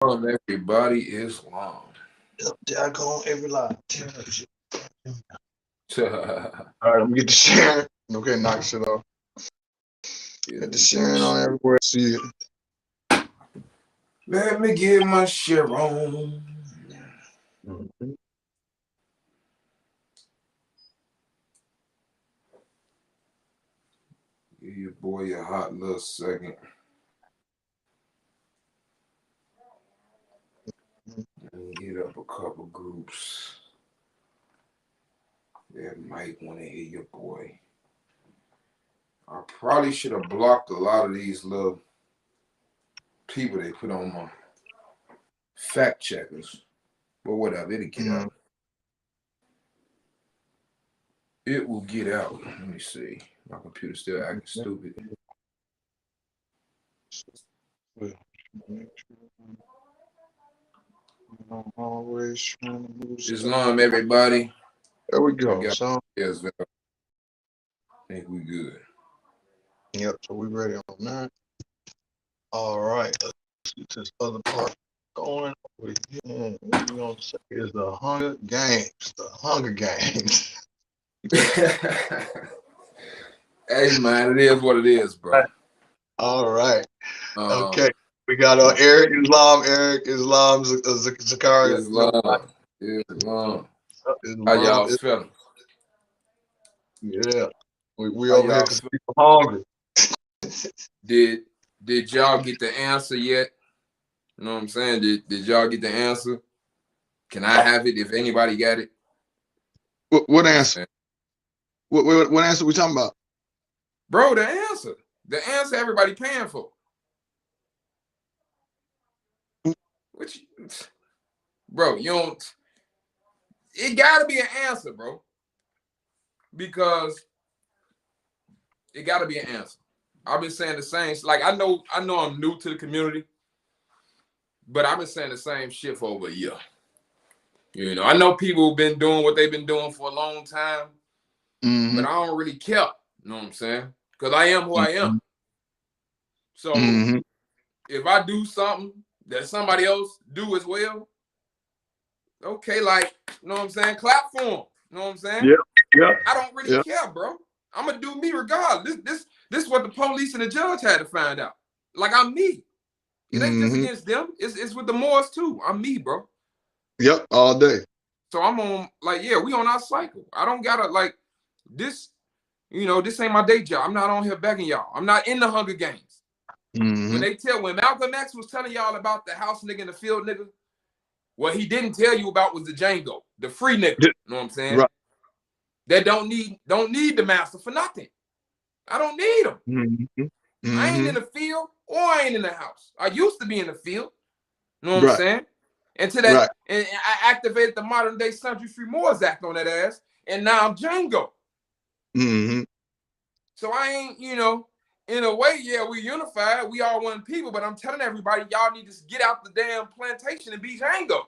Everybody is long. I go on every live. All right, let me get the sharing. Okay, knock shit off. Get the sharing on everywhere. See it. Let me get my share on. Mm-hmm. Give your boy a hot little second. And get up a couple groups that might want to hear your boy. I probably should have blocked a lot of these little people they put on my fact checkers. But whatever, it'll get out. It will get out. Let me see. My computer's still acting stupid. Always trying to lose. Islam, everybody. There we go. So, yes, I think we good. Yep, so we ready on that. All right, let's get this other part going. What we're going to say is the Hunger Games. The Hunger Games. Hey, man, it is what it is, bro. All right. Okay. We got Eric Islam, Zakaria. Islam. How y'all feeling? Yeah. We over here because we're hungry. Did y'all get the answer yet? You know what I'm saying? Did y'all get the answer? Can I have it if anybody got it? What answer? What answer we talking about? Bro, the answer. The answer everybody paying for. Bro, you don't. It gotta be an answer, bro. Because it gotta be an answer. I've been saying the same. Like I know I'm new to the community, but I've been saying the same shit for over a year. You know, I know people have been doing what they've been doing for a long time, but I don't really care. You know what I'm saying? Because I am who I am. So if I do something that somebody else do as well, okay, like, you know what I'm saying? Clap for them. You know what I'm saying? Yeah. I don't really care, bro. I'm gonna do me regardless. This is what the police and the judge had to find out. Like, I'm me. It ain't just against them. It's with the Moors too. I'm me, bro. Yep, all day. So I'm on, like, yeah, we on our cycle. I don't gotta, like, this, you know, this ain't my day job. I'm not on here begging y'all. I'm not in the Hunger Games. When Malcolm X was telling y'all about the house nigga and the field nigga, what he didn't tell you about was the Django, the free nigga. You know what I'm saying? Right. That don't need the master for nothing. I don't need him. I ain't in the field or I ain't in the house. I used to be in the field. You know what I'm saying? And to that, and I activated the Modern Day Sundry Free Moors Act on that ass, and now I'm Django. So I ain't, you know, in a way, yeah, we unified. We all one people, but I'm telling everybody, y'all need to get out the damn plantation and be Django.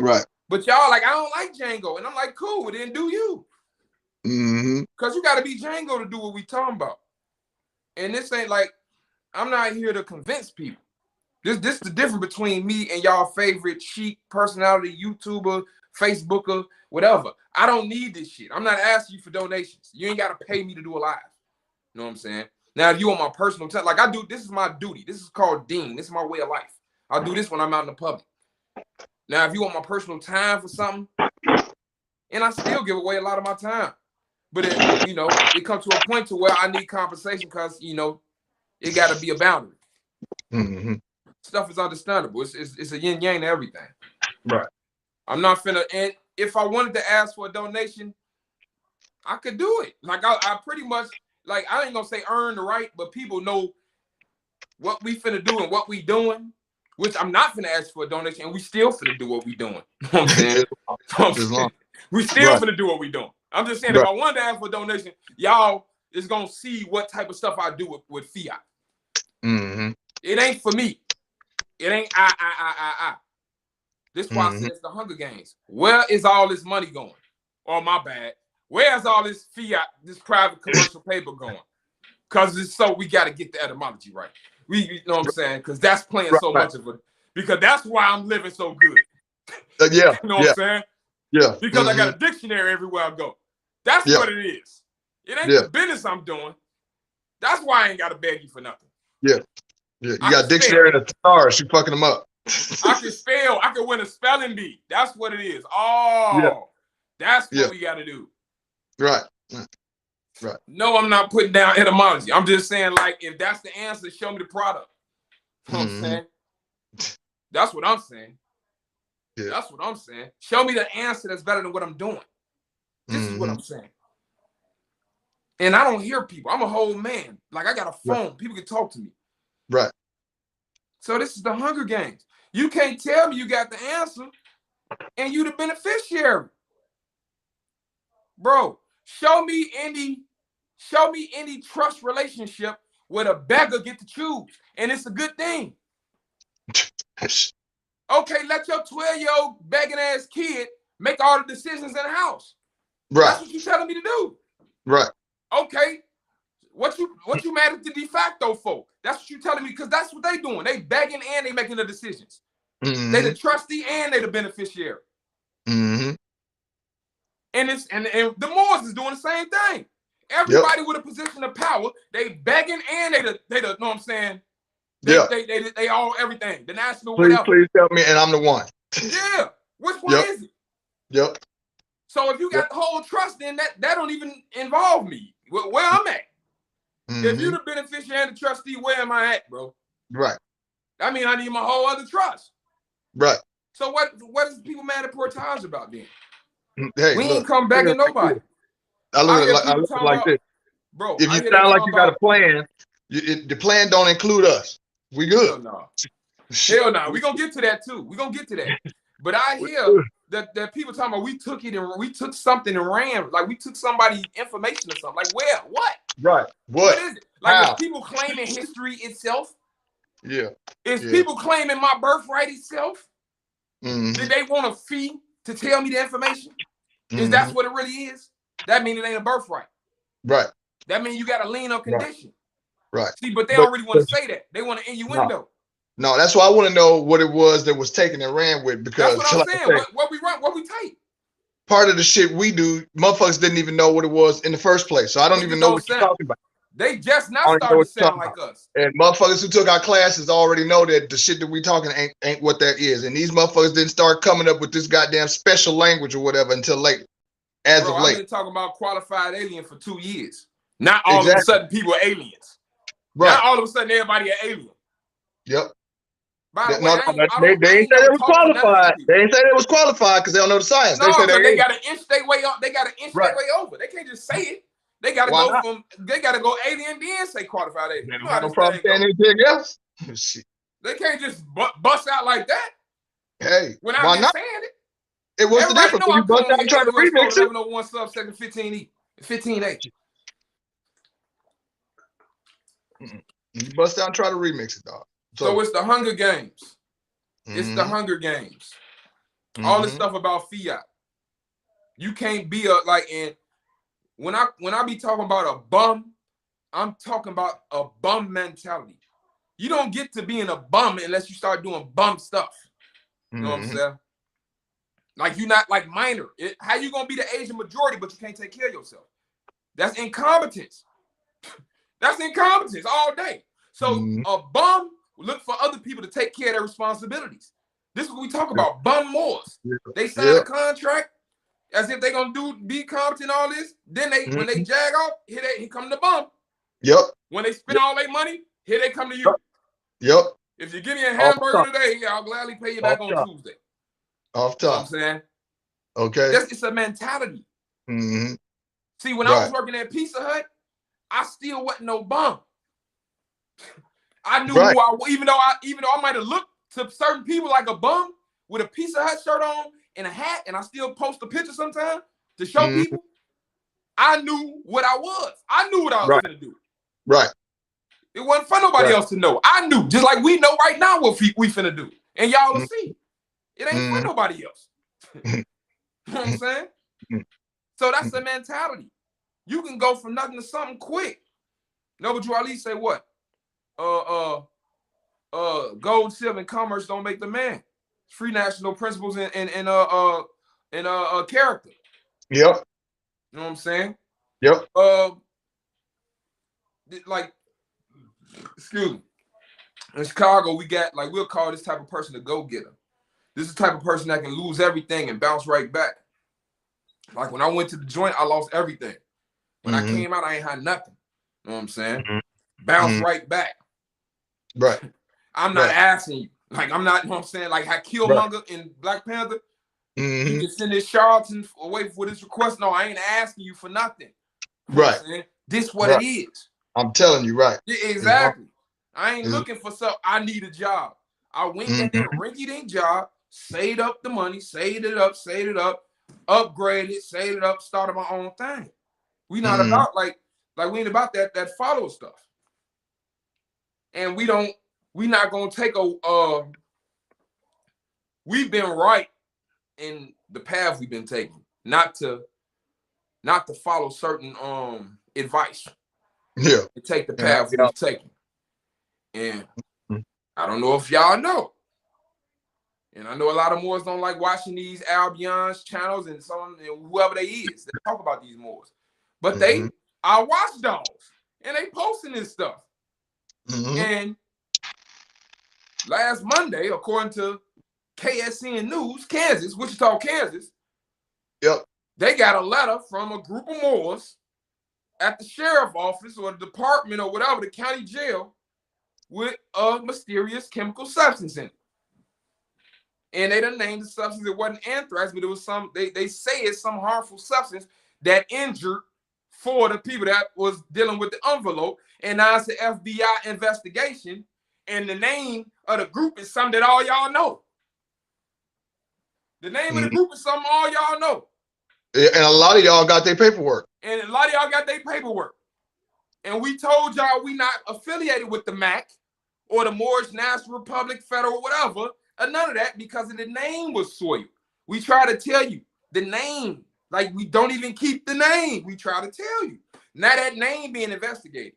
Right. But y'all like, I don't like Django. And I'm like, cool, well, then do you. Because you got to be Django to do what we talking about. And this ain't like, I'm not here to convince people. This is the difference between me and y'all favorite chic personality, YouTuber, Facebooker, whatever. I don't need this shit. I'm not asking you for donations. You ain't got to pay me to do a live. You know what I'm saying? Now, if you want my personal time, like I do, this is my duty. This is called Dean. This is my way of life. I'll do this when I'm out in the public. Now, if you want my personal time for something, and I still give away a lot of my time. But, you know, it comes to a point to where I need compensation because, you know, it got to be a boundary. Stuff is understandable. It's a yin-yang to everything. Right. I'm not finna, and if I wanted to ask for a donation, I could do it. Like, I pretty much, like, I ain't gonna say earn the right, but people know what we finna do and what we doing, which I'm not finna ask for a donation, and we still finna do what we doing. You know what I'm saying? We still finna do what we doing. I'm just saying, if I wanted to ask for a donation, y'all is gonna see what type of stuff I do with fiat. It ain't for me. It ain't I. This is why I said it's the Hunger Games. Where is all this money going? Oh, my bad. Where's all this fiat, this private commercial paper going? Because it's so we got to get the etymology right. You know what I'm saying? Because that's playing so much of it. because that's why I'm living so good. Yeah. You know what I'm saying? Yeah. Because I got a dictionary everywhere I go. That's what it is. It ain't the business I'm doing. That's why I ain't got to beg you for nothing. Yeah. You got a dictionary and a stars. You fucking them up. I can spell. I can win a spelling bee. That's what it is. Oh, that's what we got to do. Right. No, I'm not putting down etymology. I'm just saying, like, if that's the answer, show me the product. You know what I'm saying? That's what I'm saying. Yeah. That's what I'm saying. Show me the answer that's better than what I'm doing. This is what I'm saying. And I don't hear people. I'm a whole man. Like, I got a phone. Right. People can talk to me. Right. So this is the Hunger Games. You can't tell me you got the answer and you the beneficiary. Bro, show me any trust relationship where the beggar get to choose. And it's a good thing. Okay, let your 12-year-old begging ass kid make all the decisions in the house. Right. That's what you telling me to do. Right. Okay. What you mad at the de facto for? That's what you telling me, because that's what they doing. They begging and they making the decisions. They the trustee and they the beneficiary. And it's and the Moors is doing the same thing. Everybody with a position of power, they begging and they the know what I'm saying? They all everything. The national whatever. Please help me, and I'm the one. Yeah. Which one is it? Yep. So if you got the whole trust, then that don't even involve me. Where I'm at. If you the beneficiary and the trustee, where am I at, bro? Right. I mean, I need my whole other trust. Right. So what is people mad at Portage about then? Hey, we ain't come back at nobody. I look at it like this. Bro, if you sound like you got a plan, the plan don't include us. We good. Hell no. Hell no. We're going to get to that too. We're going to get to that. But I hear that people talking about we took something and ran. Like we took somebody's information or something. Like where? What? Right. What is it? Like is people claiming history itself? Yeah. Is people claiming my birthright itself? Did they want a fee to tell me the information? Is that what it really is? That means it ain't a birthright. Right. That means you got a lien or condition. Right. See, but they already want to say that. They want an innuendo. No, that's why I want to know what it was that was taken and ran with, because that's what I'm saying. What we take. Part of the shit we do, motherfuckers didn't even know what it was in the first place. So I don't even know what you're talking about. They just now started to sound like us. And motherfuckers who took our classes already know that the shit that we talking ain't what that is. And these motherfuckers didn't start coming up with this goddamn special language or whatever until late. As of late. I've been talking about qualified alien for 2 years. Not all of a sudden people are aliens. Right. Not all of a sudden everybody an alien. Yep. By the way, they ain't say they was qualified. They ain't say they was qualified because they don't know the science. No, they got to inch their way up. They got to inch their way over. They can't just say it. They got to go from. They got to go alien then say qualified alien. They don't have no problem saying anything else. They can't just bust out like that. Hey, why not? Saying it. It was the difference when you bust out and try to remix it. 1101 subsection 15E, 15A. You bust out and try to remix it, dog. So it's the Hunger Games. It's the Hunger Games. All this stuff about fiat. You can't be and when I be talking about a bum, I'm talking about a bum mentality. You don't get to being a bum unless you start doing bum stuff. You know what I'm saying? Like you're not like minor. How you gonna be the Asian majority but you can't take care of yourself? That's incompetence. That's incompetence all day. So a bum look for other people to take care of their responsibilities. This is what we talk about. Bum Moors. They sign a contract as if they're gonna be competent, all this. Then when they jag off, here come the bum. Yep. When they spend all their money, here they come to you. Yep. If you give me a hamburger today, I'll gladly pay you back on Tuesday. Off top. You know what I'm saying? Okay. It's a mentality. See, when I was working at Pizza Hut, I still wasn't no bum. I knew who I was, even though I might have looked to certain people like a bum with a Pizza Hut shirt on and a hat, and I still post a picture sometimes to show people. I knew what I was. I knew what I was gonna do. Right. It wasn't for nobody else to know. I knew, just like we know right now what we finna do, and y'all will see. It ain't for nobody else. You know what I'm saying? So that's the mentality. You can go from nothing to something quick. No, but you at least say what? gold, silver, and commerce don't make the man. Free national principles and character. Yep. You know what I'm saying? Yep. Like, excuse me. In Chicago, we got, like, we'll call this type of person a go-getter. This is the type of person that can lose everything and bounce right back. Like, when I went to the joint, I lost everything. When I came out, I ain't had nothing. You know what I'm saying? Bounce right back. Right. I'm not asking you. Like, I'm not, you know what I'm saying? Like, how Killmonger in Black Panther, he just send this charlatan away for this request. No, I ain't asking you for nothing. You know what I'm saying? This what it is. I'm telling you, right. Yeah, exactly. I ain't looking for something. I need a job. I went at that rinky-dink job, saved up the money, saved it up, upgraded, saved it up, started my own thing. We not about like we ain't about that follow stuff. And we not gonna take we've been right in the path we've been taking, not to follow certain advice. Yeah. To take the path we've taken. And I don't know if y'all know. And I know a lot of Moors don't like watching these Albion's channels and whoever they is that talk about these Moors. But they are watchdogs and they posting this stuff. And last Monday, according to KSN News, Kansas, Wichita, Kansas, they got a letter from a group of Moors at the sheriff office or the department or whatever, the county jail, with a mysterious chemical substance in it. And they done named the substance. It wasn't anthrax, but it was they say it's some harmful substance that injured 4 of the people that was dealing with the envelope. And now it's an FBI investigation. And the name of the group is something that all y'all know. The name of the group is something all y'all know. And a lot of y'all got their paperwork. And a lot of y'all got their paperwork. And we told y'all we not affiliated with the MAC or the Moorish National Republic, Federal, whatever. None of that because of the name was soiled. We try to tell you the name. Like, we don't even keep the name. We try to tell you. Now that name being investigated.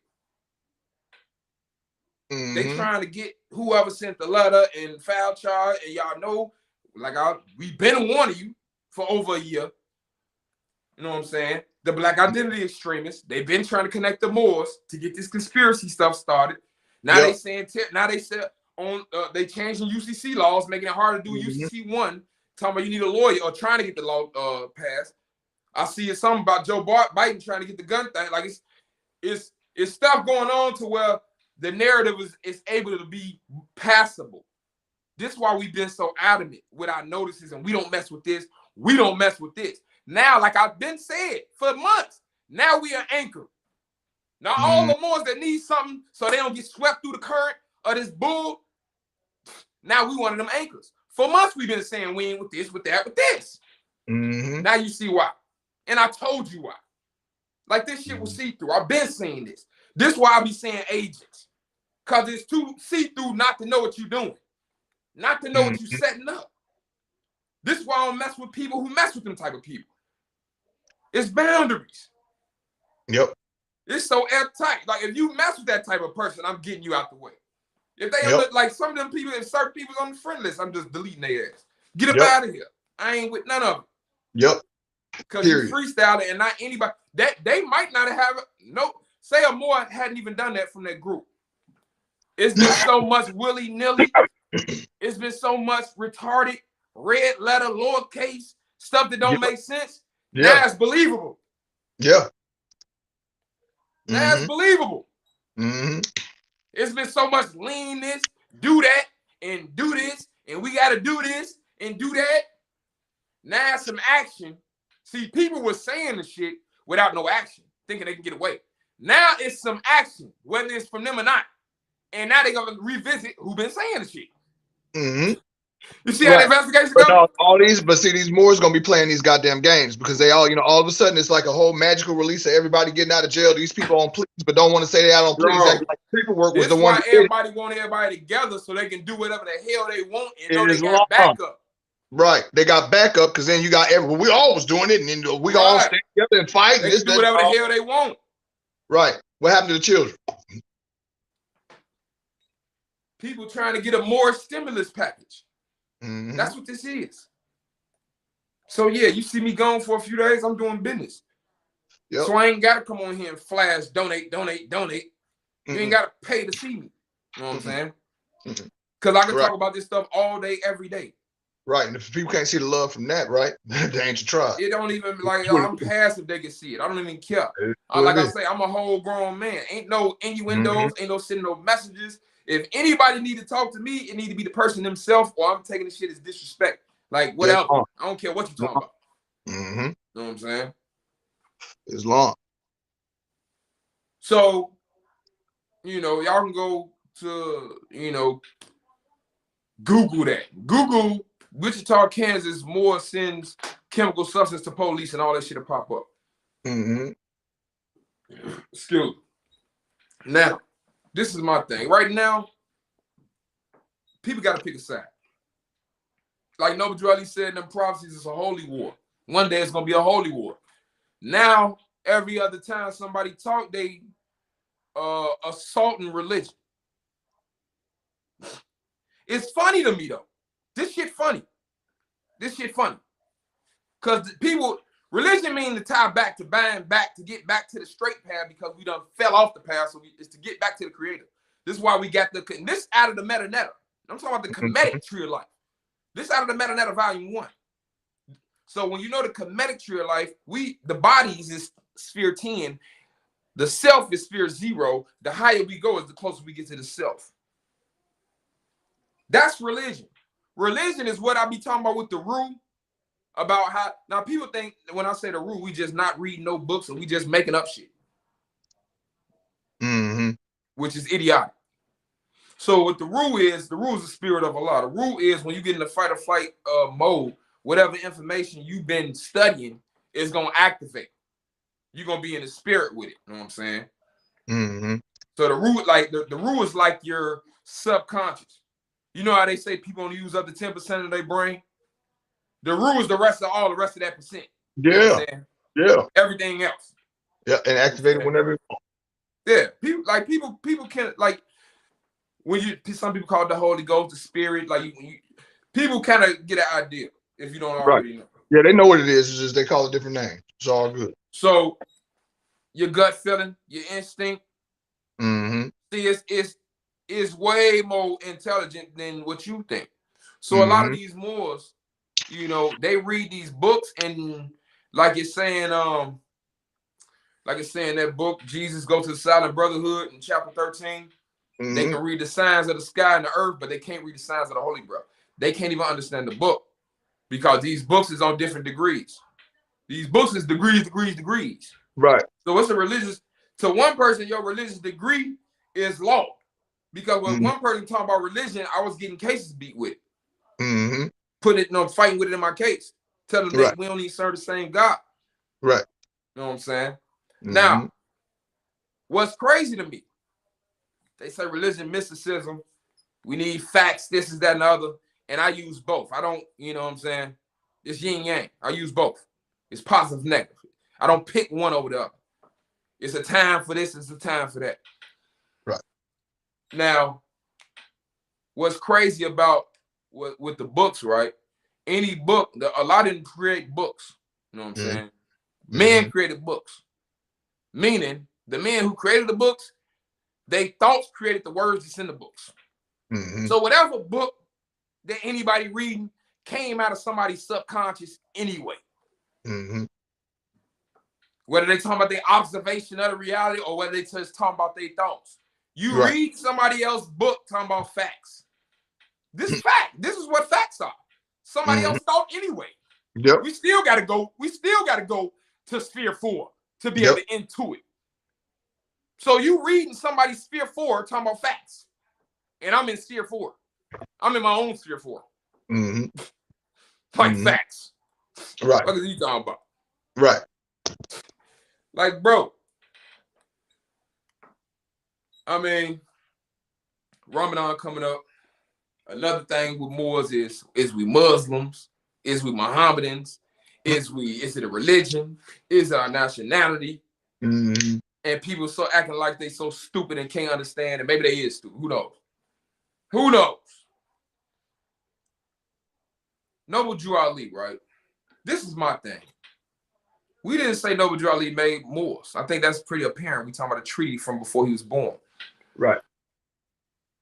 They trying to get whoever sent the letter and foul charge. And y'all know, like, we've been warning you for over a year. You know what I'm saying? The Black identity extremists, they've been trying to connect the Moors to get this conspiracy stuff started. Now they saying, they changing UCC laws, making it hard to do UCC 1, talking about you need a lawyer or trying to get the law passed. I see it's something about Joe Biden trying to get the gun thing. Like, it's stuff going on to where the narrative is able to be passable. This is why we've been so adamant with our notices and we don't mess with this. We don't mess with this. Now, like I've been said for months, now we are anchored. Now all the Moors that need something so they don't get swept through the current of this bull, now we one of them anchors. For months we've been saying we ain't with this, with that, with this. Now you see why. And I told you why. Like, this shit was see-through. I've been saying this. This is why I be saying agents. Because it's too see-through not to know what you're doing. Not to know what you're setting up. This is why I don't mess with people who mess with them type of people. It's boundaries. Yep. It's so airtight. Like, if you mess with that type of person, I'm getting you out the way. If they look like some of them people, if certain people's on the friend list, I'm just deleting their ass. Get up out of here. I ain't with none of them. Yep. Because you freestyling and not anybody. That they might not have say a Moor hadn't even done that from that group. It's been so much willy-nilly. It's been so much retarded, red letter, lowercase, stuff that don't make sense. Now it's believable. Yeah. Now it's believable. It's been so much lean this, do that, and do this, and we got to do this and do that. Now some action. See, people were saying the shit without no action, thinking they can get away. Now it's some action, whether it's from them or not. And now they're going to revisit who been saying the shit. You see how the investigation goes? But see, these Moors going to be playing these goddamn games because they all, all of a sudden it's like a whole magical release of everybody getting out of jail. These people on pleas, but don't want to say they out on pleas. Like paperwork was the one. That's why everybody want everybody together so they can do whatever the hell they want and know they got backup. Right. They got backup because then you got we all was doing it and then we all stay together and fight. They can do whatever the hell they want. Right. What happened to the children? People trying to get a more stimulus package. Mm-hmm. That's what this is. So yeah, you see me gone for a few days, I'm doing business. Yep. So I ain't got to come on here and flash, donate. You ain't got to pay to see me. You know what I'm saying? Because I can talk about this stuff all day, every day. Right. And if people can't see the love from that, right, they ain't your tribe. It don't even, like, I'm past if they can see it. I don't even care. Like I say, I'm a whole grown man. Ain't no innuendos, ain't no sending no messages. If anybody need to talk to me, it need to be the person themselves, or I'm taking the shit as disrespect. Like, whatever. I don't care what you talking about. Mm-hmm. You know what I'm saying? It's long. So, you know, y'all can go to, you know, Google that. Google Wichita, Kansas, Moore sends chemical substance to police and all that shit will pop up. Mm-hmm. Excuse me. Now, this is my thing. Right now, people got to pick a side. Like Noble Drew said in them prophecies, it's a holy war. One day it's going to be a holy war. Now, every other time somebody talk, they assaulting religion. It's funny to me, though. This shit funny. Because people, religion means to tie back, to bind back, to get back to the straight path because we done fell off the path. So it's to get back to the creator. This is why we got this out of the Metanetta. I'm talking about the Kemetic tree of life. This out of the Metanetta volume 1. So when you know the Kemetic tree of life, the bodies is sphere 10. The self is sphere 0. The higher we go is the closer we get to the self. That's religion. Religion is what I be talking about with the rule. About how now people think when I say the rule, we just not reading no books and we just making up shit. Which is idiotic. So what the rule is the spirit of Allah. The rule is when you get in the fight or flight mode, whatever information you've been studying is gonna activate. You're gonna be in the spirit with it. You know what I'm saying? So the rule, like the rule is like your subconscious. You know how they say people only use up to 10% of their brain? The rule is the rest of that percent. Yeah. You know what I'm saying? Yeah. Everything else. Yeah, and activate it whenever you want. Yeah. People can, like, when some people call it the Holy Ghost, the spirit, like people kind of get an idea if you don't already know. Yeah, they know what it is. It's just they call it different names. It's all good. So your gut feeling, your instinct, see, it's way more intelligent than what you think. So a lot of these Moors, you know, they read these books and like it's saying that book, Jesus Go to the Silent Brotherhood in chapter 13. They can read the signs of the sky and the earth, but they can't read the signs of the Holy Brother. They can't even understand the book because these books is on different degrees. These books is degrees. Right. So it's a religious, to one person, your religious degree is law. Because when one person talking about religion, I was getting cases beat with it. Putting it, fighting with it in my case. Telling them that we don't even serve the same God. Right. You know what I'm saying? Now, what's crazy to me, they say religion, mysticism, we need facts, this is that and the other, and I use both. I don't, you know what I'm saying? It's yin yang. I use both. It's positive, negative. I don't pick one over the other. It's a time for this, it's a time for that. Right. Now, what's crazy about with the books, right? Any book, a lot didn't create books. You know what I'm saying? Man created books. Meaning, the man who created the books, they thoughts created the words that's in the books. So whatever book that anybody reading came out of somebody's subconscious anyway. Whether they talking about their observation of the reality or whether they just talking about their thoughts. You read somebody else's book talking about facts. This is fact. This is what facts are. Somebody else thought anyway. Yep. We still gotta go to sphere 4 to be able to intuit. So you reading somebody's sphere 4 talking about facts. And I'm in sphere 4. I'm in my own sphere 4. Like facts. Right. What are you talking about? Right. Like, bro. I mean, Ramadan coming up. Another thing with Moors is we Muslims, is we Mohammedans, is it a religion, is it our nationality? And people so acting like they so stupid and can't understand, and maybe they is stupid. Who knows? Who knows? Noble Drew Ali, right? This is my thing. We didn't say Noble Drew Ali made Moors. I think that's pretty apparent. We talking about a treaty from before he was born. Right.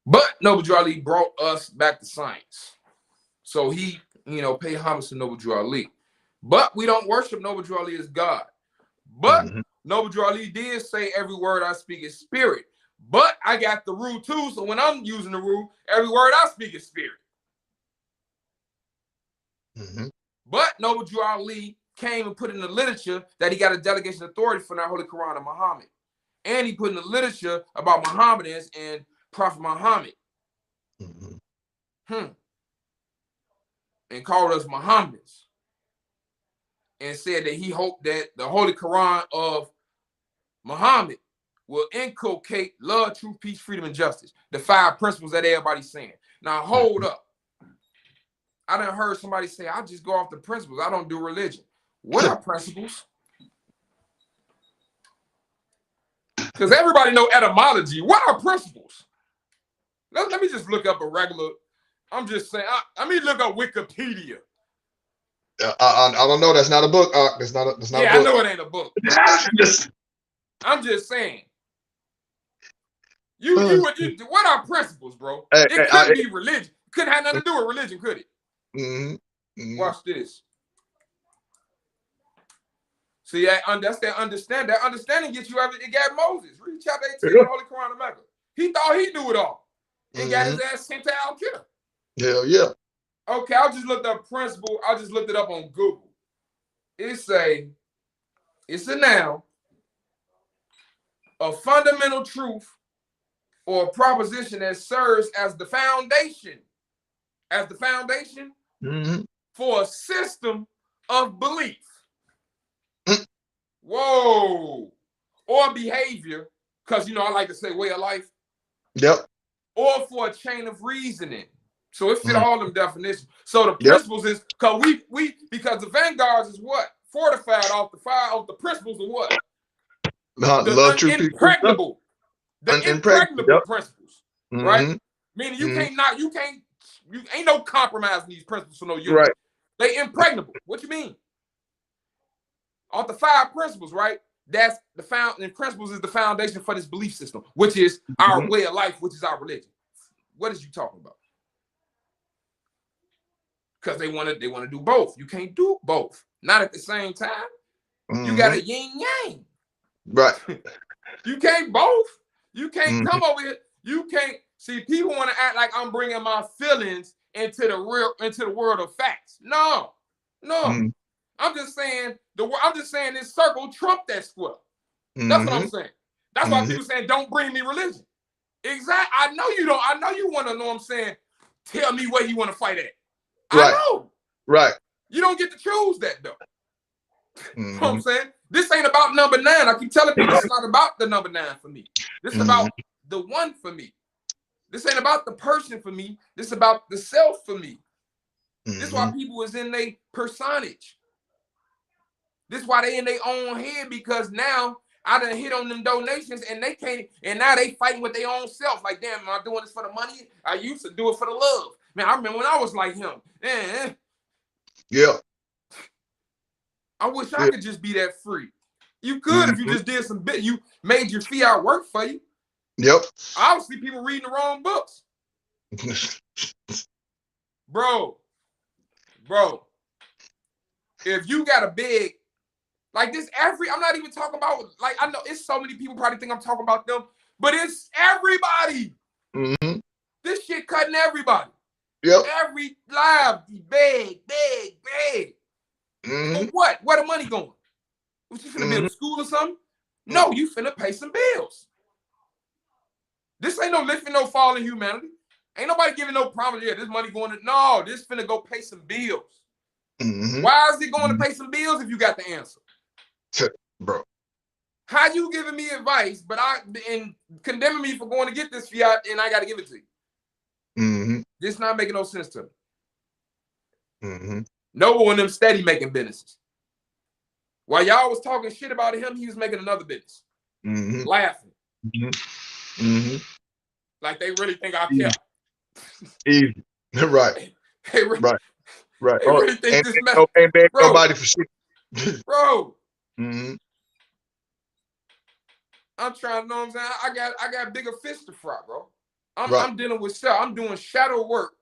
But Noble Drew Ali brought us back to science. So he, paid homage to Noble Drew Ali. But we don't worship Noble Drew Ali as God. But Noble Drew Ali did say every word I speak is spirit. But I got the rule too. So when I'm using the rule, every word I speak is spirit. But Noble Drew Ali came and put in the literature that he got a delegation authority for the Holy Quran of Muhammad. And he put in the literature about Muhammadans and Prophet Muhammad. And called us Muhammadans. And said that he hoped that the Holy Quran of Muhammad will inculcate love, truth, peace, freedom, and justice. The 5 principles that everybody's saying. Now hold up. I done heard somebody say, I just go off the principles. I don't do religion. What are principles? Because everybody know etymology. What are principles? Let me just look up a regular. I'm just saying. Let me look up Wikipedia. I don't know. That's not a book. That's not a book. I know it ain't a book. I'm just saying. What are principles, bro? It couldn't be religion. Couldn't have nothing to do with religion, could it? Watch this. See, that's that understanding. That understanding gets you it got Moses. Read chapter 18 of the Holy Quran of Mecca. He thought he knew it all. And got his ass sent to Al-Qaeda. Hell yeah. Okay, I just looked up principle. I just looked it up on Google. It's a noun, a fundamental truth or a proposition that serves as the foundation. For a system of belief. Whoa. Or behavior, because I like to say way of life. Yep. Or for a chain of reasoning. So it fit all them definitions. So the principles is because the vanguards is what? Fortified off the principles of what? Love, truth, impregnable. The impregnable principles. Right? Meaning you ain't no compromise in these principles for no unity. Right. They impregnable. What you mean? Off the 5 principles, right? That's and principles is the foundation for this belief system, which is our way of life, which is our religion. What is you talking about? Because they want to do both. You can't do both. Not at the same time. You got a yin yang. Right. You can't both. You can't come over here. You can't see people want to act like I'm bringing my feelings into the world of facts. No. I'm just saying this circle trumped that square. That's what I'm saying. That's why people saying don't bring me religion. Exactly. I know you don't. I know you want to know what I'm saying. Tell me where you want to fight at. Right. I know. Right. You don't get to choose that though. You know what I'm saying? This ain't about number 9. I keep telling people it's not about the number 9 for me. This is about the one for me. This ain't about the person for me. This is about the self for me. This is why people is in their personage. This is why they in their own head, because now I done hit on them donations and they can't, and now they fighting with their own self. Like, damn, am I doing this for the money? I used to do it for the love. Man, I remember when I was like him. Yeah. I wish I could just be that free. You could if you just did some bit. You made your fiat work for you. Yep. Obviously, people reading the wrong books. Bro. If you got a big, like this, I'm not even talking about, like, I know it's so many people probably think I'm talking about them, but it's everybody. This shit cutting everybody. Yep. Every live, big. What? Where the money going? Was you finna build a school or something? No, you finna pay some bills. This ain't no lifting, no falling humanity. Ain't nobody giving no promise. Yeah, this money going to, no, this finna go pay some bills. Why is it going to pay some bills if you got the answer? Bro. How you giving me advice, but and condemning me for going to get this fiat and I got to give it to you? This not making no sense to me. No one of them steady making businesses. While y'all was talking shit about him, he was making another business. Laughing. Like they really think I care. Easy. Right. Hey, Right. Right. they really think this man, ain't beg bro, nobody for shit. bro. Mm-hmm. I'm trying to know what I'm saying. I got bigger fish to fry, bro. Right. I'm dealing with stuff. I'm doing shadow work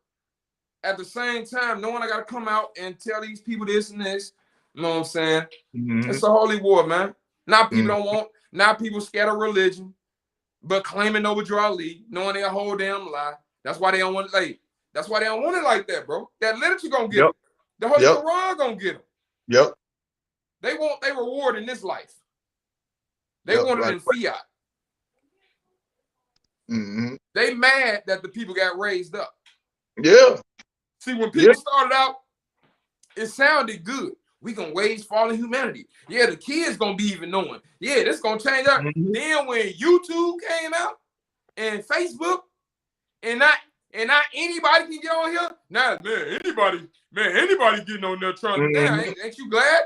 at the same time, knowing I gotta come out and tell these people this and this. You know what I'm saying? Mm-hmm. It's a holy war, man. Now people Mm-hmm. don't want, now people scared of religion, but claiming overdraw lead, knowing they're a whole damn lie. That's why they don't want it like, that's why they don't want it like that, bro. That literature gonna get Yep. them. The Holy Yep. Quran gonna get them. Yep. They want their reward in this life. They Yep. want it Right. in fiat. Mm-hmm. They mad that the people got raised up. Yeah. See, when people started out, it sounded good. We gonna wage fallen humanity. Yeah, the kids gonna be even knowing. Yeah, this gonna change up. Mm-hmm. Then when YouTube came out and Facebook, and not anybody can get on here. Now, anybody getting on there trying to down. Ain't you glad?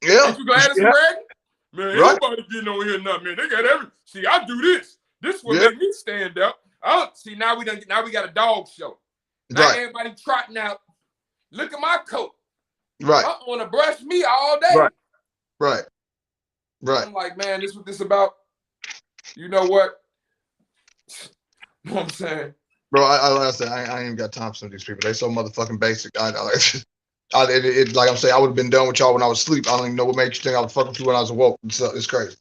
Yeah. Ain't you glad it's spreading? Man, Right. anybody getting on here now, man. They got every. See, I do this. This will make me stand up. Oh, see, now we got a dog show. Now everybody trotting out. Look at my coat. Right. I want to brush me all day. Right. Right. Right. I'm like, man, this what this about. You know what? You know what I'm saying? Bro, like I said, I ain't got time for some of these people. They so motherfucking basic. Like I'm saying, I would have been done with y'all when I was asleep. I don't even know what made you think I was fucking with you when I was awoke. It's crazy.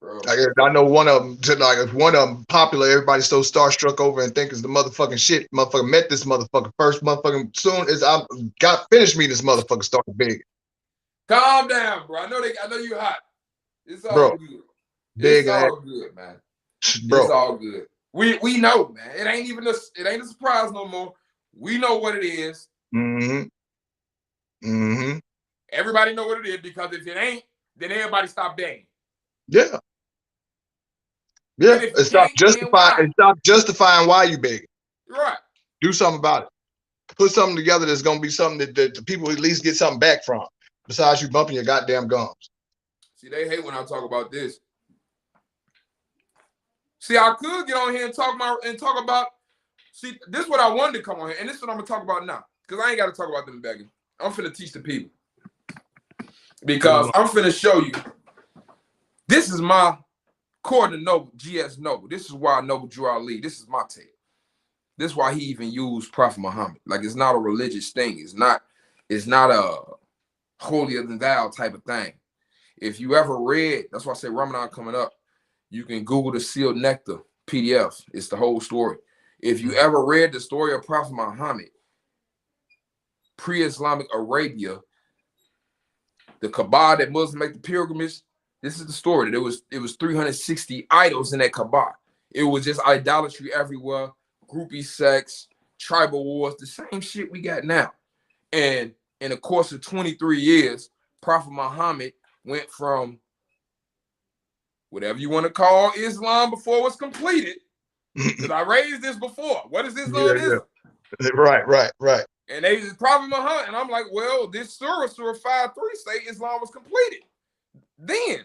Like, I know one of them, like if one of them popular, everybody's so starstruck over and think it's the motherfucking shit. Motherfucker met this motherfucker first motherfucking soon as I got finished me, this motherfucker started big. Calm down, bro. I know you hot. It's all good. Big, it's all good, man. Bro. It's all good. We know, man. It ain't a surprise no more. We know what it is. Mm-hmm. Mm-hmm. Everybody know what it is, because if it ain't, then everybody stop begging. Yeah. Yeah. And stop justifying why you begging. Right. Do something about it. Put something together that's gonna be something that the people at least get something back from, besides you bumping your goddamn gums. See, they hate when I talk about this. See, I could get on here and talk about. See, this is what I wanted to come on here, and this is what I'm gonna talk about now, because I ain't got to talk about them begging. I'm finna teach the people, because I'm finna show you. This is my according to Noble, GS Noble. This is why Noble Drew Ali. This is my take. This is why he even used Prophet Muhammad. Like, it's not a religious thing. It's not a holier than thou type of thing. If you ever read, that's why I say Ramadan coming up, you can Google the Sealed Nectar PDF. It's the whole story. If you ever read the story of Prophet Muhammad, pre-Islamic Arabia, the Kaaba that Muslims make the pilgrimage, this is the story. It was 360 idols in that Kaaba. It was just idolatry everywhere, groupie sex, tribal wars, the same shit we got now. And in the course of 23 years, Prophet Muhammad went from whatever you want to call Islam before it was completed. Because I raised this before. What is Islamism? Yeah. Right. And they Prophet Muhammad, and I'm like, well, this Surah 5:3 say Islam was completed. Then,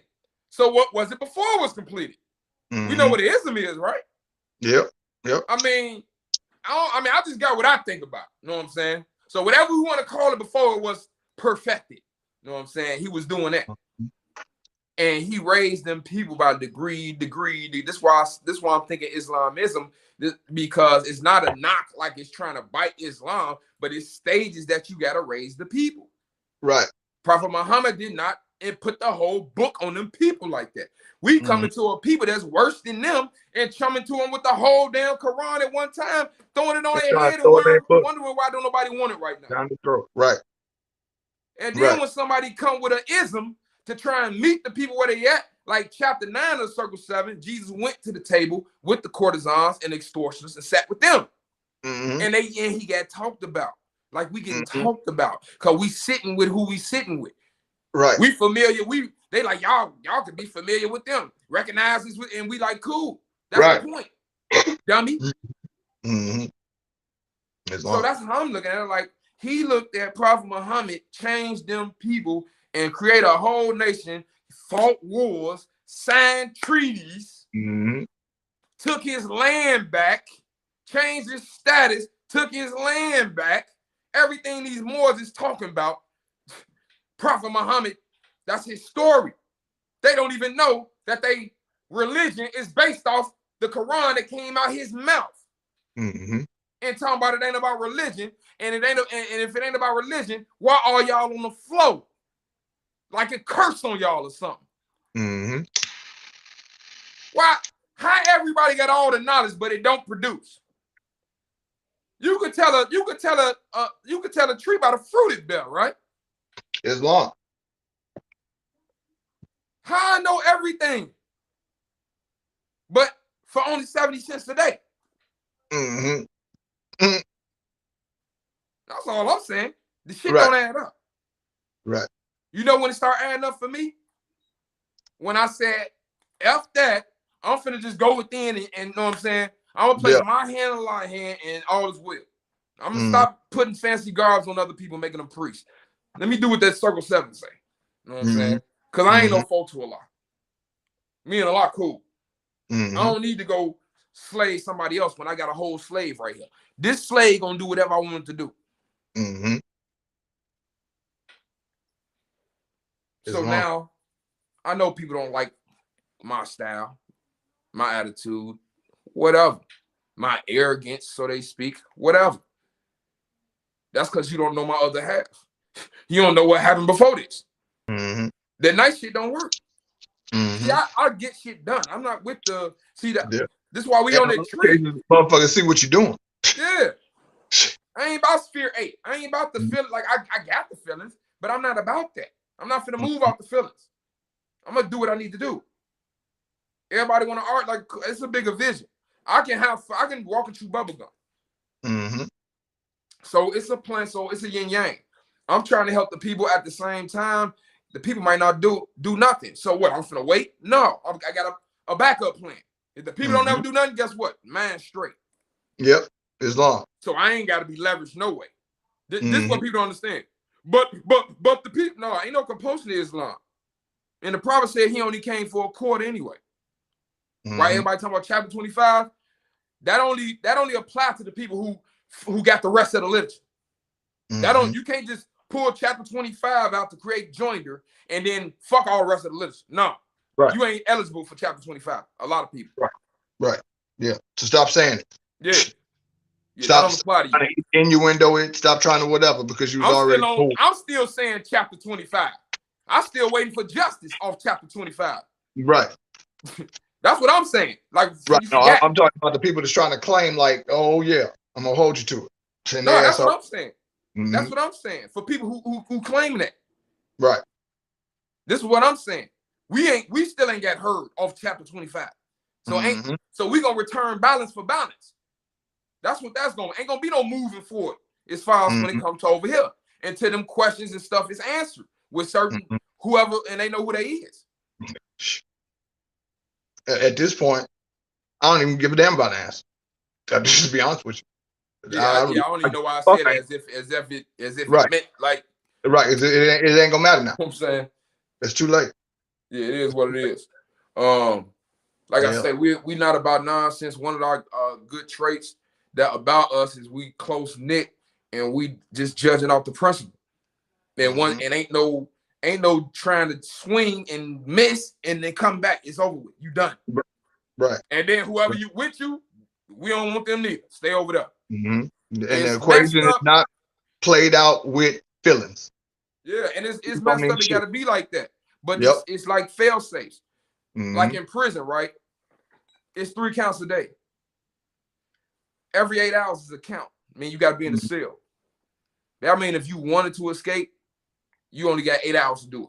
so what was it before it was completed? We know what Islam is, right? Yep. I mean, I just got what I think about. You know what I'm saying? So whatever we want to call it before it was perfected. You know what I'm saying? He was doing that. And he raised them people by degree. This why I'm thinking Islamism, because it's not a knock like it's trying to bite Islam, but it's stages that you got to raise the people. Right. Prophet Muhammad did not put the whole book on them people like that. We coming to a people that's worse than them and coming to them with the whole damn Quran at one time, throwing it on their head and wondering why don't nobody want it right now. Down the throat. Right. And then when somebody come with an ism to try and meet the people where they at, like chapter 9 of Circle 7, Jesus went to the table with the courtesans and extortioners and sat with them. And he got talked about. Like we getting talked about. Because we sitting with who we sitting with. Right. We familiar. They like, y'all can be familiar with them. Recognize this, and we like, cool. That's the point. Dummy. So that's how I'm looking at it. Like, he looked at Prophet Muhammad, changed them people, and create a whole nation, fought wars, signed treaties, took his land back, changed his status, took his land back. Everything these Moors is talking about, Prophet Muhammad, that's his story. They don't even know that they religion is based off the Quran that came out his mouth. Mm-hmm. And talking about it ain't about religion, and it ain't, and if it ain't about religion, why are y'all on the floor? Like a curse on y'all or something. Mm-hmm. Why? How everybody got all the knowledge, but it don't produce? You could tell a tree by the fruit it bear, right? Islam. How I know everything, but for only 70 cents a day. Mm-hmm. Mm-hmm. That's all I'm saying. The shit Right. don't add up. Right. You know when it start adding up for me? When I said, F that, I'm finna just go within and know what I'm saying? I'm gonna place my hand in Allah's hand and all is well. I'm gonna stop putting fancy garbs on other people, making them priests. Let me do what that Circle 7 say. You know what I'm saying? Because I ain't no fault to Allah. Me and Allah cool. I don't need to go slave somebody else when I got a whole slave right here. This slave gonna do whatever I want it to do. So now, I know people don't like my style, my attitude, whatever. My arrogance, so they speak, whatever. That's because you don't know my other half. You don't know what happened before this. That nice shit don't work. See, I get shit done. I'm not with the, see that. This is why we on that tree. Motherfucker, see what you're doing. Yeah. I ain't about sphere 8. I ain't about the feeling. Like, I got the feelings, but I'm not about that. I'm not finna move off the feelings. I'm gonna do what I need to do. Everybody want to art, like, it's a bigger vision. I can walk and chew bubblegum. So it's a plan. So it's a yin yang. I'm trying to help the people at the same time. The people might not do nothing. So what? I'm finna wait? No, I got a backup plan. If the people don't ever do nothing, guess what? Man, straight. Yep, Islam. So I ain't got to be leveraged no way. This is what people don't understand. But the people, no, ain't no compulsion in Islam. And the Prophet said he only came for a quarter anyway. Right? Everybody talking about chapter 25. That only applies to the people who got the rest of the literature. You can't just pull chapter 25 out to create joinder and then fuck all the rest of the literature. No. Right. You ain't eligible for chapter 25. A lot of people. Right. Yeah. So stop saying it. Yeah. Stop trying to innuendo it. Stop trying to whatever because you was already cool. I'm still saying chapter 25. I'm still waiting for justice off chapter 25. Right. That's what I'm saying. Like, right. No, I'm talking about the people that's trying to claim, like, oh yeah, I'm gonna hold you to it. No, that's what I'm saying. That's what I'm saying. For people who claim that. Right. This is what I'm saying. We still ain't got heard off chapter 25. So so we gonna return balance for balance. That's what that's going. Ain't gonna be no moving forward as far as when it comes to over here until them questions and stuff is answered with certain whoever and they know who they is. At this point, I don't even give a damn about the answer. I'll just be honest with you. I don't even know why I said it as if it meant like it ain't gonna matter now. You know what I'm saying it's too late. Yeah, it is what it is. Like I said, we not about nonsense. One of our good traits that about us is we close knit and we just judging off the principle. And and ain't no trying to swing and miss and then come back. It's over with. You done. Right. And then whoever you with you, we don't want them neither. Stay over there. And the equation is not played out with feelings. Yeah, and it's messed up. It got to be like that. But it's like fail safes. Like in prison, right? It's 3 counts a day. Every 8 hours is a count. I mean, you got to be in the cell. That mean if you wanted to escape, you only got 8 hours to do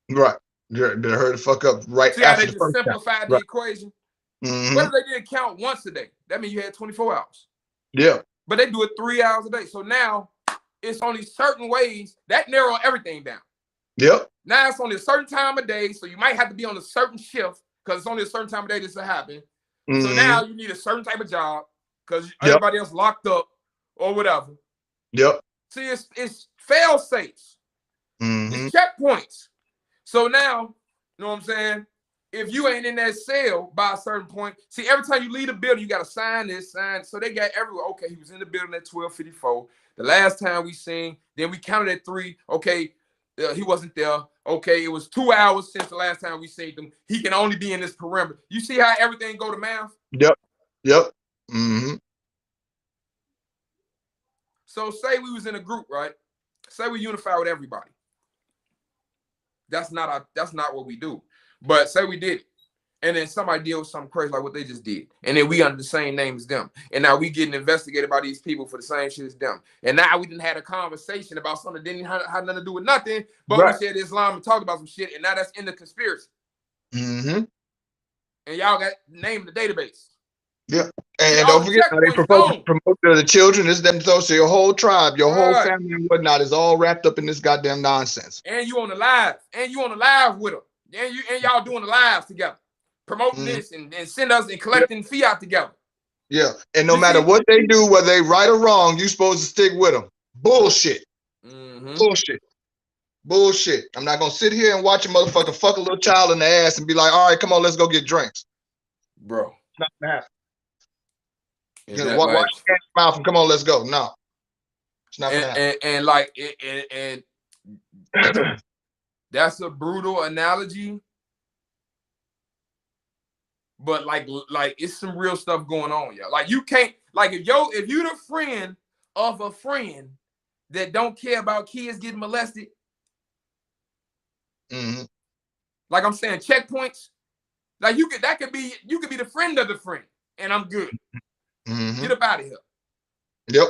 it. Right. They heard the fuck up right See after how they just simplified the equation? What if they did count once a day? That means you had 24 hours. Yeah. But they do it 3 hours a day. So now it's only certain ways that narrow everything down. Yep. Now it's only a certain time of day. So you might have to be on a certain shift because it's only a certain time of day this will happen. So now you need a certain type of job because everybody else locked up or whatever. Yep. See, it's fail safes. It's checkpoints. So now, you know what I'm saying? if you ain't in that cell by a certain point, see, every time you leave the building, you got to sign this, sign. So they got everywhere. Okay, he was in the building at 12:54. The last time we seen, then we counted at 3. Okay, he wasn't there. Okay, it was 2 hours since the last time we seen him. He can only be in this perimeter. You see how everything go to math? Yep. Yep. Mm-hmm. So say we was in a group, right? Say we unify with everybody. That's not what we do. But say we did it, and then somebody deal with something crazy like what they just did, and then we under the same name as them, and now we getting investigated by these people for the same shit as them, and now we didn't have a conversation about something that didn't have nothing to do with nothing, but right. we said Islam and talked about some shit, and now that's in the conspiracy. Mm-hmm. And y'all got named in the database. Yeah, and don't forget how they promote to the children. This them so your whole tribe, your whole family and whatnot is all wrapped up in this goddamn nonsense. And you on the live, with them. And y'all doing the lives together, promoting this and send us and collecting fiat together. Yeah, and no matter what they do, whether they right or wrong, you supposed to stick with them. Bullshit. Bullshit. I'm not gonna sit here and watch a motherfucker fuck a little child in the ass and be like, all right, come on, let's go get drinks, bro. It's not gonna happen. You know, watch your mouth and come on, let's go. No, it's not gonna happen. And that's a brutal analogy, but like it's some real stuff going on, yeah. Like you can't, like if you're the friend of a friend that don't care about kids getting molested, like I'm saying, checkpoints, like you could be the friend of the friend, and I'm good. Get up out of here. Yep.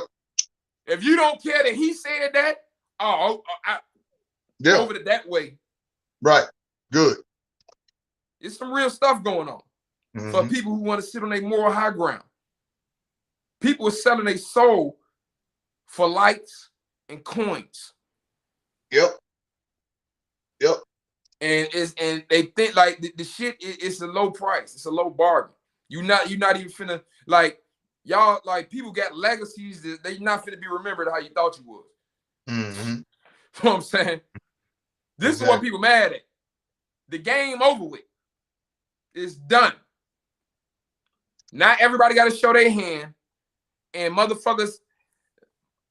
If you don't care that he said that, over it that way. Right. Good. It's some real stuff going on for people who want to sit on their moral high ground. People are selling their soul for likes and coins. Yep. Yep. And they think like the shit it's a low price. It's a low bargain. You're not even finna like y'all like people got legacies that they not finna be remembered how you thought you was. You know what I'm saying? This is what people mad at. The game over with. It's done. Not everybody got to show their hand, and motherfuckers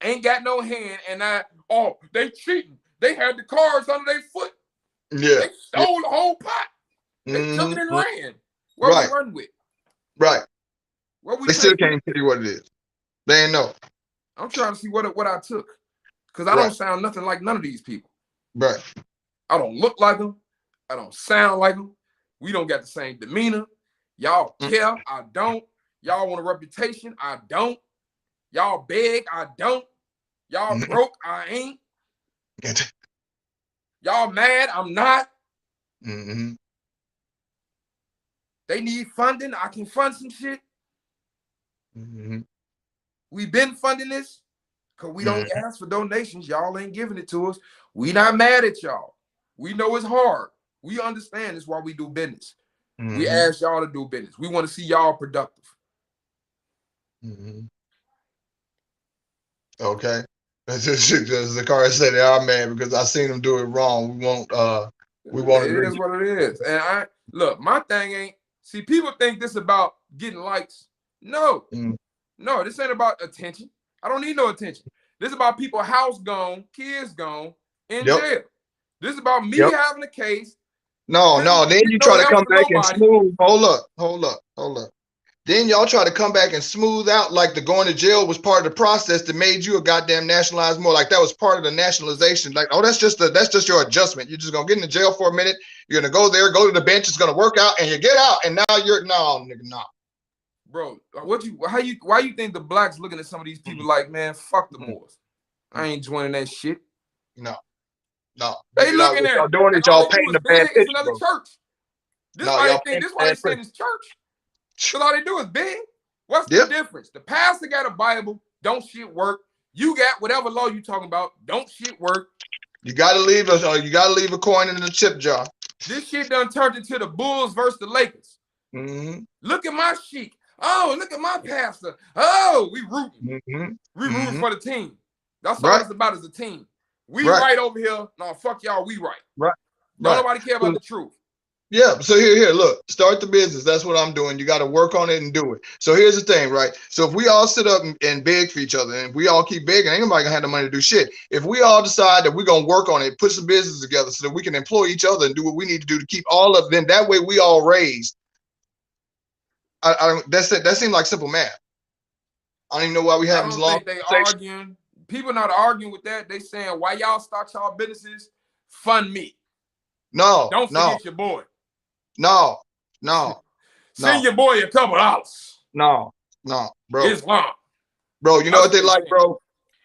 ain't got no hand, and they cheating. They had the cards under their foot. Yeah. They stole the whole pot. They took it and ran. What we run with? Right. They still can't tell you what it is. They ain't know. I'm trying to see what I took. Because I don't sound nothing like none of these people. Right. I don't look like them. I don't sound like them. We don't got the same demeanor. Y'all care. I don't. Y'all want a reputation. I don't. Y'all beg. I don't. Y'all broke. I ain't. Y'all mad. I'm not. They need funding. I can fund some shit. We've been funding this because we don't ask for donations. Y'all ain't giving it to us. We not mad at y'all. We know it's hard. We understand it's why we do business. We ask y'all to do business. We want to see y'all productive. Okay. That's just Zakari said they are mad because I seen them do it wrong. We won't It is what it is. And look, my thing ain't, see, people think this about getting likes. No. No, this ain't about attention. I don't need no attention. This is about people house gone, kids gone, in jail. This is about me having a case. No. Then you try to come back and smooth. Hold up. Then y'all try to come back and smooth out like the going to jail was part of the process that made you a goddamn nationalized more. Like that was part of the nationalization. Like, oh, that's just your adjustment. You're just gonna get in the jail for a minute. You're gonna go there, go to the bench. It's gonna work out, and you get out, and now you're nigga, no. Bro, why you think the blacks looking at some of these people like, man, fuck the Moors? I ain't joining that shit. No. They looking at y'all doing it. Y'all painting the bad picture. It's another church. This is why they think. This is why they saying it's church. Because all they do is beg. What's the difference? The pastor got a Bible. Don't shit work. You got whatever law you talking about. Don't shit work. You gotta leave a coin in the chip jar. This shit done turned into the Bulls versus the Lakers. Look at my sheik. Oh, look at my pastor. Oh, we rooting. We rooting for the team. That's all it's about is a team. We right over here. No, fuck y'all. We right. Right. Don't nobody care about the truth. Yeah, so here, look, start the business. That's what I'm doing. You got to work on it and do it. So here's the thing, right? So if we all sit up and beg for each other and we all keep begging, ain't nobody gonna have the money to do shit. If we all decide that we're gonna work on it, put some business together so that we can employ each other and do what we need to do to keep all of them, that way we all raised. That's it. That seems like simple math. I don't even know why we having this long conversation. I don't think they arguing. People not arguing with that. They saying, why y'all start y'all businesses? Fund me. No. Don't forget your boy. No. Send your boy a couple dollars. No, bro. Islam. Bro, you know what they like, bro?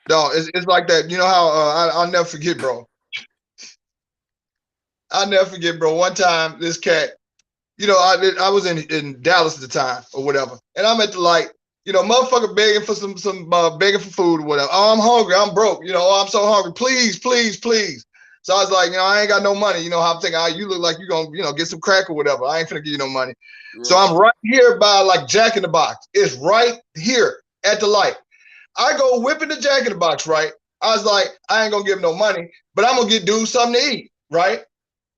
No, it's like that. You know how I'll never forget, bro. I'll never forget, bro. One time, this cat, you know, I was in Dallas at the time or whatever, and I'm at the light, you know, motherfucker begging for some begging for food or whatever. Oh, I'm hungry. I'm broke. You know, oh, I'm so hungry. Please. So I was like, you know, I ain't got no money. You know, I'm thinking, oh, you look like you gonna, you know, get some crack or whatever. I ain't finna give you no money. Right. So I'm right here by like Jack in the Box. It's right here at the light. I go whipping the Jack in the Box, right? I was like, I ain't gonna give him no money, but I'm gonna get dude something to eat, right?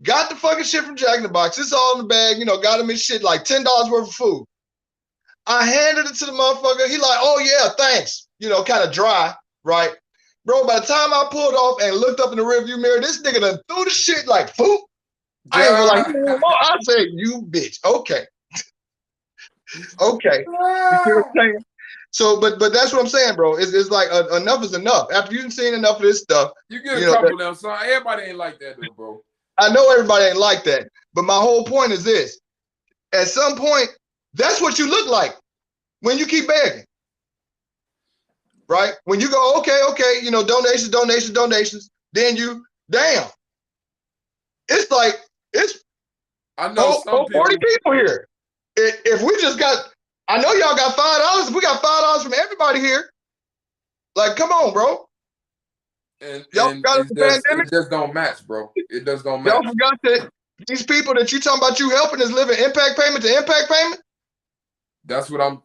Got the fucking shit from Jack in the Box. It's all in the bag, you know, got him his shit like $10 worth of food. I handed it to the motherfucker. He like, oh yeah, thanks. You know, kind of dry, right? Bro, by the time I pulled off and looked up in the rearview mirror, this nigga done threw the shit like, foop. I ain't like, I said, you bitch. Okay. Okay. You see what I'm saying? So, but that's what I'm saying, bro. It's like enough is enough. After you've seen enough of this stuff. You get a couple of them, son. Everybody ain't like that, though, bro. I know everybody ain't like that. But my whole point is this. At some point, that's what you look like when you keep begging. Right? When you go, okay, you know, donations, then you, damn. It's like, I know some 40 people here. If we just got, I know y'all got $5. If we got $5 from everybody here, like, come on, bro. And it just don't match, bro. It just don't match. Y'all forgot that these people that you talking about you helping is living impact payment to impact payment? That's why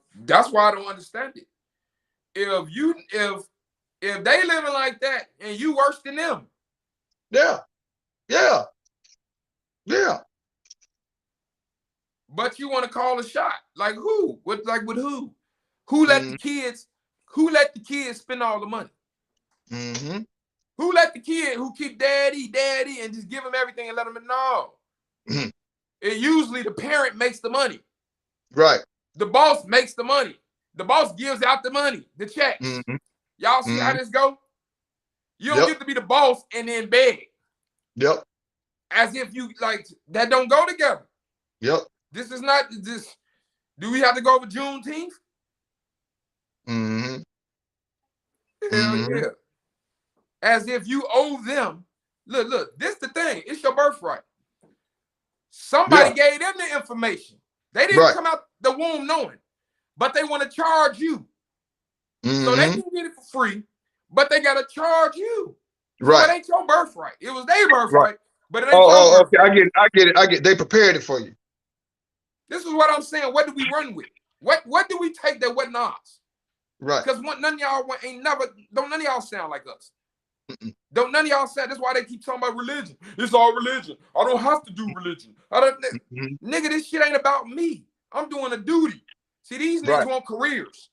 I don't understand it. If they living like that and you worse than them. Yeah. But you want to call a shot. Like who? With who? Who let the kids spend all the money? Mm-hmm. Who let the kid who keep daddy and just give him everything and let him know? Mm-hmm. It usually the parent makes the money. Right. The boss makes the money. The boss gives out the money, the checks. Mm-hmm. Y'all see how this go? You don't get to be the boss and then beg. Yep. As if you like that don't go together. Yep. This is not this. Do we have to go over Juneteenth? Mm-hmm. Hell yeah. As if you owe them. Look, this the thing. It's your birthright. Somebody gave them the information. They didn't come out the womb knowing, but they want to charge you. So they can get it for free, but they got to charge you. Right. So it ain't your birthright. It was their birthright, but it ain't your birthright. Okay. I get it. They prepared it for you. This is what I'm saying. What do we run with? What do we take that wasn't ours? Right. Because none of y'all don't none of y'all sound like us. Don't none of y'all say that's why they keep talking about religion. It's all religion. I don't have to do religion. Nigga, this shit ain't about me. I'm doing a duty. See, these niggas want careers.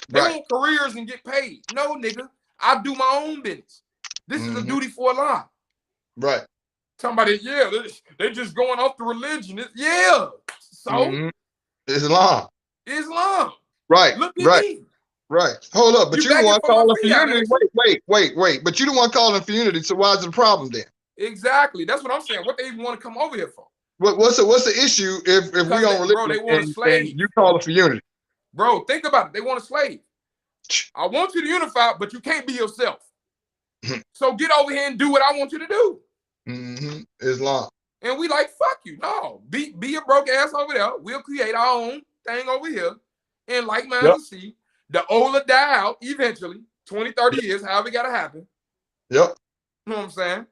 They want careers and get paid. No, nigga. I do my own business. This is a duty for Allah. Right. Somebody, they just going off the religion. So Islam. Right. Look at me. Right. Hold up. But you don't want to call them for unity. Wait. But you don't want to call them for unity. So why is it a problem then? Exactly. That's what I'm saying. What they even want to come over here for? What's the issue if we on religion they want a slave. and you call them for unity? Bro, think about it. They want a slave. I want you to unify, but you can't be yourself. So get over here and do what I want you to do. Islam. And we like, fuck you. No. Be a broke ass over there. We'll create our own thing over here. And like man, see. The older die out eventually, 20, 30 years, however it got to happen. Yep. You know what I'm saying?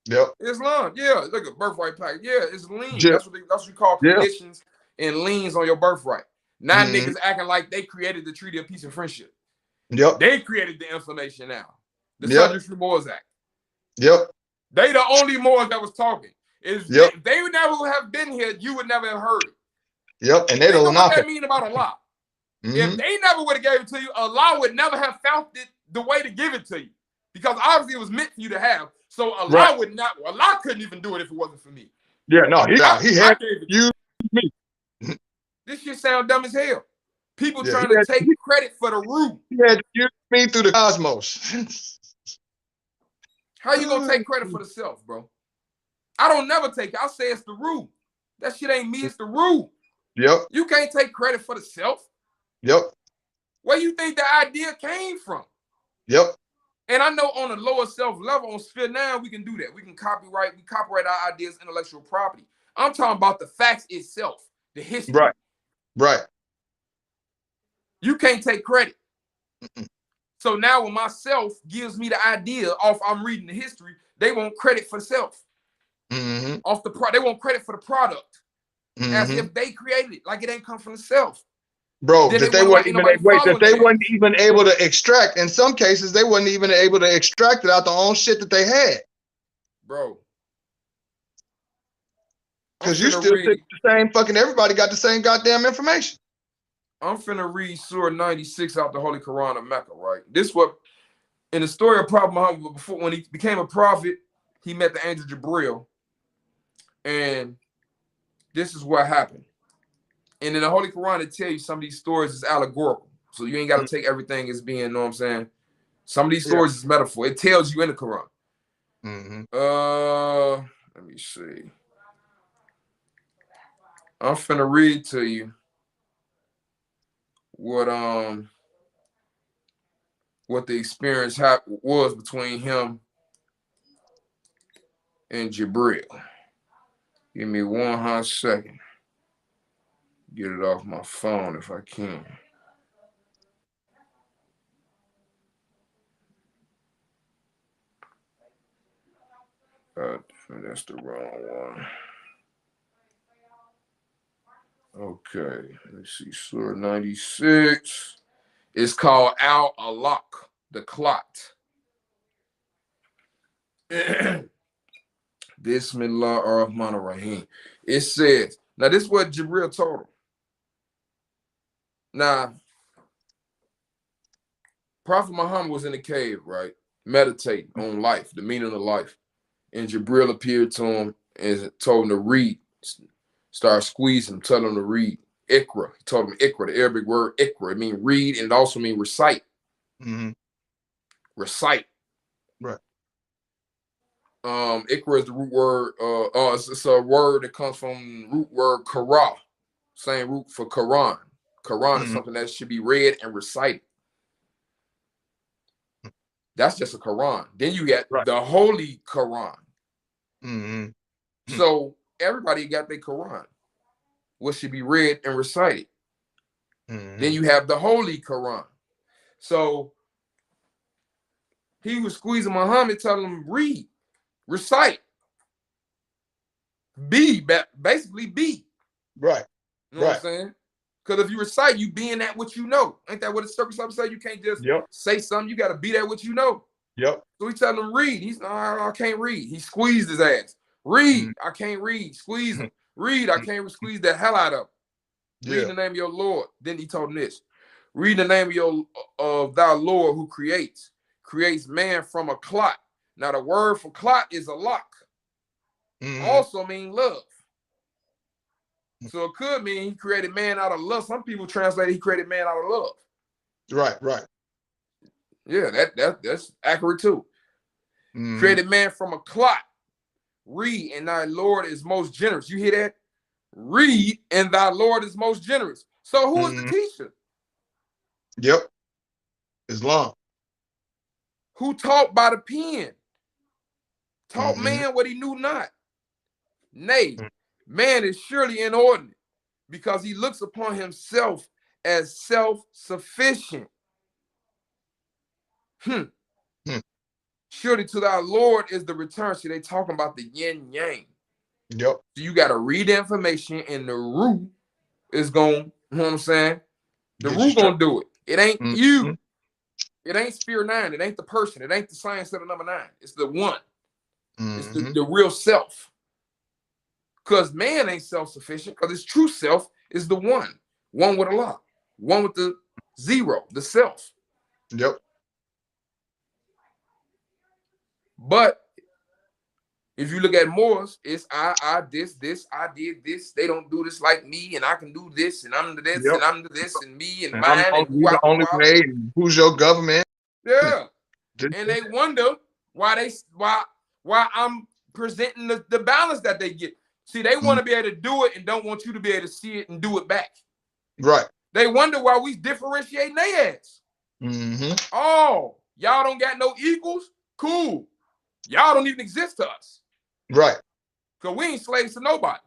Yep. Islam. Yeah. Look at birthright package. Yeah, it's lean. That's what we call conditions and liens on your birthright. Now niggas acting like they created the Treaty of Peace and Friendship. Yep. They created the information now. The Subjects for Moors Act. Yep. They the only Moors that was talking. If they would never have been here, you would never have heard it. Yep, and they don't know what that mean about Allah. Mm-hmm. If they never would have gave it to you, Allah would never have found it the way to give it to you, because obviously it was meant for you to have. So Allah would not. Allah couldn't even do it if it wasn't for me. Yeah, no, he had you. Me. This shit sound dumb as hell. People trying to take credit for the root. He had to use me through the cosmos. How you gonna take credit for the self, bro? I don't never take it. I'll say it's the root. That shit ain't me, it's the root. Yep. You can't take credit for the self. Yep. Where you think the idea came from? Yep. And I know on a lower self level, on Sphere 9, we can do that. We can copyright our ideas, intellectual property. I'm talking about the facts itself, the history. Right. Right. You can't take credit. So now when myself gives me the idea off I'm reading the history, they want credit for self. Off the they want credit for the product. As if they created it, like it ain't come from the self. Bro, that they wasn't even able to extract. In some cases, they wasn't even able to extract it out their own shit that they had. Bro. Because you still think the same fucking everybody got the same goddamn information. I'm finna read Surah 96 out the Holy Quran of Mecca, right? This what in the story of Prophet Muhammad, before when he became a prophet, he met the angel Jibril. And this is what happened. And in the Holy Quran, it tells you some of these stories is allegorical. So you ain't got to take everything as being, you know what I'm saying? Some of these stories is metaphor. It tells you in the Quran. Let me see. I'm finna read to you what the experience was between him and Jibril. Give me 1 hot second. Get it off my phone if I can. That's the wrong one. Okay, let's see. Surah 96. It's called Al-Alaq, the clot. Bismillah ar-Rahman ar-Rahim. It says, now this is what Jibril told him. Now, Prophet Muhammad was in the cave, right? Meditating on life, the meaning of life. And Jibril appeared to him and told him to read. Started squeezing him, telling him to read. Ikra. He told him Ikra, the Arabic word Ikra. It means read and it also means recite. Recite. Right. Ikra is the root word. It's a word that comes from root word Qara. Same root for Quran. Quran is something that should be read and recited. That's just a Quran. Then you get the Holy Quran. So everybody got their Quran, what should be read and recited. Then you have the Holy Quran. So he was squeezing Muhammad, telling him read, recite, basically be. Right. You know what I'm saying? Because if you recite, you being that what you know. Ain't that what the circus say? You can't just say something. You got to be that what you know. Yep. So he telling him read. He's no, I can't read. He squeezed his ass. Read. I can't read. Squeeze him. Read. I can't squeeze the hell out of him. Read the name of your Lord. Then he told him this. Read the name of thy Lord who creates man from a clot. Now the word for clot is a lock. Also mean love. So it could mean he created man out of love. Some people translate he created man out of love. Right. Yeah, that's accurate too. Created man from a clot. Read, and thy Lord is most generous. You hear that? Read, and thy Lord is most generous. So who is the teacher? Yep. Islam. Who taught by the pen? Taught man what he knew not. Nay, man is surely inordinate because he looks upon himself as self-sufficient. Surely to thy Lord is the return. See, they talking about the yin yang. Yep. So you got to read the information, and the root is going, you know what I'm saying? The root going to do it. It ain't you. It ain't Sphere 9. It ain't the person. It ain't the science of the number 9. It's the one. It's the real self. Because man ain't self-sufficient, because his true self is the one with Allah, one with the zero, the self. Yep. But if you look at Moors, it's I this, I did this. They don't do this like me, and I can do this, and I'm the this, and I'm the this, and me, and mine, and who the only way. Who's your government? Yeah. And they wonder why I'm presenting the balance that they get. See, they want to be able to do it and don't want you to be able to see it and do it back. Right. They wonder why we differentiating their ass. Oh, y'all don't got no equals? Cool. Y'all don't even exist to us. Right. Because we ain't slaves to nobody.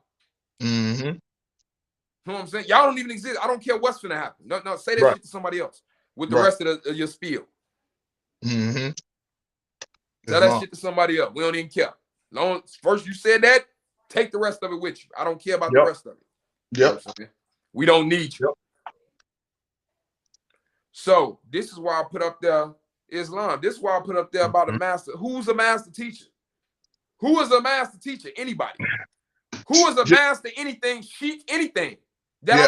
You know what I'm saying? Y'all don't even exist. I don't care what's gonna happen. No, say that shit to somebody else with the rest of your spiel. Tell that shit to somebody else. We don't even care. Long first you said that, take the rest of it with you. I don't care about the rest of it. You know what I'm saying? We don't need you. So this is why I put up there Islam. This is why I put up there about the master. Who's a master teacher? Who is a master teacher? Anybody. Who is a master anything, sheik, anything? Don't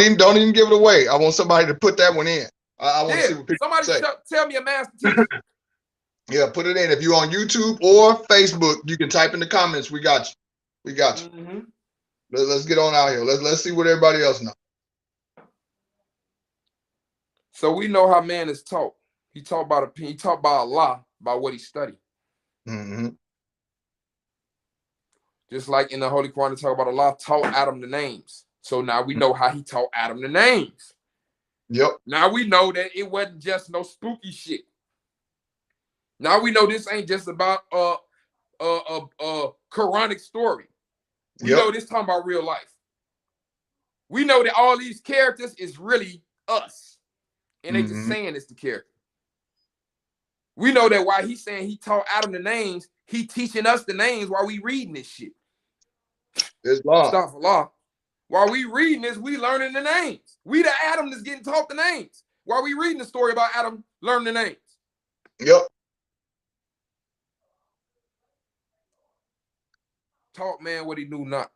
even give it away. I want somebody to put that one in. I want to see what people say. Tell me a master teacher. Yeah, put it in. If you're on YouTube or Facebook, you can type in the comments. We got you. We got you. Let's get on out here. Let's see what everybody else knows. So we know how man is taught. He taught by Allah, by what he studied. Just like in the Holy Quran, they talk about Allah taught Adam the names. So now we know how he taught Adam the names. Yep. Now we know that it wasn't just no spooky shit. Now we know this ain't just about a Quranic story. We know this talking about real life. We know that all these characters is really us. And they just saying it's the character. We know that while he's saying he taught Adam the names, he teaching us the names while we reading this shit. Astaghfirullah. While we reading this, we learning the names. We the Adam that's getting taught the names. While we reading the story about Adam learning the names. Yep. Taught man what he knew not.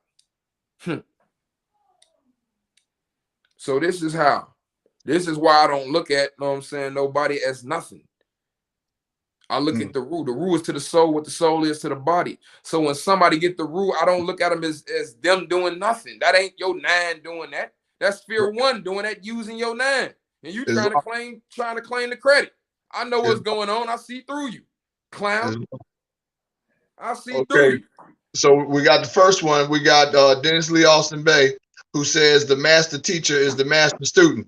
So this is how. This is why I don't look at, know what I'm saying, nobody as nothing. I look at the rule. The rule is to the soul what the soul is to the body. So when somebody get the rule, I don't look at them as them doing nothing. That ain't your 9 doing that. That's Sphere 1 doing that, using your 9. And you trying to claim the credit. I know what's going on. I see through you, clown. I see through you. So we got the first one. We got Dennis Lee Austin Bay, who says the master teacher is the master student.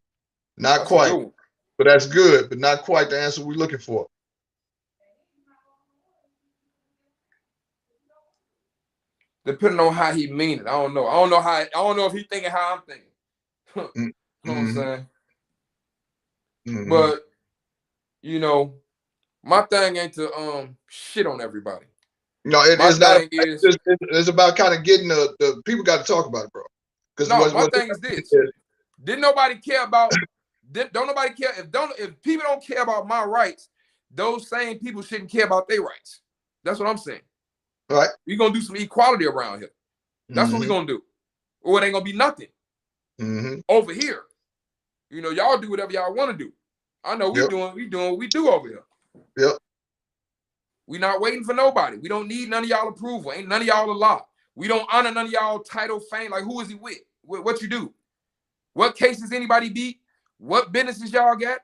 Not quite, but that's good, but not quite the answer we're looking for. Depending on how he mean it, I don't know. I don't know if he thinking how I'm thinking. You know what I'm saying? But you know, my thing ain't to shit on everybody. No, it's not. It's about kind of getting the people got to talk about it, bro. No, my thing is this: didn't nobody care about? Don't nobody care if people don't care about my rights? Those same people shouldn't care about their rights. That's what I'm saying. Right. We're gonna do some equality around here. That's what we're gonna do. Or it ain't gonna be nothing. Over here. You know, y'all do whatever y'all want to do. I know we doing what we do over here. Yep. We not waiting for nobody. We don't need none of y'all approval. Ain't none of y'all allowed. We don't honor none of y'all title, fame. Like, who is he with? What you do? What cases anybody beat? What businesses y'all got?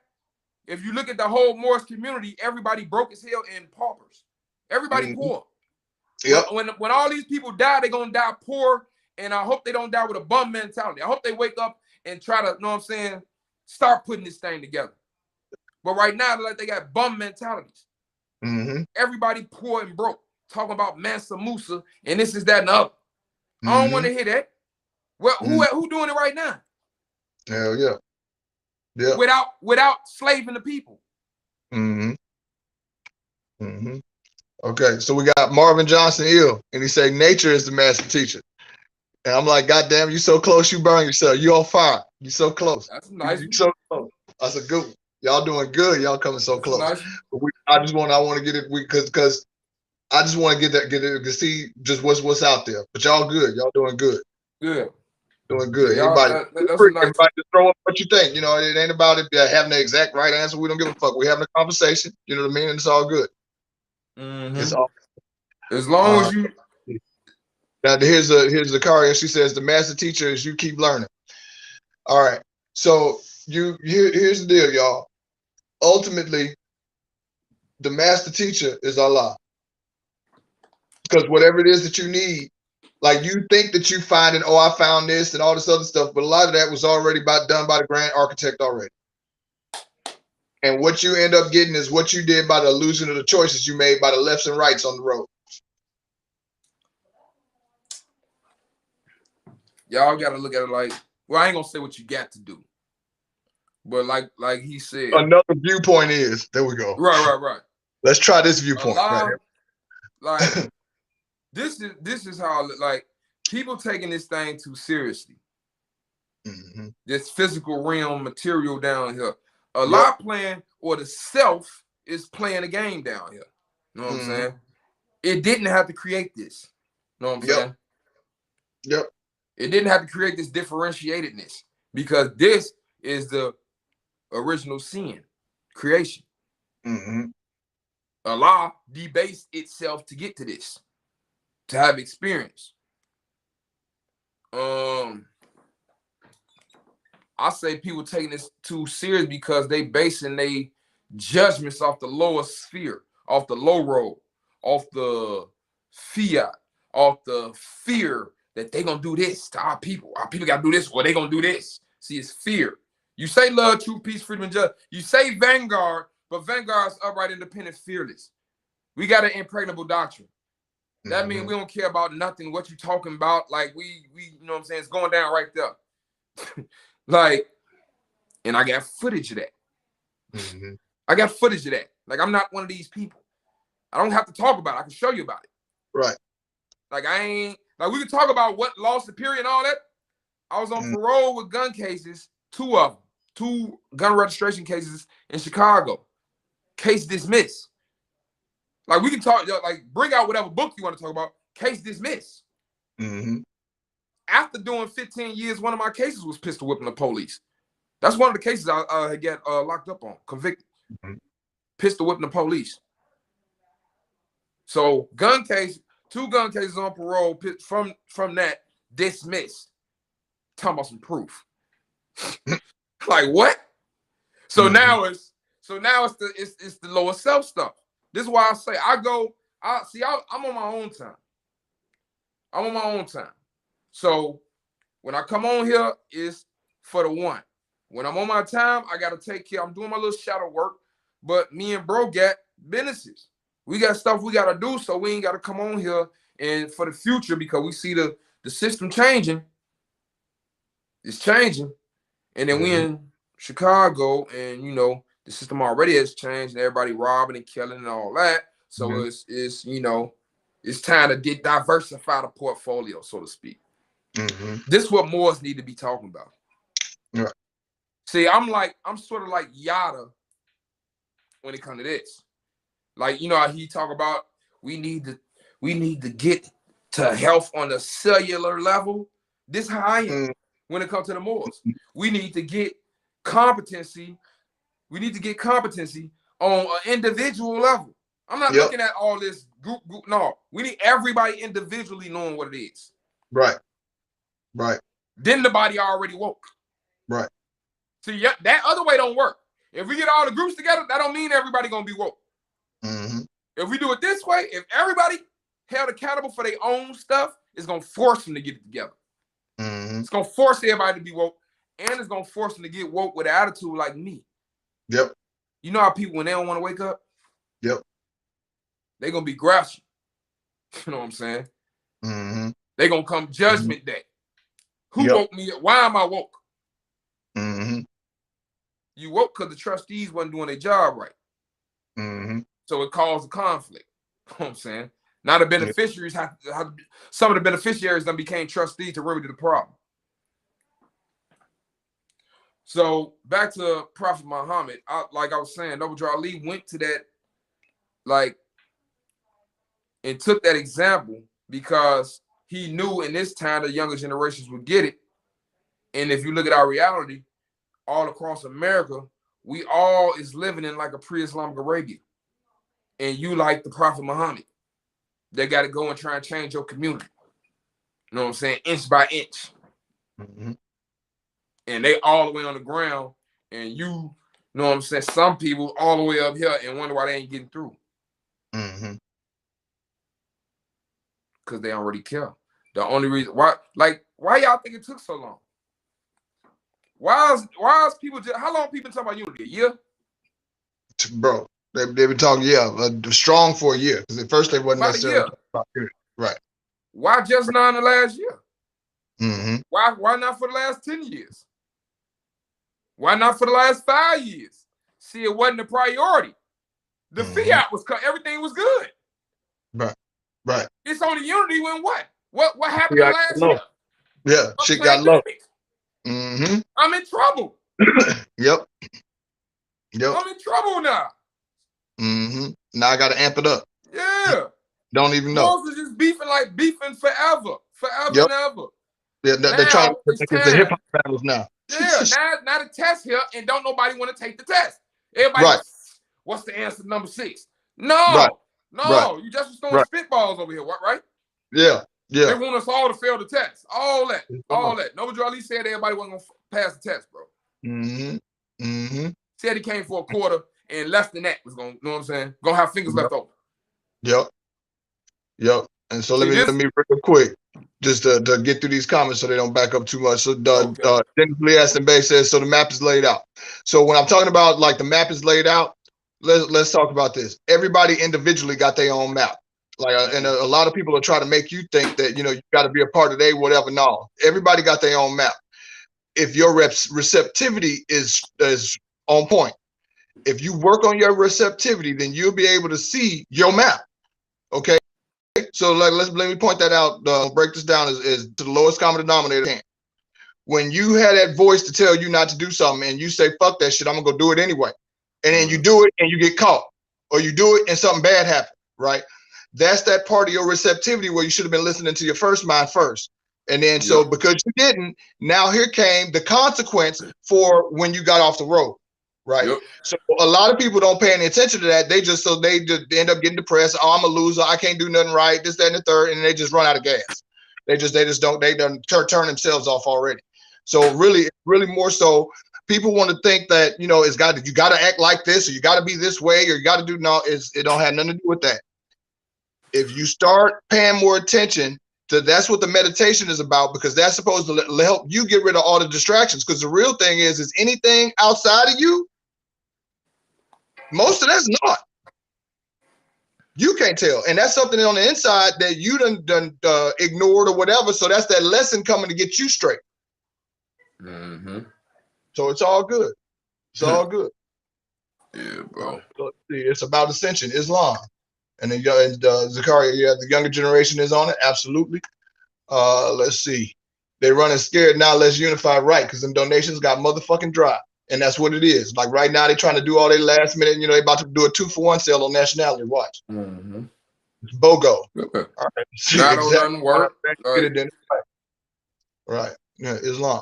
If you look at the whole Moorish community, everybody broke as hell and paupers. Everybody poor. Yep. When all these people die, they're gonna die poor, and I hope they don't die with a bum mentality. I hope they wake up and try to, know what I'm saying, start putting this thing together. But right now, they're like they got bum mentalities. Everybody poor and broke, talking about Mansa Musa and this is that and the other. I don't want to hear that. Well, who doing it right now? Hell yeah. Yeah. Without slaving the people. Okay, so we got Marvin Johnson Ill, and he say nature is the master teacher. And I'm like, God damn, you so close, you burn yourself. You on fire. You so close. That's nice. You so close. That's a good one. Y'all doing good. Y'all coming so close. Nice. But I want to get it because I just want to get to see just what's out there. But y'all good. Y'all doing good. Good. Doing good. Yeah, Everybody, that's a nice. everybody just throw up what you think. You know, it ain't about it having the exact right answer. We don't give a fuck. We're having a conversation. You know what I mean? And it's all good. It's all. As long as you. Now here's the Karia. She says the master teacher is you keep learning. All right. So here's the deal, y'all. Ultimately, the master teacher is Allah. Because whatever it is that you need, like you think that you find it, oh, I found this and all this other stuff, but a lot of that was already done by the grand architect already. And what you end up getting is what you did by the illusion of the choices you made by the lefts and rights on the road. Y'all got to look at it like, well, I ain't gonna say what you got to do, but like he said, another viewpoint is there we go. Right. Let's try this viewpoint. Right like this is how like people taking this thing too seriously. This physical realm material down here. Allah playing, or the self is playing a game down here. You know what I'm saying? It didn't have to create this. You know what I'm saying? Yep. It didn't have to create this differentiatedness, because this is the original sin, creation. Allah debased itself to get to this, to have experience. I say people taking this too serious because they basing their judgments off the lower sphere, off the low road, off the fiat, off the fear that they gonna do this to our people. Our people gotta do this, or they gonna do this. See, it's fear. You say love, truth, peace, freedom, and justice. You say Vanguard, but Vanguard's upright, independent, fearless. We got an impregnable doctrine. That means we don't care about nothing. What you talking about? Like we, you know what I'm saying? It's going down right there. Like, and I got footage of that. I got footage of that. Like, I'm not one of these people. I don't have to talk about it. I can show you about it. Right. Like, we can talk about what law superior and all that. I was on parole with gun cases, 2 of them, 2 gun registration cases in Chicago. Case dismissed. Like, we can talk, like, bring out whatever book you want to talk about. Case dismissed. After doing 15 years, one of my cases was pistol whipping the police. That's one of the cases I get locked up on, convicted. Pistol whipping the police. So 2 gun cases on parole from that dismissed. Talking about some proof. Like what? So now it's the lower self stuff. This is why I say I'm on my own time. I'm on my own time. So when I come on here, it's for the one. When I'm on my time, I got to take care. I'm doing my little shadow work, but me and bro got businesses. We got stuff we got to do, so we ain't got to come on here and for the future, because we see the system changing. It's changing. And then we in Chicago, and, you know, the system already has changed, and everybody robbing and killing and all that. So it's you know, it's time to diversify the portfolio, so to speak. This is what Moors need to be talking about. Right. See, I'm sort of like Yada when it comes to this. Like, you know how he talk about we need to get to health on a cellular level. This is how I am when it comes to the Moors. We need to get competency. We need to get competency on an individual level. I'm not looking at all this group. No, we need everybody individually knowing what it is. Right. Then the body already woke. Right. See, that other way don't work. If we get all the groups together, that don't mean everybody gonna be woke. If we do it this way, if everybody held accountable for their own stuff, it's gonna force them to get it together. It's gonna force everybody to be woke, and it's gonna force them to get woke with an attitude like me. Yep. You know how people, when they don't want to wake up, yep, they're gonna be grouchy. You know what I'm saying? They're gonna come judgment day. Who woke me up? Why am I woke? You woke because the trustees wasn't doing their job right. So it caused a conflict. You know what I'm saying? Now the beneficiaries some of the beneficiaries then became trustees to remedy the problem. So back to Prophet Muhammad, like I was saying, Noble Drew Ali went to that, like, and took that example because he knew in this time the younger generations would get it. And if you look at our reality, all across America, we all is living in like a pre-Islamic Arabia. And you like the Prophet Muhammad. They got to go and try and change your community. You know what I'm saying? Inch by inch. Mm-hmm. And they all the way on the ground. And you know what I'm saying? Some people all the way up here and wonder why they ain't getting through. Mm-hmm. Because they already care. The only reason why y'all think it took so long? Why is people just, how long people talking about unity? A year? Bro, they've been talking, strong for a year. Because at first they wasn't About necessarily talking about unity. Right. Why just now in the last year? Mm-hmm. Why not for the last 10 years? Why not for the last 5 years? See, it wasn't a priority. The fiat was cut. Everything was good. Right. Right. It's only unity when what? What happened in last year? Yeah, A shit got low. Mm-hmm. I'm in trouble. Yep. I'm in trouble now. Mm-hmm. Now I got to amp it up. Yeah. Don't even know. Most are just beefing forever and ever. Yeah, they're trying to make it the hip hop battles now. Yeah, now the test here, and don't nobody want to take the test. Everybody, right. What's the answer to number 6? No, you just was throwing spitballs over here, right? Yeah. They want us all to fail the test. All that. Noble Drew Ali said everybody wasn't gonna pass the test, bro. Said he came for a quarter, and less than that was gonna, you know what I'm saying? Gonna have fingers left over. Yep. And so let me real quick, just to get through these comments so they don't back up too much. So Dennis Lee Aston Bay says, so the map is laid out. So when I'm talking about like the map is laid out, let's talk about this. Everybody individually got their own map. Like, and a lot of people are trying to make you think that, you know, you got to be a part of whatever. No, everybody got their own map. If your receptivity is on point, if you work on your receptivity, then you'll be able to see your map. Okay. So like, let me point that out. Break this down is to the lowest common denominator. When you had that voice to tell you not to do something and you say, fuck that shit, I'm gonna go do it anyway. And then you do it and you get caught, or you do it and something bad happens, right? That's that part of your receptivity where you should have been listening to your first mind first. And then so because you didn't, now here came the consequence for when you got off the road, right? So a lot of people don't pay any attention to that. They just end up getting depressed. Oh, I'm a loser. I can't do nothing right. This, that, and the third, and they just run out of gas. They done turn themselves off already. So really more so, people want to think that, you know, you got to act like this, or you got to be this way, or you got to do it don't have nothing to do with that. If you start paying more attention to, that's what the meditation is about, because that's supposed to help you get rid of all the distractions. Because the real thing is anything outside of you, most of that's not. You can't tell, and that's something on the inside that you done ignored or whatever. So that's that lesson coming to get you straight. So it's all good. It's all good. Yeah, bro. So it's about ascension, Islam. And then Zakaria, the younger generation is on it. Absolutely. Let's see. They running scared now. Let's unify, right? Because them donations got motherfucking dry. And that's what it is. Like right now, they're trying to do all their last minute, you know, they about to do a 2-for-1 sale on nationality. Watch. It's BOGO. All right. Doesn't work. Right. Yeah, Islam.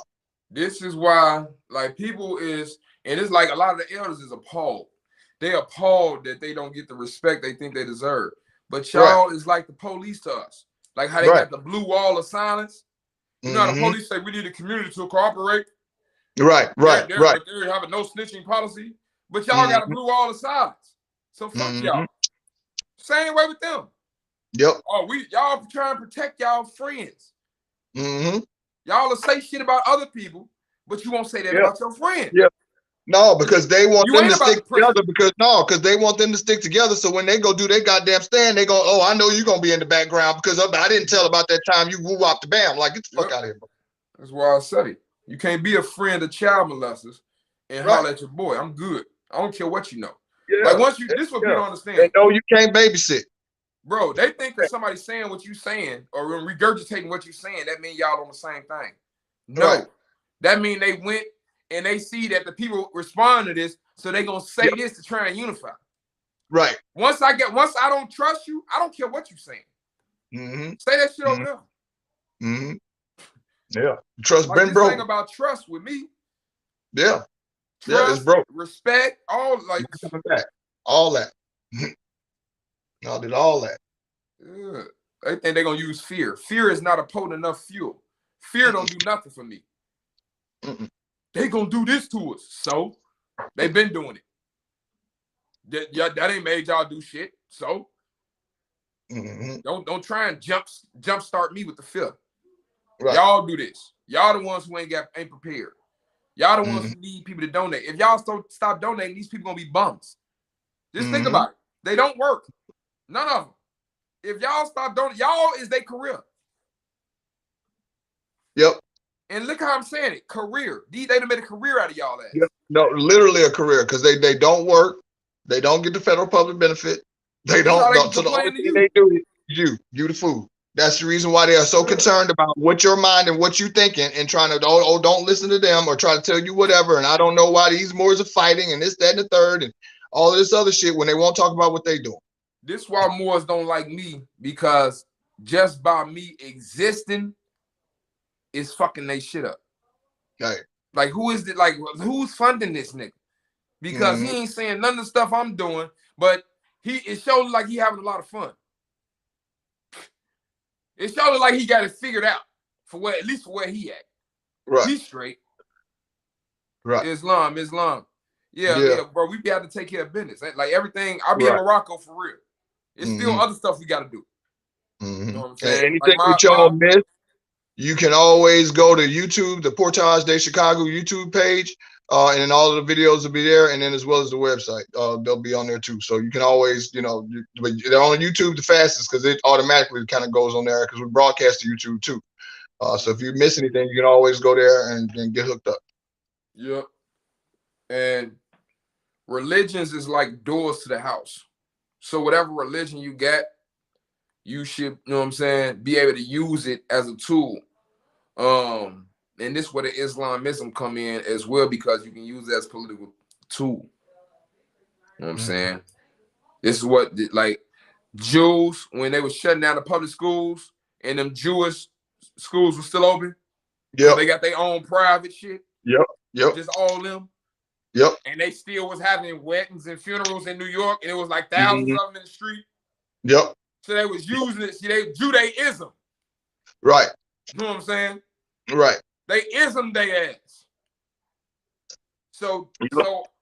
This is why, like, people is, and it's like a lot of the elders is appalled. They appalled that they don't get the respect they think they deserve. But y'all is like the police to us. Like how they got the blue wall of silence. You know how the police say we need the community to cooperate? Right. But they have a no snitching policy. But y'all got a blue wall of silence. So fuck y'all. Same way with them. Oh, y'all trying to protect y'all friends. Y'all will say shit about other people, but you won't say that about your friends. No, because they want them to stick together. Because they want them to stick together. So when they go do their goddamn stand, they go, oh, I know you're gonna be in the background because I didn't tell about that time you woo wop the bam. Like, get the fuck out of here, bro. That's why I say you can't be a friend of child molesters and holler at your boy. I'm good. I don't care what you know. Like once you, this is what people don't understand. They know you can't babysit. Bro, they think that somebody saying what you saying or regurgitating what you saying, that mean y'all on the same thing. No, that mean they went and they see that the people respond to this, so they gonna say this to try and unify. Right. Once I don't trust you, I don't care what you're saying. Say that shit over there. Yeah. Trust like been this broken. thing about trust with me. Yeah. Trust, it's broke. Respect, all like all that. I did all that. They think they're gonna use fear. Fear is not a potent enough fuel. Fear don't do nothing for me. They gonna do this to us. So they've been doing it. That ain't made y'all do shit. So don't try and jump start me with the fear. Right. Y'all do this. Y'all the ones who ain't prepared. Y'all the ones who need people to donate. If y'all stop donating, these people gonna be bums. Just think about it. They don't work. None of them. If y'all stop donating, y'all is their career. Yep. And look how I'm saying it. Career. They done made a career out of y'all ass. Yep. No, literally a career, because they don't work. They don't get the federal public benefit. They don't. So the only thing they do is you the food. That's the reason why they are so concerned about what your mind and what you thinking, and trying to don't listen to them or try to tell you whatever. And I don't know why these Moors are fighting and this, that, and the third, and all of this other shit when they won't talk about what they doing. This is why Moors don't like me, because just by me existing is fucking they shit up. Right. Like who's funding this nigga? Because he ain't saying none of the stuff I'm doing, but it shows like he having a lot of fun. It shows like he got it figured out at least for where he at. Right. He's straight. Right. Islam. Yeah, bro. We got to take care of business. Like everything, I'll be in Morocco for real. It's still other stuff we got to do. You know what I'm saying? Anything that y'all miss, you can always go to YouTube, the Portage de Chicago YouTube page, and then all of the videos will be there, and then as well as the website, they'll be on there too. So you can always, they're on YouTube the fastest because it automatically kind of goes on there because we broadcast to YouTube too. So if you miss anything, you can always go there and get hooked up. Yep. And religions is like doors to the house. So whatever religion you got, you should, you know what I'm saying, be able to use it as a tool. And this is where the Islamism come in as well, because you can use it as a political tool. You know what I'm saying? This is what, like, Jews, when they were shutting down the public schools and them Jewish schools were still open, so they got their own private shit. Yep. Just all them. Yep. And they still was having weddings and funerals in New York, and it was like thousands of them in the street. Yep. So they was using it. See, Judaism. Right. You know what I'm saying? Right. They ism they ass. So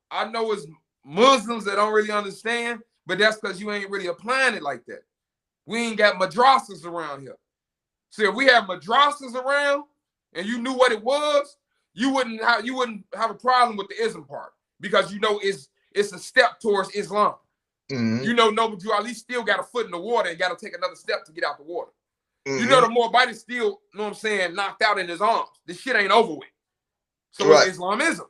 I know it's Muslims that don't really understand, but that's because you ain't really applying it like that. We ain't got madrasas around here. See, if we had madrasas around and you knew what it was, you wouldn't have a problem with the ism part, because you know it's a step towards Islam. You know, but you at least still got a foot in the water and got to take another step to get out the water. You know, the more bite is still, you know what I'm saying, knocked out in his arms. This shit ain't over with. So it's Islamism.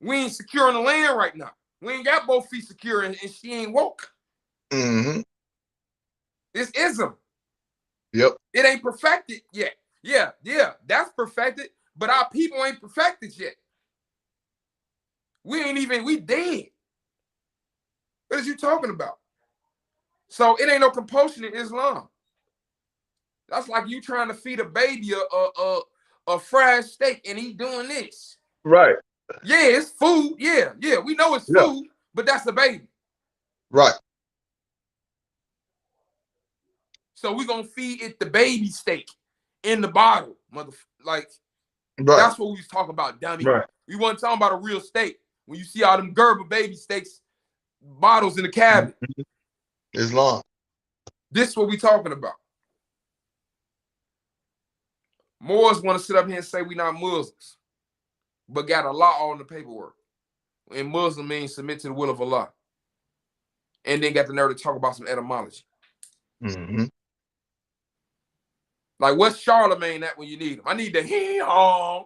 We ain't secure in the land right now. We ain't got both feet secure, and she ain't woke. It's ism. Yep. It ain't perfected yet. Yeah, that's perfected, but our people ain't perfected yet. We dead. What are you talking about? So it ain't no compulsion in Islam. That's like you trying to feed a baby a fried steak and he doing this. Right. Yeah, it's food. Yeah. We know it's food, but that's the baby. Right. So we're gonna feed it the baby steak in the bottle, that's what we was talking about, dummy. Right. We wasn't talking about a real steak. When you see all them Gerber baby steaks bottles in the cabinet. Islam. This is what we talking about. Moors want to sit up here and say we not Muslims, but got a law on the paperwork. And Muslim means submit to the will of Allah. And then got the nerve to talk about some etymology. Like, what's Charlemagne at when you need him? I need the hee-haw.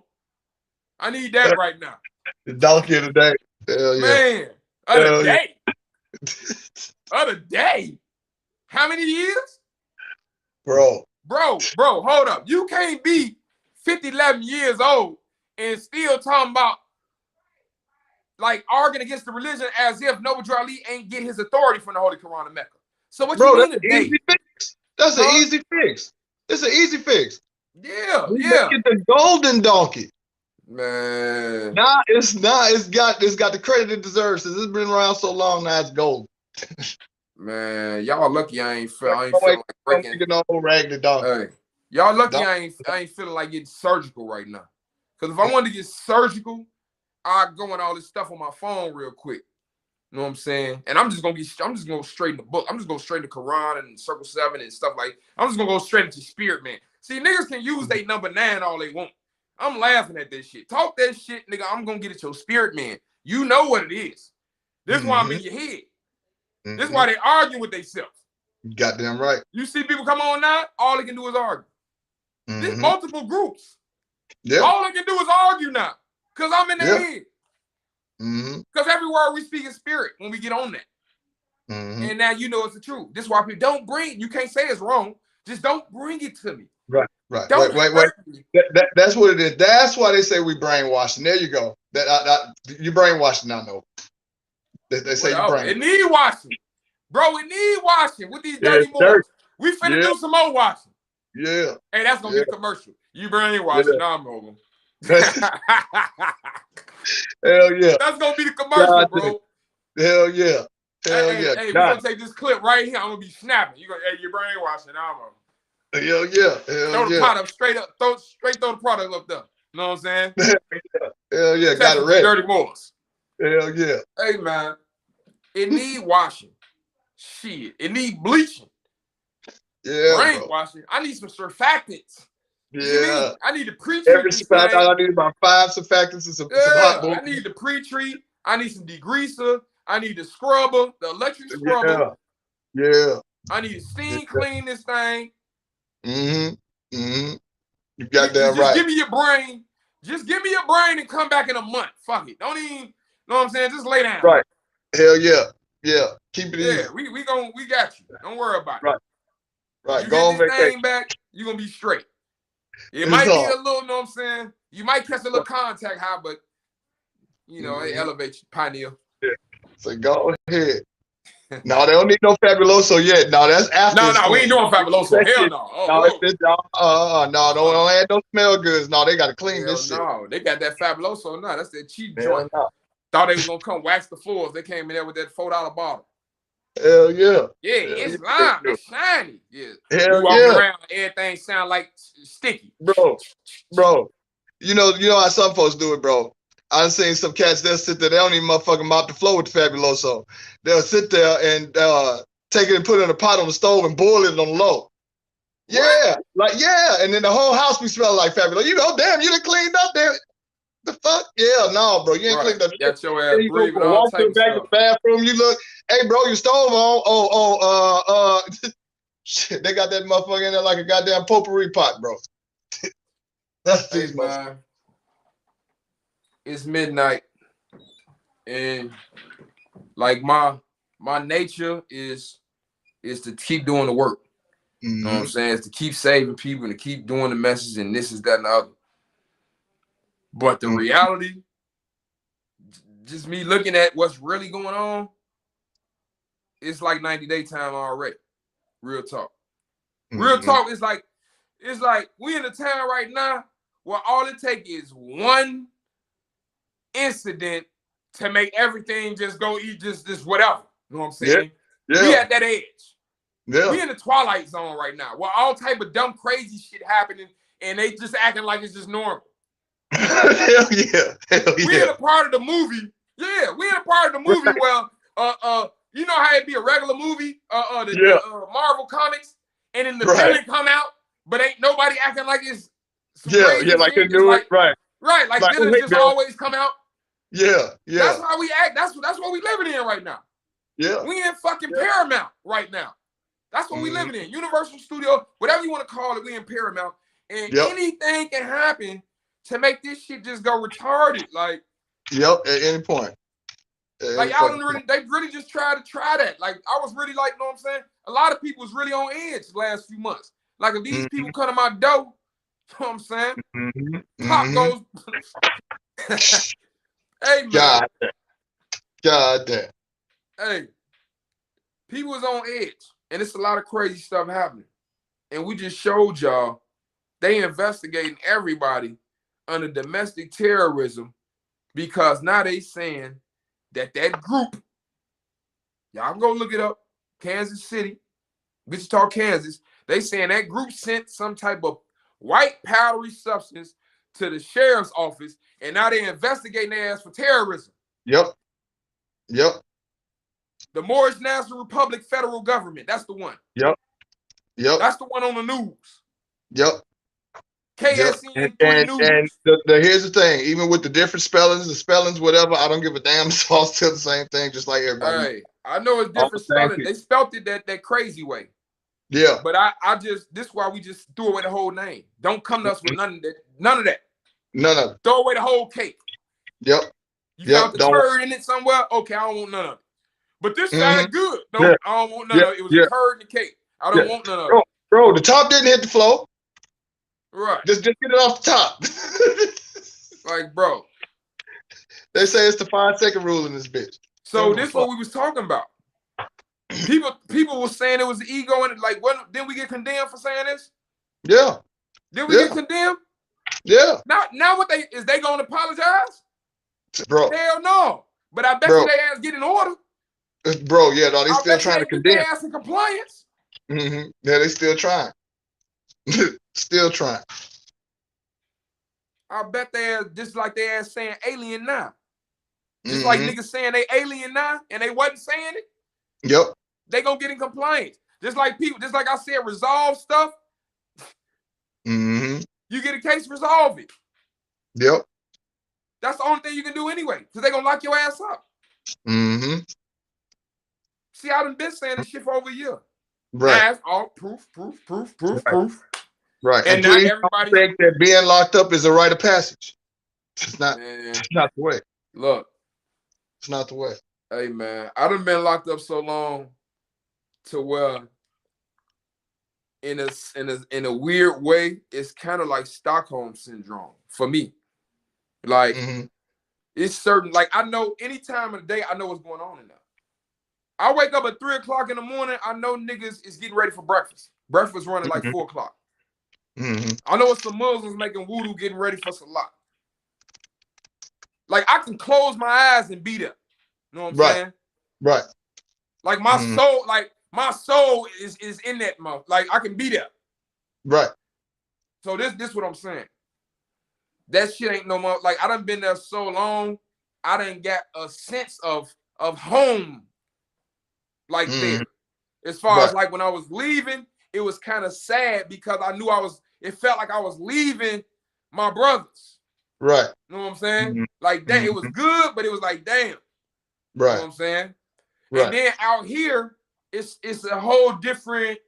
I need that right now. The donkey of the day. Hell man, of the day. Of the day. How many years? Bro, hold up. You can't be 50, 11 years old and still talking about like arguing against the religion as if Noble Drew Ali ain't get his authority from the Holy Quran of Mecca. So what you mean today? Easy fix. That's an easy fix. It's an easy fix. Yeah, we make it the golden donkey. Man. Nah, it's not. It's got the credit it deserves. Since it's been around so long, now it's gold. Man, y'all lucky I ain't feeling like breaking. No raggedy donkey. Hey, y'all lucky I ain't feeling like getting surgical right now. Because if I wanted to get surgical, I'd go in all this stuff on my phone real quick. You know what I'm saying? And I'm just gonna straighten the book. I'm just gonna straighten the Quran and Circle 7 and stuff like. I'm just gonna go straight into spirit, man. See, niggas can use their number 9 all they want. I'm laughing at this shit. Talk that shit, nigga. I'm gonna get at your spirit, man. You know what it is. This is why I'm in your head. This is why they argue with themselves. Goddamn right. You see people come on now, all they can do is argue. There's multiple groups. Yeah. All they can do is argue now. Because I'm in their head. Because every word we speak is spirit when we get on that. And now you know it's the truth. This is why people don't bring, you can't say it's wrong. Just don't bring it to me. Right. Wait. That's what it is. That's why they say we brainwashing. There you go. You brainwashing now, no. They say you brain. It need washing. Bro, it need washing with these dirty boys. We finna do some more washing. Yeah. Hey, that's gonna be a commercial. You brainwashing, nah, Mogul. Hell yeah. That's gonna be the commercial, bro. Hell yeah. Hey, we're gonna take this clip right here. I'm gonna be snapping. You gonna, hey, you're brainwashing, nah, Mogul. Hell yeah. Throw the product straight up. Throw the product up there. You know what I'm saying? Hell yeah. Got it ready. Dirty boys. Hell yeah. Hey man, it need washing. Shit, it need bleaching. Yeah. Brainwashing. I need some surfactants. Yeah. I need to pre-treat. I need about 5 surfactants and some hot water. I need to pre-treat. I need some degreaser. I need the scrubber, the electric scrubber. Yeah. I need to steam clean this thing. You got that right. Just give me your brain. Just give me your brain and come back in a month. Fuck it. Don't even, know what I'm saying? Just lay down. Right. Hell yeah. Yeah. Keep it easy. Yeah, we got you. Don't worry about it. Right. You Go get on this vacation. thing back, you're gonna be straight. It might be a little, know what I'm saying? You might catch a little contact high, but you know, it elevates you, pioneer. Yeah. So go ahead. No, they don't need no Fabuloso yet. No, that's after. No, we ain't doing Fabuloso. Hell no. No, don't add no smell goods. No, they gotta clean this shit. No, they got that Fabuloso. No, that's that cheap joint. Thought they was gonna come wax the floors. They came in there with that $4 bottle. Hell yeah. Yeah, it's lime. It's shiny. Yeah. Hell walking around, everything sound like sticky. Bro. You know how some folks do it, bro. I've seen some cats, they'll sit there, they don't even motherfucking mop the floor with the Fabuloso. They'll sit there and take it and put it in a pot on the stove and boil it on low. Yeah, and then the whole house be smelling like Fabuloso. You know, damn, you done cleaned up, damn it. The fuck? Yeah, no, bro, you ain't cleaned up. Got your ass breathing all walk to the back of the bathroom, you look, hey, bro, your stove on. Shit, they got that motherfucker in there like a goddamn potpourri pot, bro. That's these man. It's midnight, and like my nature is to keep doing the work. You know what I'm saying? It's to keep saving people and to keep doing the message and this is that and the other. But the reality, just me looking at what's really going on, it's like 90-day time already. Real talk. Real talk is like, it's like we in a time right now where all it takes is one incident to make everything just go eat just whatever. You know what I'm saying? Yeah. We at that edge. Yeah. We in the twilight zone right now where all type of dumb, crazy shit happening and they just acting like it's just normal. Hell yeah. We in a part of the movie. Yeah, we in a part of the movie where you know how it be a regular movie, the Marvel comics, and then the villain come out, but ain't nobody acting like it's like they do it right. Right, like villains just always come out. Yeah. That's how we act. That's what we living in right now. Yeah. We in fucking Paramount right now. That's what we living in. Universal Studio, whatever you want to call it, we in Paramount. And anything can happen to make this shit just go retarded. Like, at any point. Like y'all they really just tried that. Like I was really like, you know what I'm saying? A lot of people was really on edge the last few months. Like if these people come to my door, you know what I'm saying? Pop goes. Hey man. God damn. Hey, people was on edge, and it's a lot of crazy stuff happening. And we just showed y'all they investigating everybody under domestic terrorism because now they saying that group, y'all can go look it up, Kansas City, Wichita, Kansas, they saying that group sent some type of white powdery substance to the sheriff's office, and now they're investigating their ass for terrorism. Yep. The Moorish National Republic federal government, that's the one. Yep. That's the one on the news. Yep. KSN 3 News. And here's the thing, even with the different spellings, whatever, I don't give a damn. It's all still the same thing, just like everybody. Hey, I know it's different spelling. They spelt it that crazy way. Yeah. But I just, this is why we just threw away the whole name. Don't come to us with none of that. None of it. Throw away the whole cake. Yep. You found the turd in it somewhere? Okay, I don't want none of it. But this sounded good. No, I don't want none of it. It was a turd in the cake. I don't want none of it. Bro, the top didn't hit the floor. Right. Just get it off the top. Like, bro. They say it's the 5-second rule in this bitch. So this is what we was talking about. People were saying it was the ego, and like, what? Didn't we get condemned for saying this? Yeah. Did we get condemned? Yeah. Now what they gonna apologize? Bro. Hell no. But I bet you they ass get in order. Bro, yeah, no, they still trying to condemn. They ass in compliance. Yeah, they still trying. Still trying. I bet they ass just like they ass saying alien now. Just like niggas saying they alien now and they wasn't saying it. Yep. They gonna get in compliance. Just like people, just like I said, resolve stuff. You get a case, resolve it. Yep. That's the only thing you can do anyway, because they gonna lock your ass up. See, I done been saying this shit for over a year. Right. As all proof. Right. And now everybody think that being locked up is a rite of passage. It's not. It's not the way. Look. It's not the way. Hey man, I done been locked up so long to where in a weird way, it's kind of like Stockholm syndrome for me. Like it's certain, like I know any time of the day, I know what's going on in there. I wake up at 3 o'clock in the morning, I know niggas is getting ready for breakfast. Breakfast running like 4 o'clock. I know it's some Muslims making wudu, getting ready for salat. Like I can close my eyes and be there. You know what I'm saying? Right. Like my soul, my soul is in that mouth. Like I can be there. Right. So this what I'm saying. That shit ain't no more. Like I done been there so long, I done got a sense of home. Like there. As far as like when I was leaving, it was kind of sad because I knew it felt like I was leaving my brothers. Right. You know what I'm saying? Like that, it was good, but it was like, damn. Right. You know what I'm saying? Right. And then out here, it's a whole different,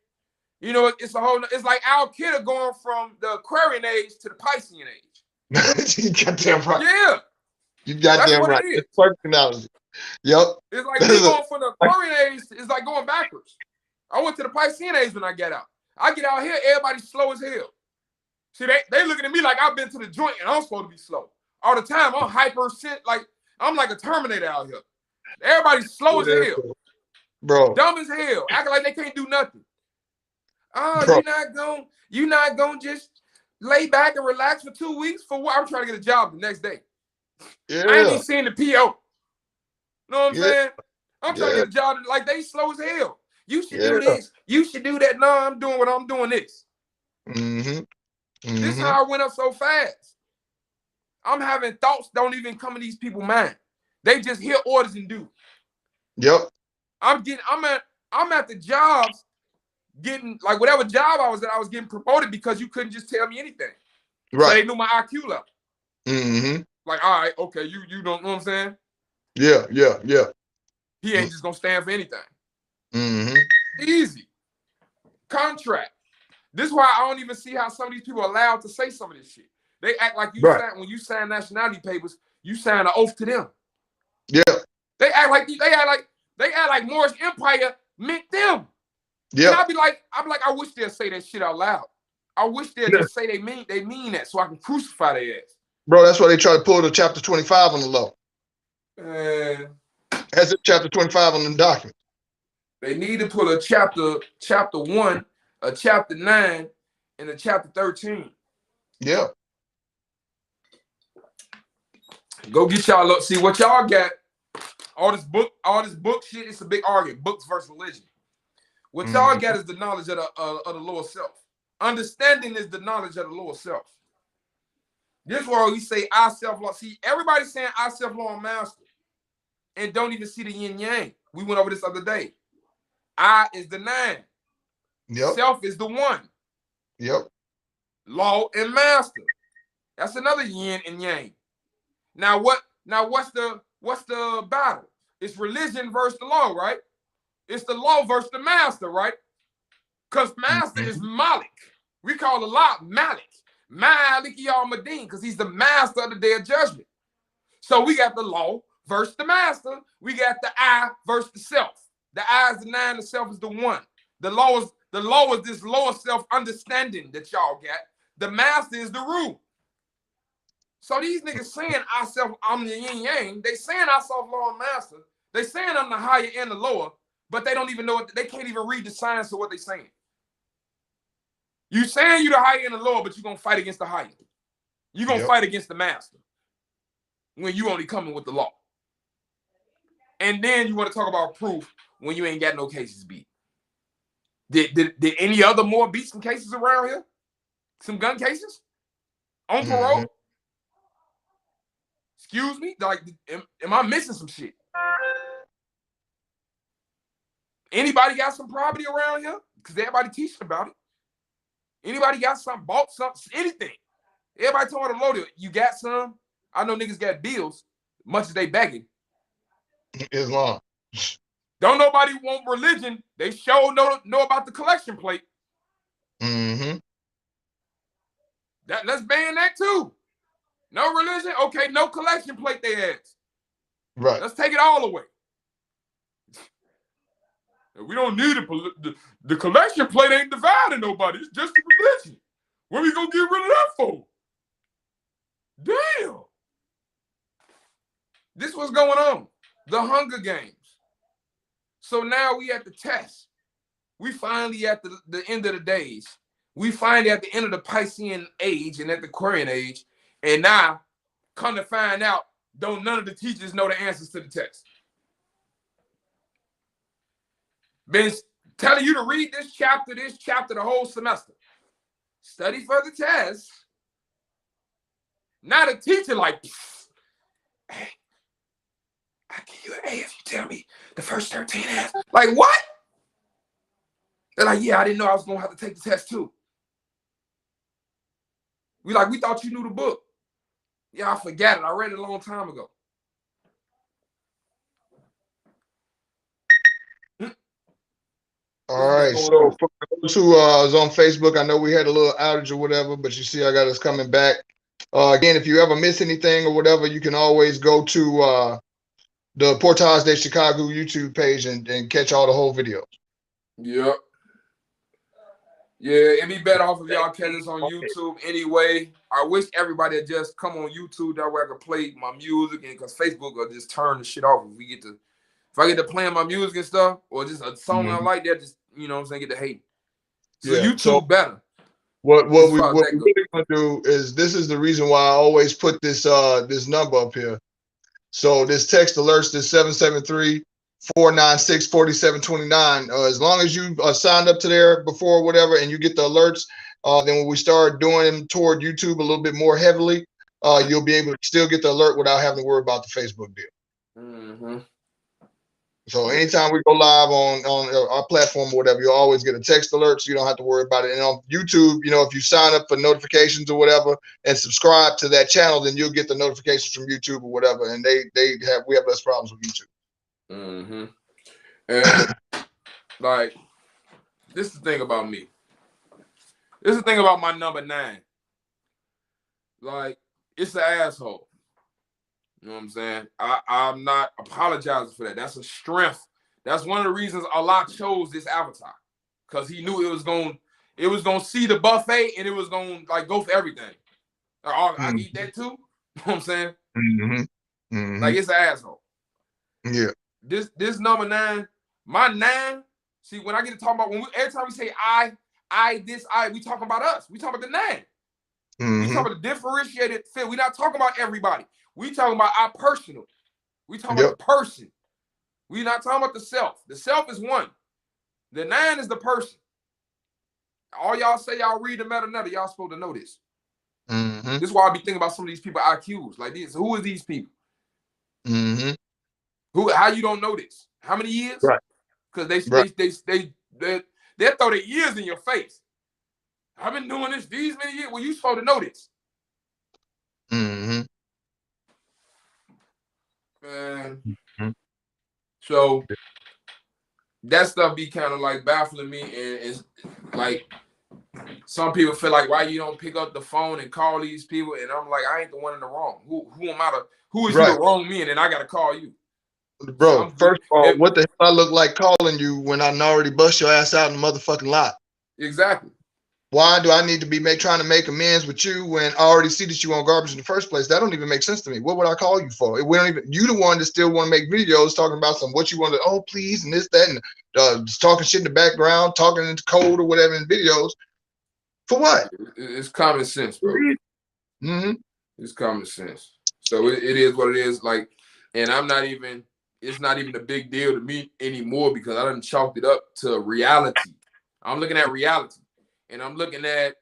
you know, it's like Al Qaeda going from the Aquarian age to the Piscean age. You goddamn right. Yeah. You goddamn right. It's perfect analogy. Yep. It's like me going from the Aquarian age, it's like going backwards. I went to the Piscean age when I get out. I get out here, everybody's slow as hell. See, they looking at me like I've been to the joint and I'm supposed to be slow. All the time, I'm hyper shit, like I'm like a Terminator out here. Everybody's slow as hell. Bro. Dumb as hell. Acting like they can't do nothing. Oh, you're not gonna just lay back and relax for 2 weeks for what? I'm trying to get a job the next day. Yeah. I ain't even seeing the PO. You know what I'm saying? I'm trying to get a job. Like they slow as hell. You should do this. You should do that. No, I'm doing what I'm doing this. This is how I went up so fast. I'm having thoughts don't even come in these people's mind. They just hear orders and do. Yep. I'm at the jobs getting like whatever job I was at, I was getting promoted because you couldn't just tell me anything. Right. So they knew my IQ level. Like, all right, okay, you don't know what I'm saying? Yeah. He ain't just gonna stand for anything. Easy. Contract. This is why I don't even see how some of these people are allowed to say some of this shit. They act like sign, when you sign nationality papers, you sign an oath to them. Yeah. They act like Moorish Empire meant them. Yeah. And I'd be like, I wish they'd say that shit out loud. I wish they'd just say they mean that so I can crucify their ass. Bro, that's why they try to pull the chapter 25 on the low. That's it, chapter 25 on them documents. They need to put a chapter 1, a chapter 9, and a chapter 13. Yeah. Go get y'all up. See what y'all got. All this book shit. It's a big argument. Books versus religion. What y'all got is the knowledge of the lower self. Understanding is the knowledge of the lower self. This is where we say I self-law. See, everybody's saying I self-law master and don't even see the yin yang. We went over this other day. I is the 9. Yep. Self is the 1. Yep. Law and master. That's another yin and yang. Now what's the battle? It's religion versus the law, right? It's the law versus the master, right? Because master is Malik. We call the law Malik. Malik Yawm-Adin, because he's the master of the day of judgment. So we got the law versus the master. We got the I versus the self. The I is the 9, the self is the 1. The law is this lower self understanding that y'all got. The master is the rule. So these niggas saying I'm the yin yang. They saying I self-law and master. They saying I'm the higher and the lower, but they don't even know it. They can't even read the science of what they saying. You saying you the higher and the lower, but you're gonna fight against the higher. You're gonna fight against the master when you only coming with the law. And then you want to talk about proof when you ain't got no cases beat. Did any other more beat some cases around here? Some gun cases? On parole? Excuse me? Like, am I missing some shit? Anybody got some property around here? Because everybody teaching about it. Anybody got something, bought something, anything? Everybody told the loaded, you got some? I know niggas got bills, much as they begging. Islam. Don't nobody want religion. They sure know about the collection plate. Let's ban that too. No religion? Okay, no collection plate they ask. Right. Let's take it all away. We don't need the collection plate ain't dividing nobody. It's just the religion. What we gonna get rid of that for? Damn. This what's going on. The Hunger Games. So now we at the test. We finally at the end of the days. We finally at the end of the Piscean age and at the Aquarian age. And now, come to find out, don't none of the teachers know the answers to the test. Been telling you to read this chapter the whole semester. Study for the test. Now the teacher like, hey, I'll give you an A if you tell me the first 13 answers. Like, what? They're like, yeah, I didn't know I was going to have to take the test too. We thought you knew the book. Yeah, I forgot it. I read it a long time ago. All right, so for those who was on Facebook, I know we had a little outage or whatever, but you see I got us coming back. Again, if you ever miss anything or whatever, you can always go to the Portage de Chicago YouTube page and catch all the whole videos. Yep. Yeah, it'd be better off if y'all catch us on YouTube anyway. I wish everybody had just come on YouTube that way I could play my music, and because Facebook will just turn the shit off if I get to playing my music and stuff, or just a song I like that, just, you know what I'm saying, get to hate. So YouTube better. What we really gonna do is, this is the reason why I always put this this number up here. So this text alerts, this 773-496-4729. As long as you signed up to there before whatever, and you get the alerts, then when we start doing them toward YouTube a little bit more heavily, you'll be able to still get the alert without having to worry about the Facebook deal. So anytime we go live on our platform or whatever, you'll always get a text alert, so you don't have to worry about it. And on YouTube, you know, if you sign up for notifications or whatever and subscribe to that channel, then you'll get the notifications from YouTube or whatever. And we have less problems with YouTube. And like, this is the thing about me. This is the thing about my number 9. Like, it's an asshole. You know what I'm saying? I'm not apologizing for that. That's a strength. That's one of the reasons Allah chose this avatar, because he knew it was gonna see the buffet and it was gonna like go for everything. I eat that too. You know what I'm saying? Like, it's an asshole. Yeah. This number 9, my 9. See, when I get to talk about every time we say I, we talking about us. We talking about the 9. We talking about the differentiated fit. We're not talking about everybody. We talking about our personal. We talking about the person. We're not talking about the self. The self is 1. The 9 is the person. All y'all say y'all read the meta, y'all supposed to know this. This is why I be thinking about some of these people IQs like this. Who are these people? How you don't know this? How many years? Right. Because they'll throw their years in your face. I've been doing this these many years. Well, you supposed to know this. Man. So that stuff be kind of like baffling me, and it's like some people feel like, why you don't pick up the phone and call these people? And I'm like, I ain't the one in the wrong. Who am I who is you to wrong me, and then I gotta call you? Bro, first of all, what the hell I look like calling you when I already bust your ass out in the motherfucking lot? Exactly. Why do I need to be trying to make amends with you when I already see that you on garbage in the first place? That don't even make sense to me. What would I call you for? We don't even. You the one that still want to make videos talking about what you want to. Oh please, and this, that, and just talking shit in the background, talking into code or whatever in videos. For what? It's common sense, bro. It's common sense. So it is what it is. Like, and it's not even a big deal to me anymore because I done chalked it up to reality. I'm looking at reality, and I'm looking at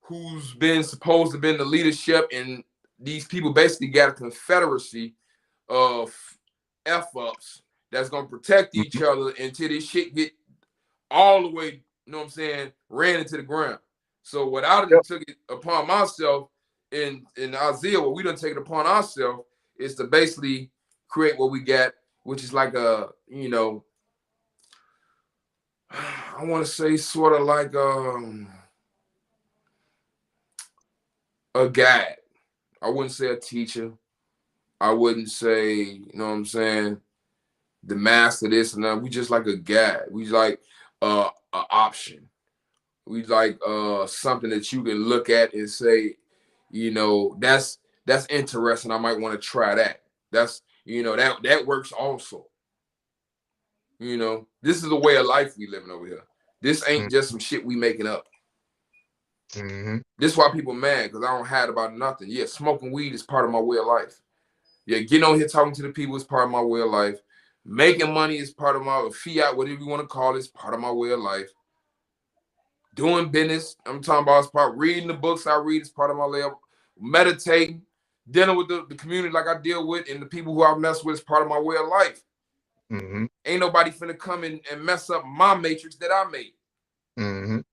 who's been supposed to be in the leadership, and these people basically got a confederacy of F-ups that's gonna protect each other until this shit get all the way, you know what I'm saying, ran into the ground. So what I done took it upon myself in Isaiah, what we done take it upon ourselves is to basically create what we got, which is like a, you know, I want to say sort of like a guide. I wouldn't say a teacher. I wouldn't say, you know what I'm saying, the master this and that. We just like a guide. We like an option. We like something that you can look at and say, you know, that's interesting. I might want to try that. That's, you know, that works also. You know, this is a way of life we living over here. This ain't just some shit we making up. This is why people mad, because I don't hide about nothing. Yeah, smoking weed is part of my way of life. Yeah, getting on here talking to the people is part of my way of life. Making money is part of my fiat, whatever you want to call it, is part of my way of life. Doing business, I'm talking about, it's part. Reading the books I read is part of my way of meditating. Dealing with the community like I deal with and the people who I mess with is part of my way of life. Ain't nobody finna come in and mess up my matrix that I made.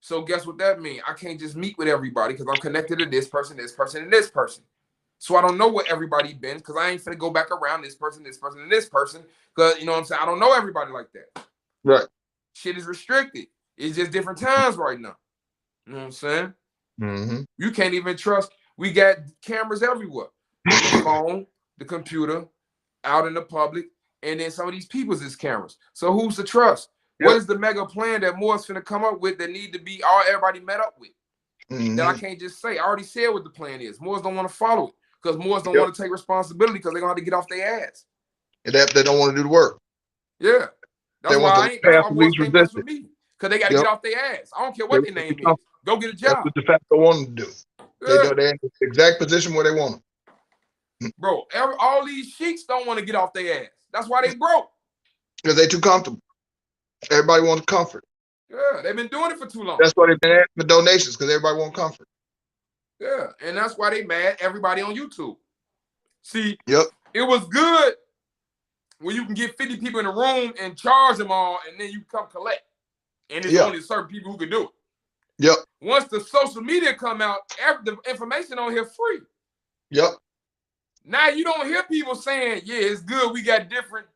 So guess what that means? I can't just meet with everybody because I'm connected to this person, and this person. So I don't know where everybody been because I ain't finna go back around this person, and this person. Because, you know what I'm saying? I don't know everybody like that. Right. Shit is restricted. It's just different times right now. You know what I'm saying? You can't even trust. We got cameras everywhere. The phone, the computer, out in the public, and then some of these people's is cameras. So who's to trust? What is the mega plan that Moore's finna come up with that need to be everybody met up with? That I can't just say. I already said what the plan is. Moore's don't want to follow it because Moore's don't want to take responsibility because they're gonna have to get off their ass. And they don't want to do the work. Yeah. That's why Moore's can't mess with me. Because they got to get off their ass. I don't care what their name is. Go get a job. That's what de facto want them to do. They're in the exact position where they want them. Bro, all these sheiks don't want to get off their ass. That's why they broke. Because they too comfortable. Everybody wants comfort. Yeah, they've been doing it for too long. That's why they've been asking for donations, because everybody wants comfort. Yeah, and that's why they mad everybody on YouTube. See, it was good when you can get 50 people in a room and charge them all, and then you come collect. And it's only certain people who can do it. Once the social media come out, the information on here free. Now you don't hear people saying, yeah, it's good. We got different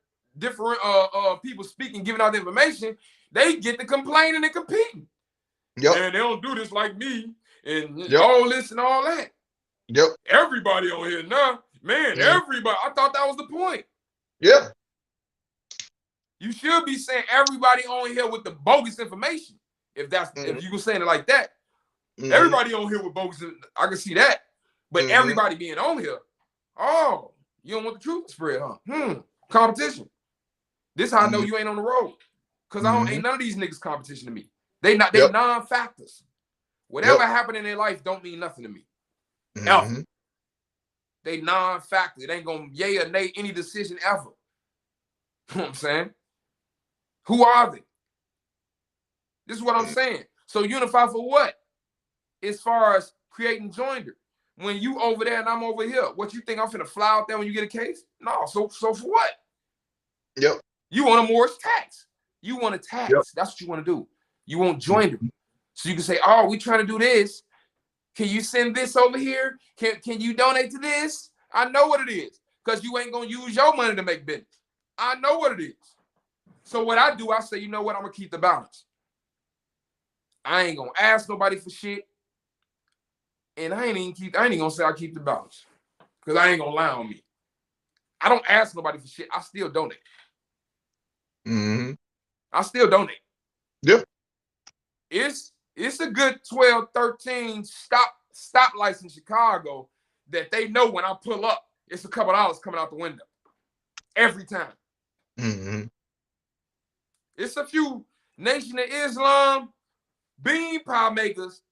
people speaking, giving out the information. They get to complaining and competing. And they don't do this like me and all this and all that. Everybody on here now, man, everybody. I thought that was the point. You should be saying everybody on here with the bogus information. If you were saying it like that. Everybody on here with bogus, I can see that. But everybody being on here, oh, you don't want the truth to spread, huh? Competition. This how I know you ain't on the road. Cause ain't none of these niggas competition to me. They non-factors. Whatever happened in their life don't mean nothing to me. Ever. They non-factor. It ain't gonna yay or nay any decision ever. You know what I'm saying? Who are they? This is what I'm saying. So unify for what? As far as creating joinder. When you over there and I'm over here, what you think I'm finna fly out there when you get a case? No, so for what? Yep. You want a Morris tax. You want a tax. Yep. That's what you want to do. You want joinder. So you can say, oh, we trying to do this. Can you send this over here? Can you donate to this? I know what it is. Because you ain't gonna use your money to make business. I know what it is. So what I do, I say, you know what? I'm gonna keep the balance. I ain't gonna ask nobody for shit. And I ain't even gonna say I keep the balance. Because I ain't gonna lie on me. I don't ask nobody for shit. I still donate. I still donate. Yep. It's a good 12, 13 stoplights in Chicago that they know when I pull up, it's a couple dollars coming out the window. Every time. It's a few Nation of Islam bean pie makers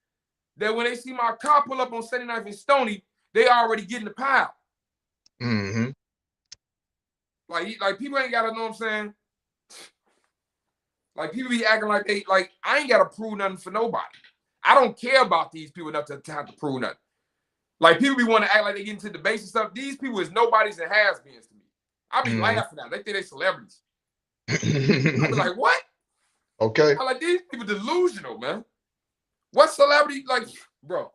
that when they see my car pull up on 79th and Stony, they already getting the pile. Like people ain't gotta know what I'm saying. Like people be acting like I ain't gotta prove nothing for nobody. I don't care about these people enough to have to prove nothing. Like people be wanting to act like they get into debates and stuff. These people is nobodies and has-beens to me. I be laughing at them. They think they celebrities. I be like, what? Okay. I like these people delusional, man. What celebrity? Like, bro.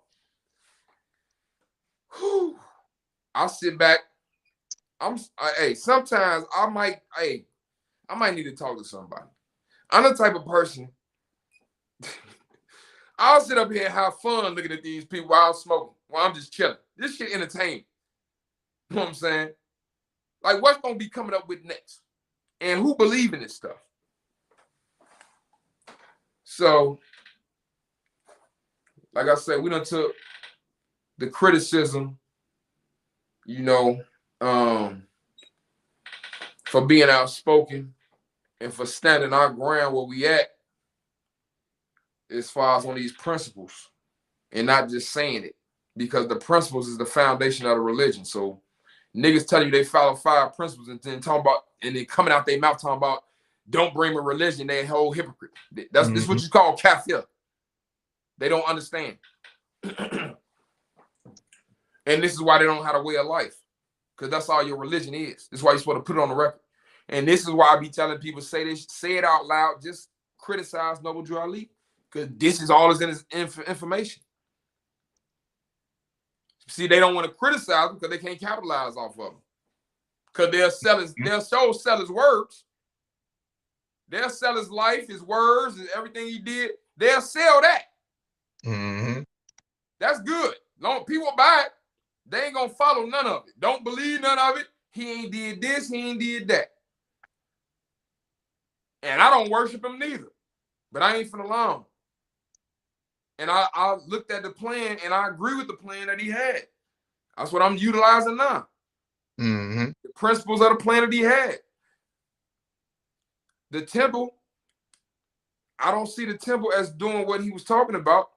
Whew. I sit back. Sometimes I might need to talk to somebody. I'm the type of person, I'll sit up here and have fun looking at these people while I'm smoking, while I'm just chilling. This shit entertaining. You know what I'm saying? Like, what's going to be coming up with next? And who believe in this stuff? So, like I said, we done took the criticism, for being outspoken and for standing our ground where we at as far as on these principles and not just saying it, because the principles is the foundation of the religion. So niggas tell you they follow 5 principles and then then coming out their mouth talking about don't bring a religion, they a whole hypocrite. This is what you call kafir. They don't understand. And this is why they don't have a way of life. Because that's all your religion is. This is why you're supposed to put it on the record. And this is why I be telling people, say it out loud, just criticize Noble Drew Ali. Because this is all is in his information. See, they don't want to criticize him because they can't capitalize off of him. Because they'll sell his words. They'll sell his life, his words, and everything he did. They'll sell that. That's good. Long people buy it, they ain't gonna follow none of it. Don't believe none of it. He ain't did this, he ain't did that. And I don't worship him neither. But I ain't finna allow him. And I looked at the plan and I agree with the plan that he had. That's what I'm utilizing now. The principles of the plan that he had. The temple, I don't see the temple as doing what he was talking about.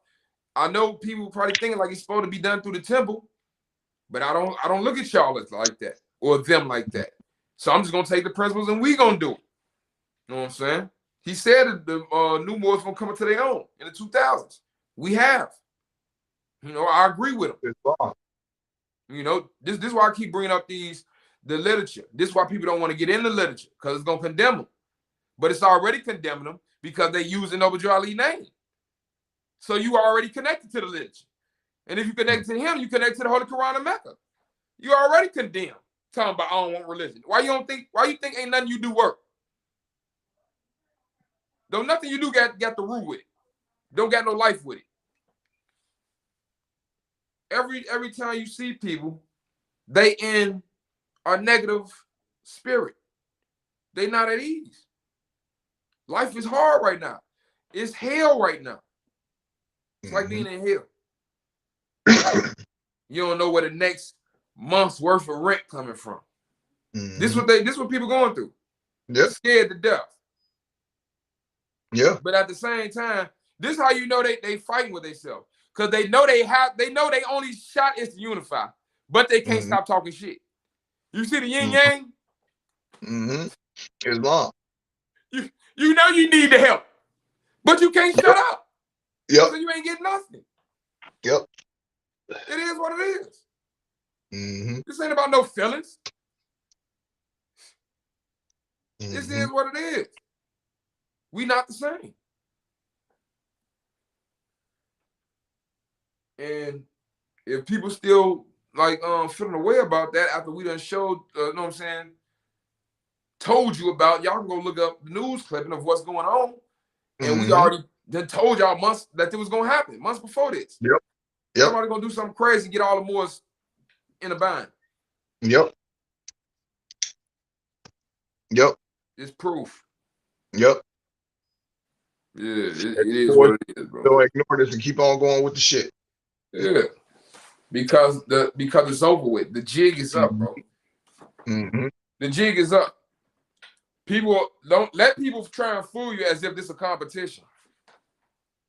I know people probably thinking like he's supposed to be done through the temple, but I don't look at y'all like that or them like that. So I'm just gonna take the principles and we gonna do it. You know what I'm saying? He said that the New Moors gonna come into their own in the 2000s. We have. I agree with him. This is why I keep bringing up the literature. This is why people don't want to get in the literature, because it's gonna condemn them. But it's already condemning them because they use the Noble Drew Ali name. So you are already connected to the literature. And if you connect to him, you connect to the Holy Quran of Mecca. You already condemned. Talking about I don't want religion. Why you think ain't nothing you do work? Though nothing you do got the root with it. Don't got no life with it. Every time you see people, they in a negative spirit. They not at ease. Life is hard right now. It's hell right now. It's like being in hell. You don't know where the next month's worth of rent coming from. This what people going through. Yep. Scared to death. Yeah. But at the same time, this is how you know they fighting with themselves. Because they know they only shot is to unify, but they can't stop talking shit. You see the yin yang? Islam. You know you need the help, but you can't shut up. Yep. So you ain't getting nothing. Yep. It is what it is. This ain't about no feelings. This is what it is. We not the same. And if people still like feeling away about that after we done showed, you know what I'm saying, told you about, y'all can go look up the news clipping of what's going on. And we already done told y'all months that it was gonna happen, months before this. Yep. Somebody gonna do something crazy and get all the Moors in a bind. Yep. It's proof. Yep. Yeah, it is what it is, bro. Don't ignore this and keep on going with the shit. Yeah. Because it's over with. The jig is up, bro. The jig is up. People don't let people try and fool you as if this is a competition.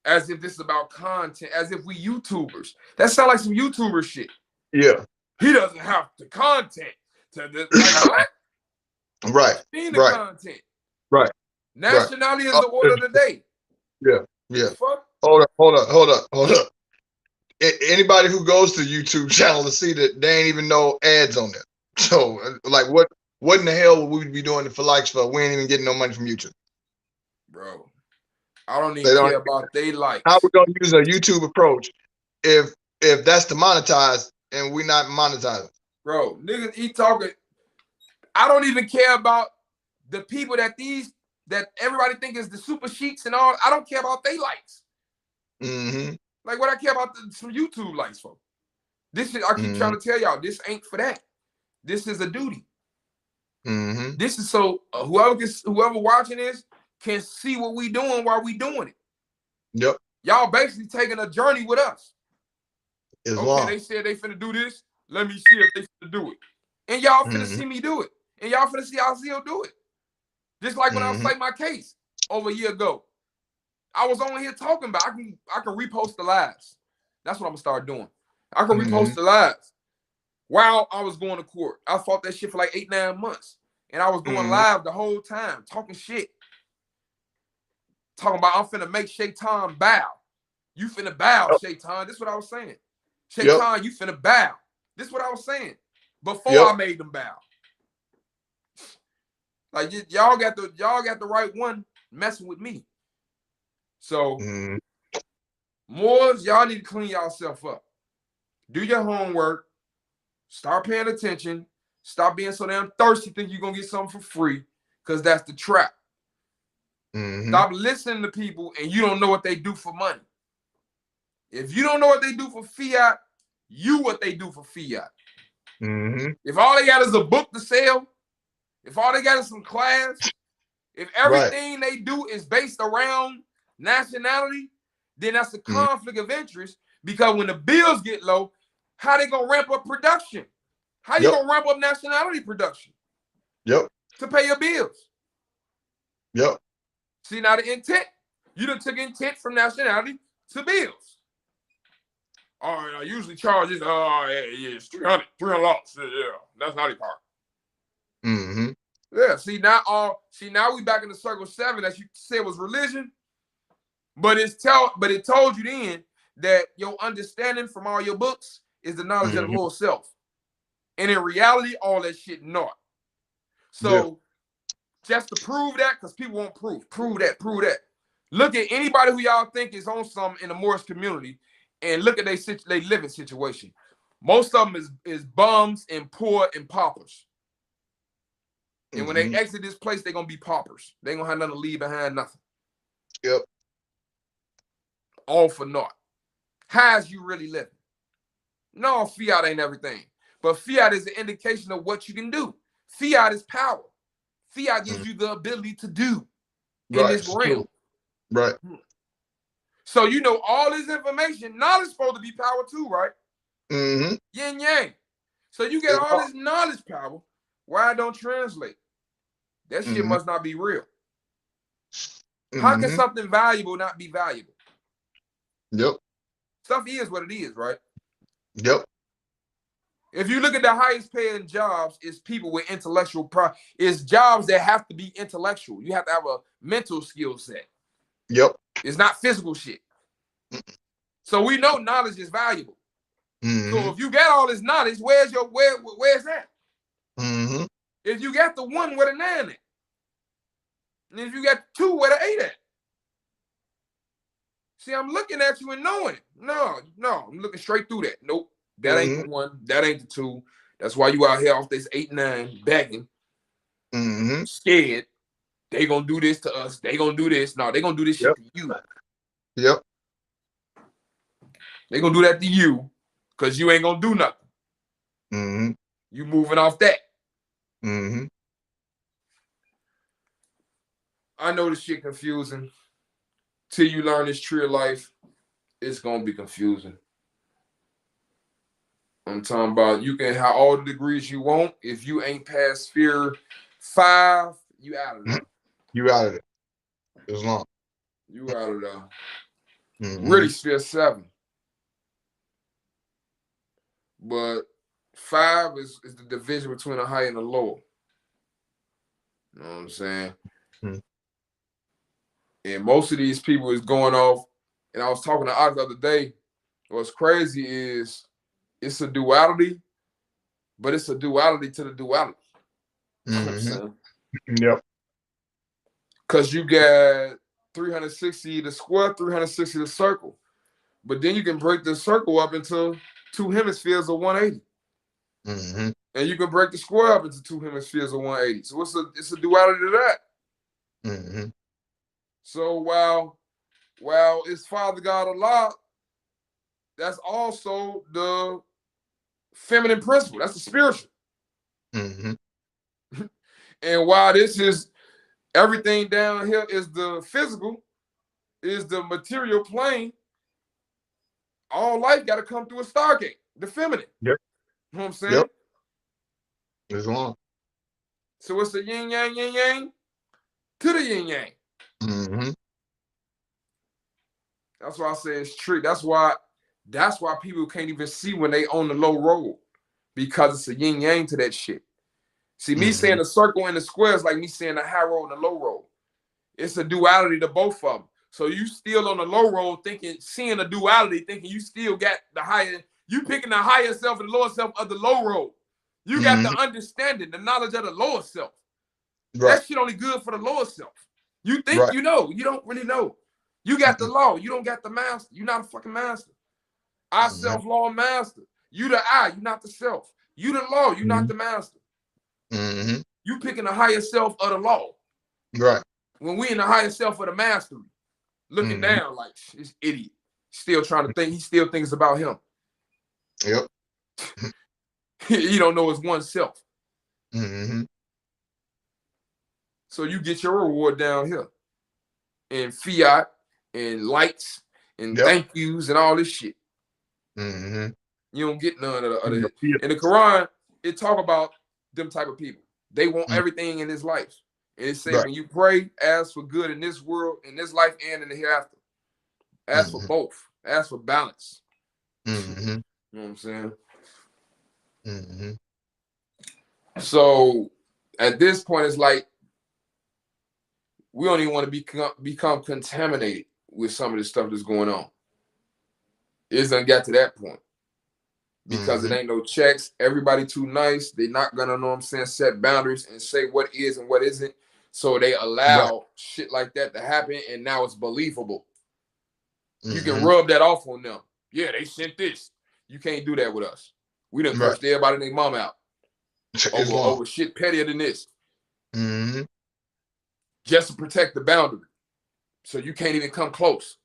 As if this is about content, as if we YouTubers. That sounds like some YouTuber shit. Yeah. He doesn't have the content to this. Like, what? Right. Content. Right. Nationality is the order of the day. Yeah. Yeah. Fuck? Hold up. Anybody who goes to YouTube channel to see that, they ain't even know ads on there. So like what in the hell would we be doing for likes for? We ain't even getting no money from YouTube. Bro, I don't even care about they likes. How we gonna use a YouTube approach if that's to monetize and we not monetizing? Bro, niggas, he talking. I don't even care about the people that everybody think is the super sheiks and all. I don't care about they likes. Like what I care about some YouTube likes for. This is, I keep trying to tell y'all, this ain't for that. This is a duty. This is so whoever watching this can see what we doing while we doing it. Yep. Y'all basically taking a journey with us. Okay, they said they finna do this. Let me see if they finna do it. And y'all finna see me do it. And y'all finna see Azil do it. Just like when I was fighting my case over a year ago. I was on here talking about I can repost the lives. That's what I'm gonna start doing. I can repost the lives while I was going to court. I fought that shit for like 8-9 months. And I was going live the whole time, talking shit. Talking about I'm finna make Shaitan bow. You finna bow, Shaitan. This is what I was saying. Shaitan, you finna bow. This is what I was saying. Before I made them bow. Like y'all got the right one messing with me. So Moors, y'all need to clean yourself up. Do your homework. Start paying attention. Stop being so damn thirsty, think you're gonna get something for free, because that's the trap. Stop listening to people and you don't know what they do for money. If you don't know what they do for fiat, you what they do for fiat. If all they got is a book to sell, if all they got is some class, if everything they do is based around nationality, then that's a conflict of interest, because when the bills get low, how they gonna ramp up production? How you gonna ramp up nationality production? To pay your bills. See, now the intent, you done took intent from nationality to bills. All right, I usually charge this, it's 300 lots. Yeah, that's not it part. Yeah, see now we back in the circle 7 that you said was religion, but it told you then that your understanding from all your books is the knowledge of the Lord self. And in reality, all that shit not. So just to prove that, because people won't prove that. Look at anybody who y'all think is on something in the Moorish community and look at their living situation. Most of them is bums and poor and paupers. And when they exit this place, they're going to be paupers. They ain't going to have nothing to leave behind, nothing. All for naught. How's you really living? No, fiat ain't everything. But fiat is an indication of what you can do. Fiat is power. Fiat gives you the ability to do in this realm. So you know all this information. Knowledge is supposed to be power too, right? Yin yang. So you get all this knowledge power, Why it don't translate? That shit Mhm. must not be real. How can Mhm. something valuable not be valuable? Yep. Stuff is what it is, right? Yep. If you look at the highest paying jobs, it's people with intellectual it's jobs that have to be intellectual. You have to have a mental skill set. Yep. It's not physical shit. So we know knowledge is valuable. Mhm. So if you got all this knowledge, where's that? Mhm. If you got the 1, where the 9 at? And if you got 2, where the 8 at? See, I'm looking at you and knowing. No, I'm looking straight through that. Nope, that ain't the 1. That ain't the 2. That's why you out here off this 8, 9, begging, scared. They gonna do this to us. They gonna do this. No, they gonna do this shit Yep. to you. Yep. They gonna do that to you because you ain't gonna do nothing. Mhm. You moving off that. Mhm. I know this shit confusing. Till you learn this tree of life, it's gonna be confusing. I'm talking about you can have all the degrees you want. If you ain't past sphere 5, you out of there. You out of it. Islam. You out of there. Mhm. Really sphere 7. But 5 is the division between the high and the low. You know what I'm saying? Mhm. And most of these people is going off. And I was talking to Oz the other day. What's crazy is it's a duality, but it's a duality to the duality. You know what I'm saying? Yep. Because you got 360 the square, 360 the circle. But then you can break the circle up into 2 hemispheres of 180. Mhm. And you can break the square up into 2 hemispheres of 180. So it's a duality to that. Mhm. So while it's Father God Allah, that's also the feminine principle. That's the spiritual. Mhm. And while this is everything down here is the physical, is the material plane, all life got to come through a stargate, the feminine. Yep. You know what I'm saying? Yep. Islam. So it's the yin yang to the yin yang. Mhm. That's why I say it's trick. That's why people can't even see when they on the low road, because it's a yin yang to that shit. See, me saying the circle and the square is like me saying the high road and the low road. It's a duality to both of them. So you still on the low road seeing a duality, thinking you still got the higher, you picking the higher self and the lower self of the low road. You got the understanding, the knowledge of the lower self. Right. That shit only good for the lower self. You think Right. you know, you don't really know. You got the law, you don't got the master. You're not a fucking master. I self-law master. You the I, you not the self. You the law, you not the master. You picking the higher self of the law. Right. When we in the higher self of the mastery, looking down like this idiot, still trying to think. He still thinks about him. Yep. He don't know his one self. So you get your reward down here in fiat and lights and thank yous and all this shit. You don't get none of the other. In the Quran, it talk about them type of people. They want everything in this life. And it say when you pray, ask for good in this world, in this life, and in the hereafter. Ask for both. Ask for balance. You know what I'm saying? So at this point, it's like we don't even want to become contaminated with some of the stuff that's going on. It doesn't get to that point. Because it ain't no checks. Everybody too nice. They're not gonna, know what I'm saying, set boundaries and say what is and what isn't. So they allow shit like that to happen, and now it's believable. You can rub that off on them. Yeah, they sent this. You can't do that with us. We done cursed everybody and their mom out over shit pettier than this. Just to protect the boundary. So you can't even come close.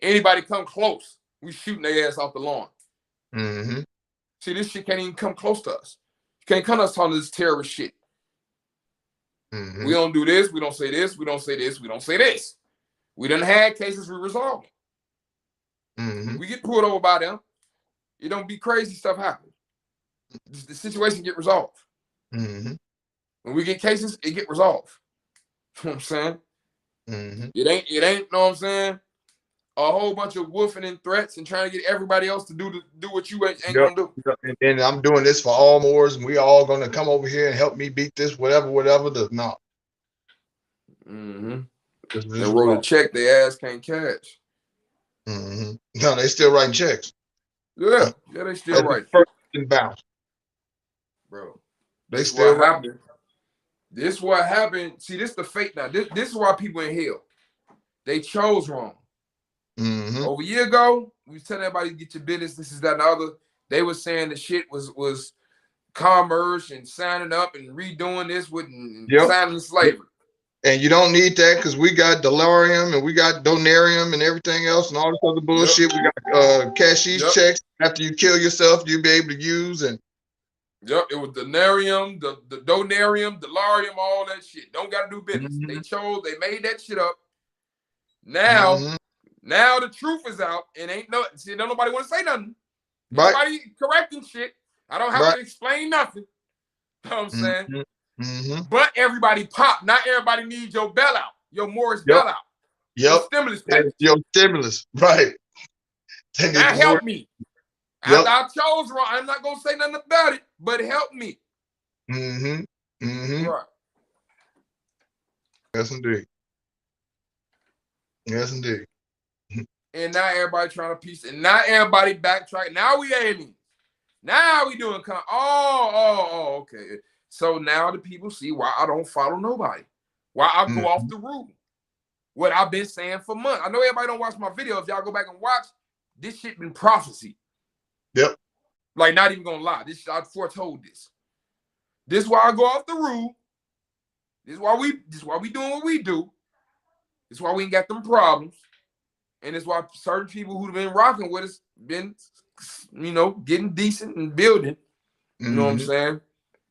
Anybody come close, we shooting their ass off the lawn. See, this shit can't even come close to us. You can't come to us talking this terrorist shit. We don't do this. We don't say this. We don't say this. We don't say this. We done had cases we resolved. We get pulled over by them. It don't be crazy stuff happen. The situation get resolved. When we get cases, it get resolved. You know what I'm saying? Mm-hmm. It ain't, you know what I'm saying? A whole bunch of woofing and threats and trying to get everybody else to do what you ain't gonna do. And then I'm doing this for all Moors, and we all gonna come over here and help me beat this, whatever. No. Mm-hmm. They wrote a check their ass can't cash. Mm-hmm. No, they still writing checks. Yeah, they still writing. First and bounce. Bro. They still happened. This is what happened. See, this is the fate now. This is why people in hell. They chose wrong. Mm-hmm. Over a year ago, we was telling everybody to get your business, this is that and the other. They were saying the shit was commerce and signing up and redoing this with signing slavery. And you don't need that because we got Delirium and we got Donarium and everything else and all this other bullshit. We got cashish checks after you kill yourself, you'll be able to use. And it was Donarium, the Donarium, Delirium, all that shit. Don't got to do business. Mm-hmm. They made that shit up. Now, now the truth is out and ain't don't nobody want to say nothing. Right. Nobody correcting shit. I don't have to explain nothing. You know what I'm saying? Mm-hmm. But everybody pop. Not everybody needs your bailout, your Morris bailout. Your stimulus package. Your stimulus, right. That helped me. I chose wrong. I'm not gonna say nothing about it, but it helped me. Mm-hmm. Mm-hmm. Right. Yes, indeed. Yes, indeed. And now everybody trying to piece it. Now everybody backtrack. Now we aliens. Now we doing okay. So now the people see why I don't follow nobody. Why I go off the rule. What I've been saying for months. I know everybody don't watch my video. If y'all go back and watch, this shit been prophecy. Yep. Like, not even gonna lie. I foretold this. This is why I go off the rule. This is why we doing what we do. This is why we ain't got them problems. And it's why certain people who've been rocking with us been, getting decent and building. You know what I'm saying?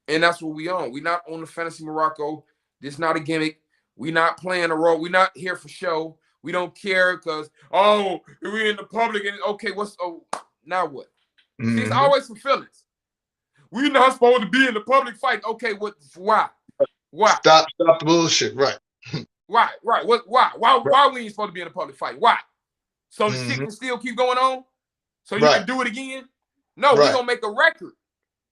And that's what we on. We not on the Fantasy Morocco. This not a gimmick. We not playing a role. We not here for show. We don't care because, we in the public and okay, now what? See, it's always some feelings. We not supposed to be in the public fight. Okay, why? Why? Stop the bullshit, right. Why? Right. Why we ain't supposed to be in a public fight? Why? So the shit can still keep going on? So you can do it again? No, we're gonna make a record.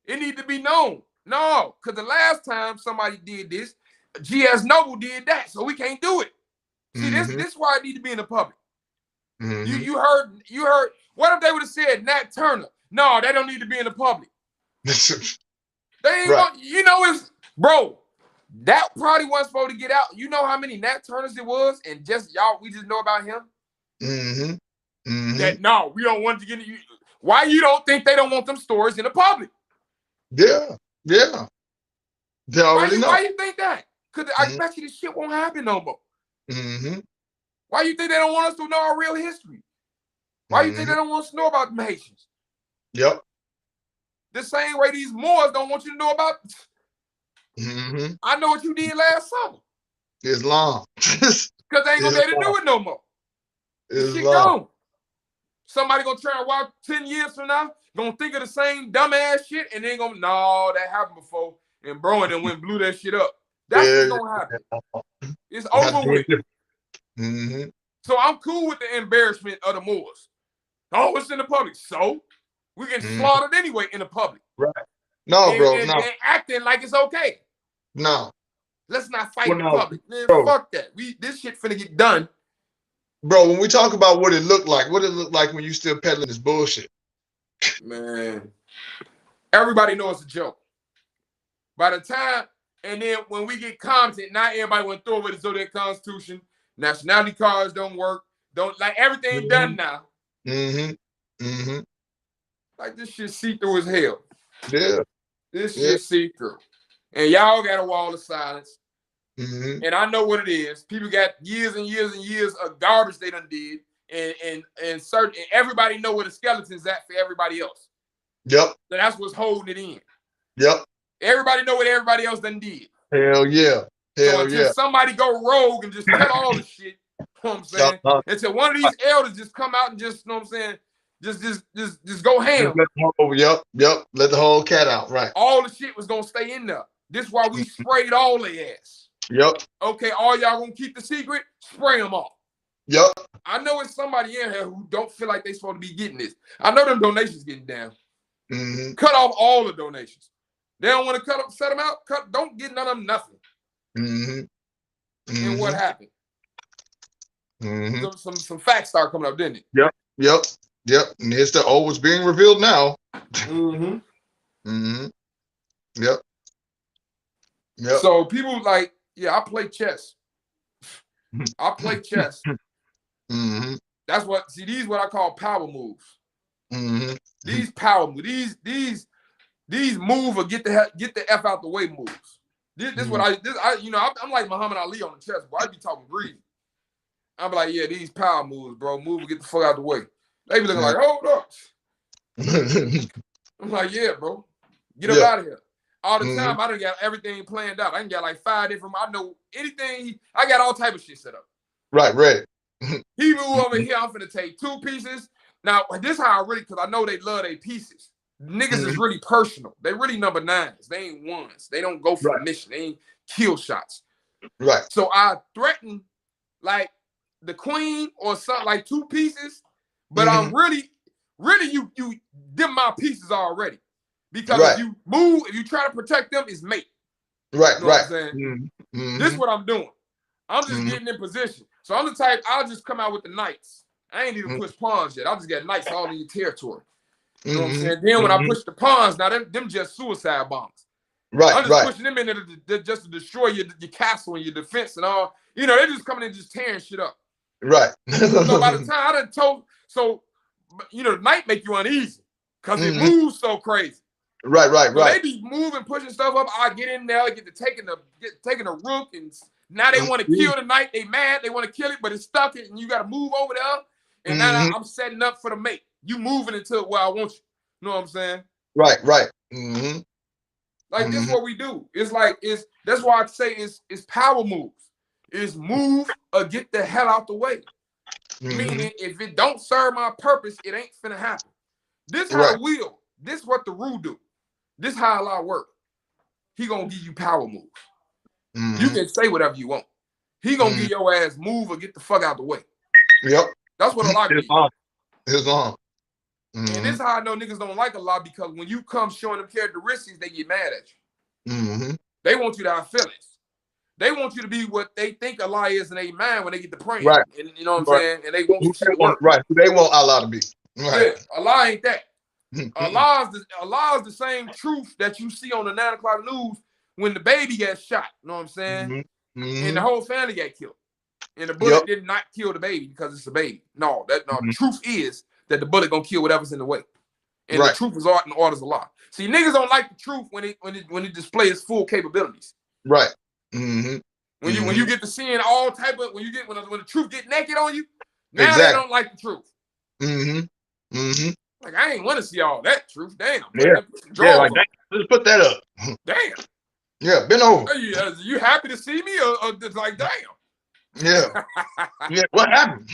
It need to be known. No, because the last time somebody did this, GS Noble did that, so we can't do it. See, this is why it need to be in the public. You heard. What if they would have said Nat Turner? No, they don't need to be in the public. They ain't it's bro. That probably wasn't supposed to get out. You know how many Nat Turners it was, and we just know about him. That no, we don't want to get it. Why you don't think they don't want them stories in the public? Yeah. They already know. Why you think that? Because I bet you this shit won't happen no more. Why you think they don't want us to know our real history? Why you think they don't want us to know about the Haitians? Yep. The same way these Moors don't want you to know about. I know what you did last summer. Islam. Because they ain't gonna be able to do it no more. Shit gone. Somebody gonna try and walk 10 years from now, gonna think of the same dumbass shit, and then no, that happened before. And bro, and then went and blew that shit up. That's what's gonna happen. It's over with. So I'm cool with the embarrassment of the Moors. Oh, it's in the public. So we get slaughtered anyway in the public. Right. No, and acting like it's okay. No. Let's not fight in the public. Man, fuck that. This shit finna get done. Bro, when we talk about what it looked like when you still peddling this bullshit. Man, everybody knows it's a joke. By the time, and then when we get content, not everybody went through with the Zodiac Constitution. Nationality cards don't work. Everything done now. Like this shit see through as hell. Yeah. This shit see through. And y'all got a wall of silence. And I know what it is. People got years and years and years of garbage they done did. And everybody know where the skeleton's at for everybody else. Yep. So that's what's holding it in. Yep. Everybody know what everybody else done did. Hell yeah. So until somebody go rogue and just tell all the shit, you know what I'm saying? Until one of these elders just come out and just, you know what I'm saying, just go ham. Yep. Let the whole cat out, right. All the shit was gonna stay in there. This is why we sprayed all their ass. Yep. Okay, all y'all gonna keep the secret? Spray them all. Yep. I know it's somebody in here who don't feel like they supposed to be getting this. I know them donations getting down. Cut off all the donations. They don't want to set them out. Don't get none of them nothing. And what happened? Some facts start coming up, didn't it? Yep. And it's the what's being revealed now. Yep. So people like, yeah, I play chess. I play chess. That's what. See, these what I call power moves. These power moves. These move or get the F out the way moves. This what I'm like Muhammad Ali on the chessboard. I be talking greedy. I'm like, yeah, these power moves, bro. Move and get the fuck out the way. They be looking like, hold up. I'm like, yeah, bro. Get up out of here. All the time, I done got everything planned out. I done got like 5 different, I know anything. I got all type of shit set up. Right, ready. He move over here, I'm finna take 2 pieces. Now, this how I really, because I know they love their pieces. Niggas is really personal. They really number 9s. They ain't 1s. They don't go for a mission. They ain't kill shots. Right. So I threaten like the queen or something, like 2 pieces, but I'm really you them my pieces already. Because if you move, if you try to protect them, it's mate. Right, you know what I'm saying? This is what I'm doing. I'm just getting in position. So I'm the type, I'll just come out with the knights. I ain't even push pawns yet. I'll just get knights all in your territory. You know what I'm saying? Then when I push the pawns, now them just suicide bombs. Right, I'm just pushing them in there just to destroy your castle and your defense and all. You know, they're just coming in just tearing shit up. Right. So by the time I done told, so, you know, the knight make you uneasy because it moves so crazy. Right. So they be moving, pushing stuff up. I get in there, get taking the rook, and now they want to kill the knight. They mad, they want to kill it, but it's stuck, and you got to move over there. And now I'm setting up for the mate. You moving into where I want you. You know what I'm saying? Right. Like this is what we do. It's like that's why I say it's power moves. It's move or get the hell out the way. Meaning if it don't serve my purpose, it ain't finna happen. This how the wheel. This what the rule do. This how Allah work. He gonna give you power moves. You can say whatever you want. He gonna give your ass move or get the fuck out the way. Yep. That's what Allah gives. It's on. And this is how I know niggas don't like Allah, because when you come showing them characteristics, they get mad at you. They want you to have feelings. They want you to be what they think Allah is in their mind when they get to praying. Right. And you know what I'm saying? And they want you to work. Right. They want Allah to be. Right. Yeah. Allah ain't that. Allah is the same truth that you see on the 9 o'clock news when the baby gets shot. You know what I'm saying? And the whole family got killed. And the bullet did not kill the baby because it's a baby. No, the truth is that the bullet gonna kill whatever's in the way. And the truth is art and orders a lot. See, niggas don't like the truth when it displays its full capabilities. Right. When you get to seeing all type of when the truth get naked on you, now they don't like the truth. Like, I ain't want to see all that truth. Damn. Yeah, like that. Just put that up. Damn. Yeah, bend over. You happy to see me or just like, damn? Yeah. Yeah. What happened?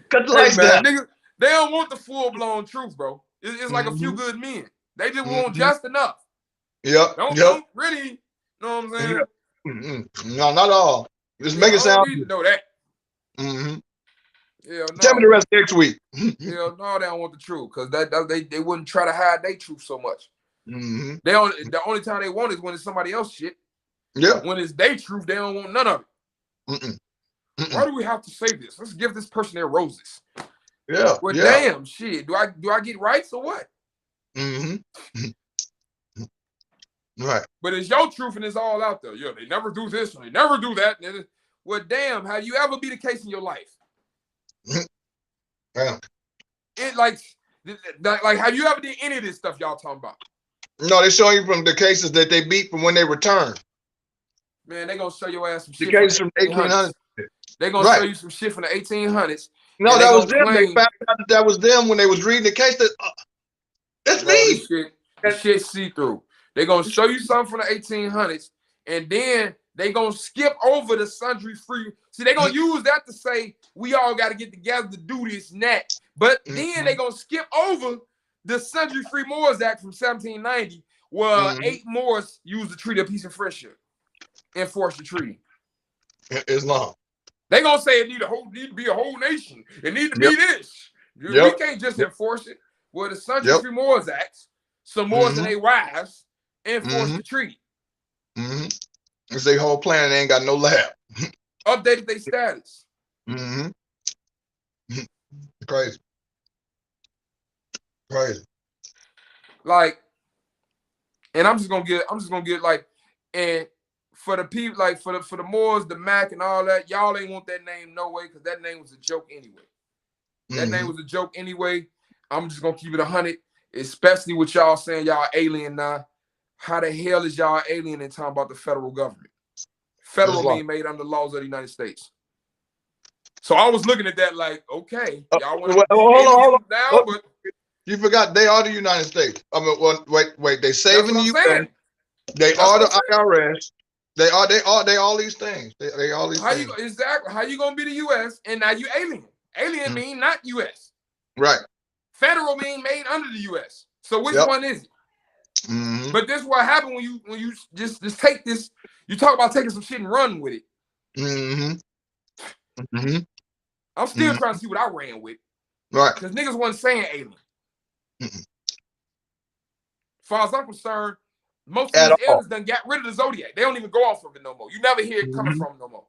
Cut the lights down. Niggas, they don't want the full-blown truth, bro. It's like a few good men. They just want just enough. Don't really, you know what I'm saying? No, not all. Just make it sound. You know that. Tell me the rest next week. No, they don't want the truth because they wouldn't try to hide their truth so much. The only time they want is when it's somebody else's shit. Yeah. When it's their truth, they don't want none of it. Why do we have to say this? Let's give this person their roses. Yeah. Well, damn shit. Do I get rights or what? Right. But it's your truth and it's all out there. Yeah, they never do this and they never do that. Well, damn, have you ever be the case in your life? Yeah. It like have you ever did any of this stuff y'all talking about? No, they show you from the cases that they beat from when they return. Man, they gonna show your ass some shit. The cases from 1800s. They gonna show you some shit from the 1800s. No, that was them. They found out that was them when they was reading the case. That's me. That shit see through. They gonna show you something from the 1800s, and then they gonna skip over the sundry free. See, they gonna use that to say we all got to get together to do this and that. But then they gonna skip over the Sundry Free Moors Act from 1790, Well, 8 Moors use the treaty of peace and friendship. Enforce the treaty. Islam. They gonna say it need to be a whole nation. It need to be this. We can't just enforce it. Well, the Sundry Free Moors Act, some Moors and their wives enforce the treaty. It's their whole plan. They ain't got no lab. Updated their status. Crazy. Like, and I'm just gonna get like, and for the people, like for the Moors, the Mac and all that, y'all ain't want that name no way, because that name was a joke anyway. That name was a joke anyway. I'm just gonna keep it 100, especially with y'all saying y'all alien now. How the hell is y'all alien and talking about the federal government? Federal being made under the laws of the United States. So I was looking at that like, okay, y'all want to hold on. now, but you forgot they are the United States. I mean, well, wait, they saving the U.S. They are the IRS. They are all these things. They all these things. Exactly. How you gonna be the U.S. and now you alien? Alien mean not U.S. Right. Federal mean made under the U.S. So which one is it? But this is what happened when you just take this. You talk about taking some shit and run with it. I'm still trying to see what I ran with. Right. Because niggas wasn't saying alien. As far as I'm concerned, most of these elders done got rid of the Zodiac. They don't even go off of it no more. You never hear it coming from no more.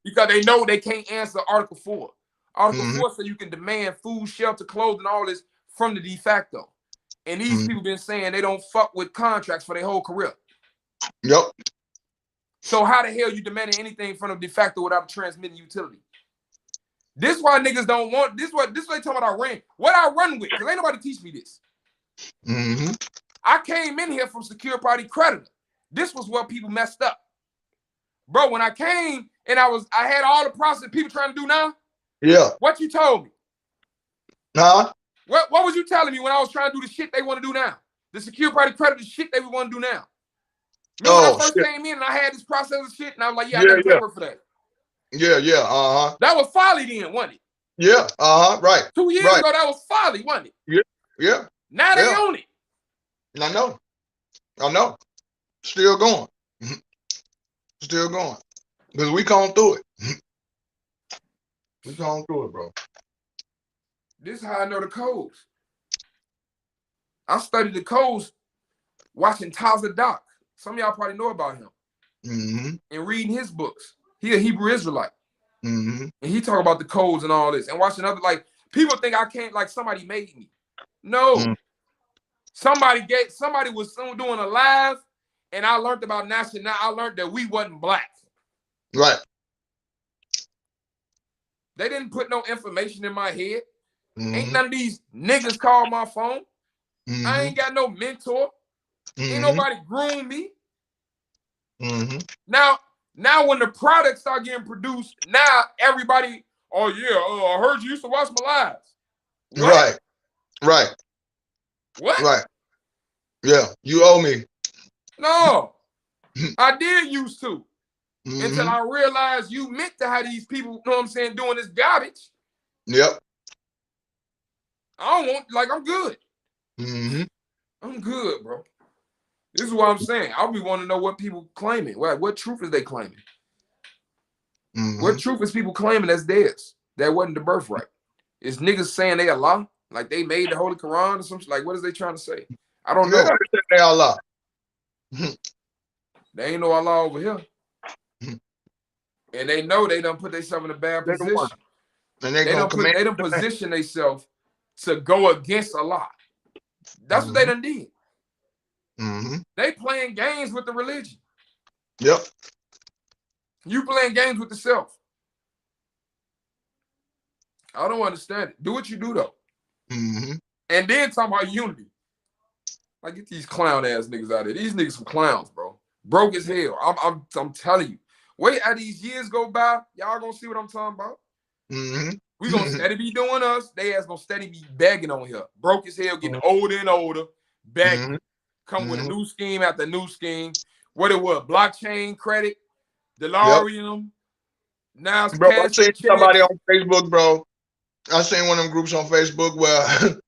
Because they know they can't answer Article 4. Article 4 says you can demand food, shelter, clothing, all this from the de facto. And these people been saying they don't fuck with contracts for their whole career. Yep. So how the hell you demanding anything from the de facto without a transmitting utility? This why niggas don't want this. What they talking about? I ran. What I run with? Because ain't nobody teach me this. I came in here from secure party creditor. This was what people messed up, bro. When I came and I had all the process people trying to do now. Yeah. What you told me? Huh? What was you telling me when I was trying to do the shit they want to do now? The secure party creditor shit they want to do now. Remember when I first came in and I had this process of shit and I was like, I got to pay work for that. Yeah. That was folly then, wasn't it? Yeah. Right. 2 years ago, that was folly, wasn't it? Yeah. Now they own it. I know. Still going. Still going. Because we come through it. We come through it, bro. This is how I know the codes. I studied the codes watching Taza Doc. Some of y'all probably know about him. And reading his books. He a Hebrew Israelite. And he talk about the codes and all this. And watching other, like, people think I can't, like, somebody made me. No. Somebody was doing a live, and I learned about national. I learned that we wasn't black. Right. They didn't put no information in my head. Ain't none of these niggas call my phone. I ain't got no mentor. Ain't nobody groom me. Now when the products start getting produced, now everybody, oh yeah, I heard you used to watch my lives. What? Right. What? Right. Yeah, you owe me. No, I did used to. Until I realized you meant to have these people, you know what I'm saying, doing this garbage. Yep. I don't want, like, I'm good. I'm good, bro. This is what I'm saying. I'll be wanting to know what people claiming. What truth is they claiming? What truth is people claiming that's theirs? That wasn't the birthright. Is niggas saying they Allah? Like they made the Holy Quran or something? Like, what is they trying to say? I don't know. They Allah. They ain't no Allah over here. And they know they done put themselves in a bad position. And they done position themselves to go against Allah. That's what they done did. They playing games with the religion. Yep. You playing games with the self. I don't understand it. Do what you do though. And then talking about unity. Like, get these clown ass niggas out there. These niggas some clowns, bro. Broke as hell. I'm telling you. Wait, as these years go by, y'all gonna see what I'm talking about. We gonna steady be doing us. They ass gonna steady be begging on here. Broke as hell, getting older and older, begging. Come with a new scheme after new scheme. What it was, blockchain credit, Delarium. Now it's bro, I seen somebody on Facebook, bro. I seen one of them groups on Facebook where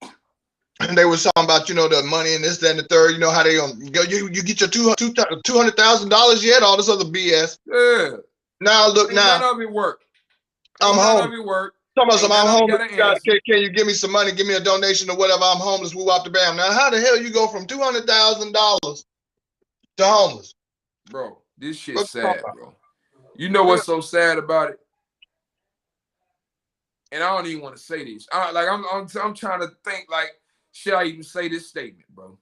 And they were talking about, the money and this, that, and the third. You know how they you get your $200,000 yet? All this other BS. Yeah. Now look, Ain't none of it work. I'm None home. of it work. I'm homeless. Can Can you give me some money? Give me a donation or whatever. I'm homeless. Woo out the bam. Now, how the hell you go from $200,000 to homeless? Bro, this shit's sad, bro. You know what's so sad about it? And I don't even want to say this. I'm trying to think, like, should I even say this statement, bro?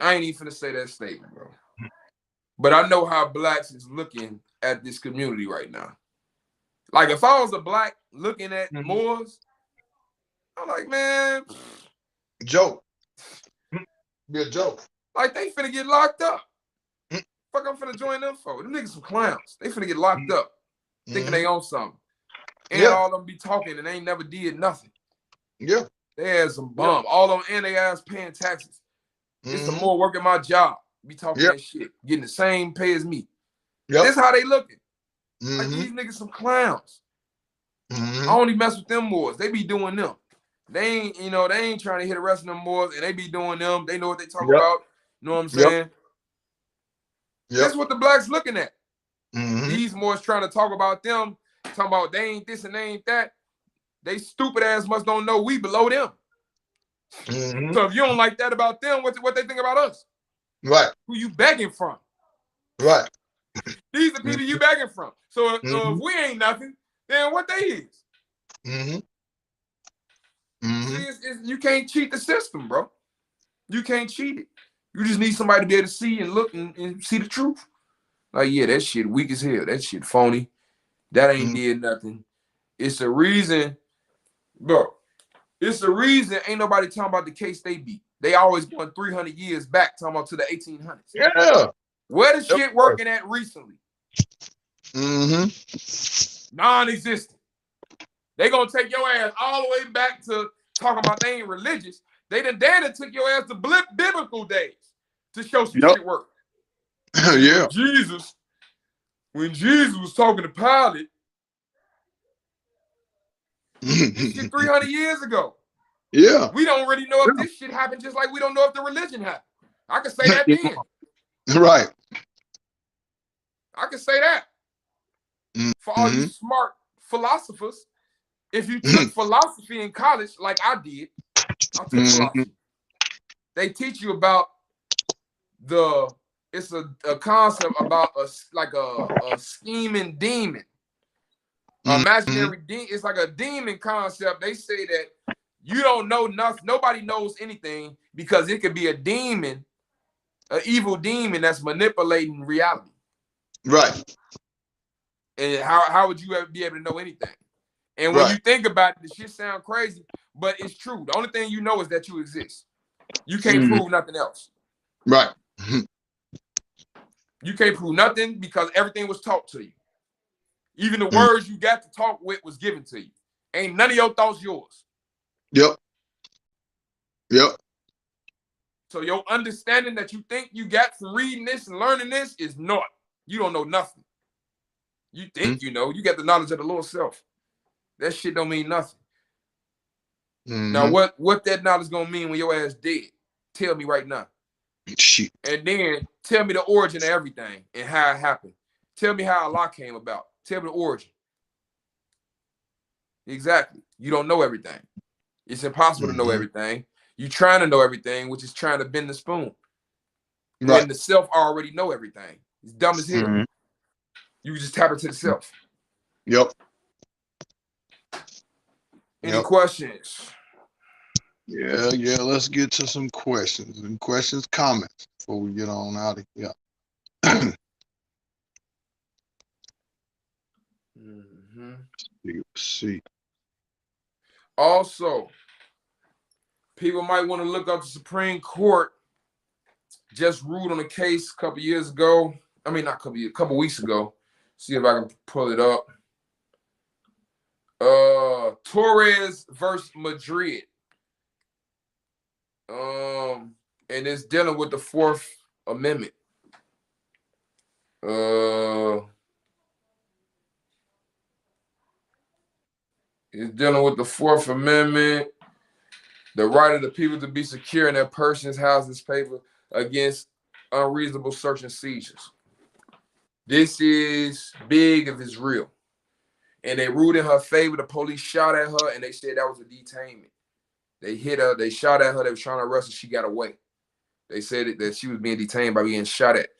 I ain't even finna say that statement, bro. But I know how blacks is looking at this community right now. Like, if I was a black looking at Moors, I'm like, man, joke. Be a joke. Like, they finna get locked up. Fuck, I'm finna join them for. Them niggas some clowns. They finna get locked up, thinking they own something. And all of them be talking and they ain't never did nothing. Yeah. They had some bum. All of them and they ass paying taxes. It's some more work at my job. Be talking that shit. Getting the same pay as me. This how they looking. Like, these niggas some clowns. I only mess with them Moors. They be doing them. They ain't, they ain't trying to hit the rest of them Moors, and they be doing them. They know what they talk about. You know what I'm saying? That's what the blacks looking at. These Moors trying to talk about them, talking about they ain't this and they ain't that. They stupid ass must don't know we below them. So if you don't like that about them, what they think about us? Right. Who you begging from? Right. These are people you begging from. So if we ain't nothing, then what they is? See, you can't cheat the system, bro. You can't cheat it. You just need somebody to be able to see and look and see the truth. Like, yeah, that shit weak as hell. That shit phony. That ain't did nothing. It's a reason, bro. It's a reason ain't nobody talking about the case they beat. They always going 300 years back, talking about to the 1800s. Yeah. Where the shit working at recently? Non-existent. They gonna take your ass all the way back to talking about they ain't religious. They done took your ass to biblical days to show some shit work. Yeah. When Jesus was talking to Pilate, this shit 300 years ago. Yeah. We don't really know if this shit happened, just like we don't know if the religion happened. I can say that then. Right. I can say that. For all you smart philosophers, if you took philosophy in college, like I did, I took philosophy. They teach you about it's a concept about a scheming demon. Imaginary demon. It's like a demon concept. They say that you don't know nothing. Nobody knows anything because it could be a demon, an evil demon that's manipulating reality. Right. And how would you ever be able to know anything? And when you think about it, the shit sound crazy, but it's true. The only thing you know is that you exist. You can't prove nothing else. Right. You can't prove nothing because everything was taught to you. Even the words you got to talk with was given to you. Ain't none of your thoughts yours. Yep. So your understanding that you think you got from reading this and learning this is naught. You don't know nothing. You think you know. You got the knowledge of the Lord self. That shit don't mean nothing. Now, what that knowledge gonna mean when your ass dead? Tell me right now. Shit. And then tell me the origin of everything and how it happened. Tell me how Allah came about. Tell me the origin. Exactly. You don't know everything. It's impossible to know everything. You're trying to know everything, which is trying to bend the spoon. When the self already know everything. It's dumb as hell. You just tap into the self. Yep. Any questions? Yeah. Let's get to some questions. And comments before we get on out of here. Let's see. Also, people might want to look up the Supreme Court. Just ruled on a case a couple years ago. I mean, not a couple years, a couple weeks ago. See if I can pull it up. Torres versus Madrid. And it's dealing with the Fourth Amendment. It's dealing with the Fourth Amendment. The right of the people to be secure in their persons, houses, paper against unreasonable search and seizures. This is big if it's real. And they ruled in her favor. The police shot at her, and they said that was a detainment. They hit her. They shot at her. They were trying to arrest her. She got away. They said that she was being detained by being shot at.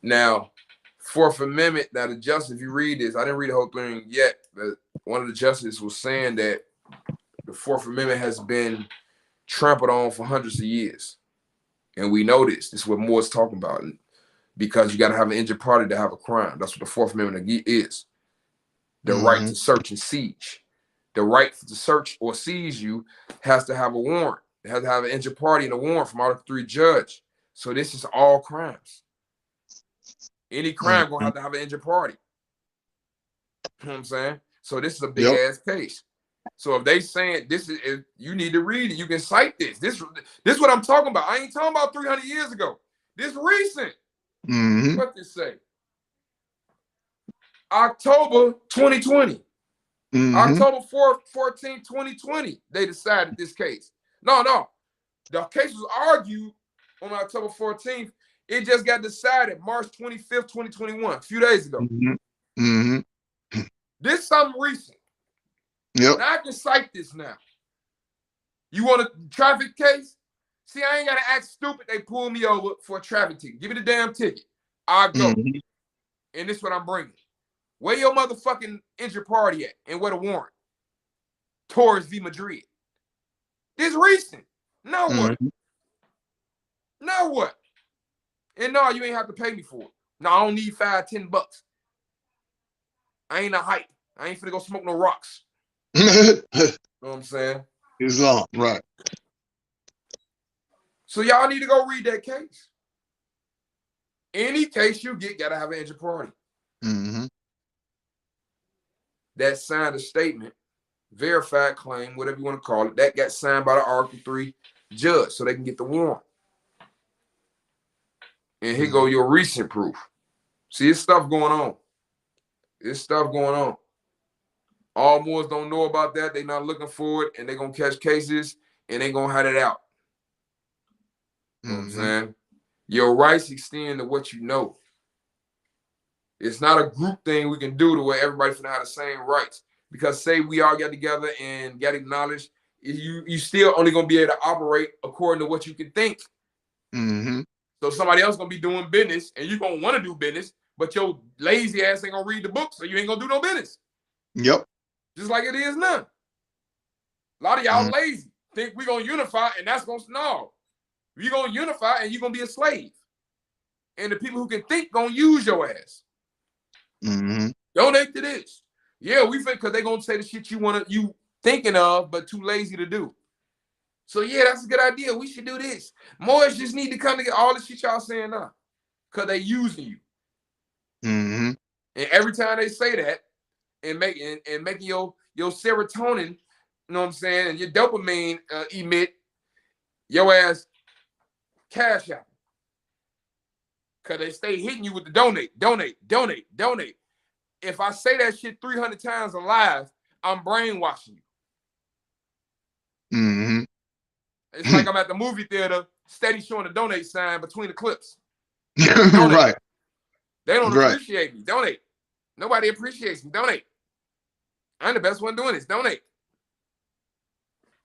Now, Fourth Amendment. Now, the justice, if you read this, I didn't read the whole thing yet, but one of the justices was saying that the Fourth Amendment has been trampled on for hundreds of years. And we know this. This is what Moore's talking about. Because you got to have an injured party to have a crime. That's what the Fourth Amendment is. The right to search and siege. The right to search or seize you has to have a warrant. It has to have an injured party and a warrant from Article 3 judge. So this is all crimes. Any crime gonna have to have an injured party. You know what I'm saying? So this is a big ass case. So if they saying this is, if you need to read it, you can cite this. This is what I'm talking about. I ain't talking about 300 years ago. This recent. What they say? October 2020. October 14, 2020, they decided this case. No. The case was argued on October 14th. It just got decided March 25th, 2021, a few days ago. This is something recent. Now I can cite this now. You want a traffic case? See, I ain't got to act stupid. They pull me over for a traffic ticket. Give me the damn ticket. I'll go. And this is what I'm bringing. Where your motherfucking injured party at? And where the warrant? Torres v. Madrid. This recent. Now what? Now what? And no, you ain't have to pay me for it. No, I don't need $5-10. I ain't a hype. I ain't finna go smoke no rocks. You know what I'm saying? It's on, right. So y'all need to go read that case. Any case you get, gotta have an injured party. That signed a statement, verified claim, whatever you want to call it, that got signed by the Article 3 judge so they can get the warrant. And here go your recent proof. See, it's stuff going on. It's stuff going on. All Moors don't know about that. They're not looking for it, and they're going to catch cases, and they're going to hide it out. You know what I'm saying? Your rights extend to what you know. It's not a group thing we can do to where everybody's gonna have the same rights. Because say we all get together and get acknowledged, you still only gonna be able to operate according to what you can think. So somebody else gonna be doing business, and you're gonna want to do business, but your lazy ass ain't gonna read the book, so you ain't gonna do no business. Just like it is now. A lot of y'all lazy. Think we gonna unify, and that's gonna no. We gonna unify, and you're gonna be a slave. And the people who can think gonna use your ass. Donate to this. Yeah, we think because they're gonna say the shit you thinking of, but too lazy to do. So yeah, that's a good idea. We should do this. More just need to come to get all the shit y'all saying now. Because they using you. And every time they say that and making your serotonin, you know what I'm saying, and your dopamine emit, your ass cash out. Because they stay hitting you with the donate. If I say that shit 300 times alive, I'm brainwashing you. It's like I'm at the movie theater, steady showing the donate sign between the clips. Right. They don't appreciate me. Donate. Nobody appreciates me. Donate. I'm the best one doing this. Donate.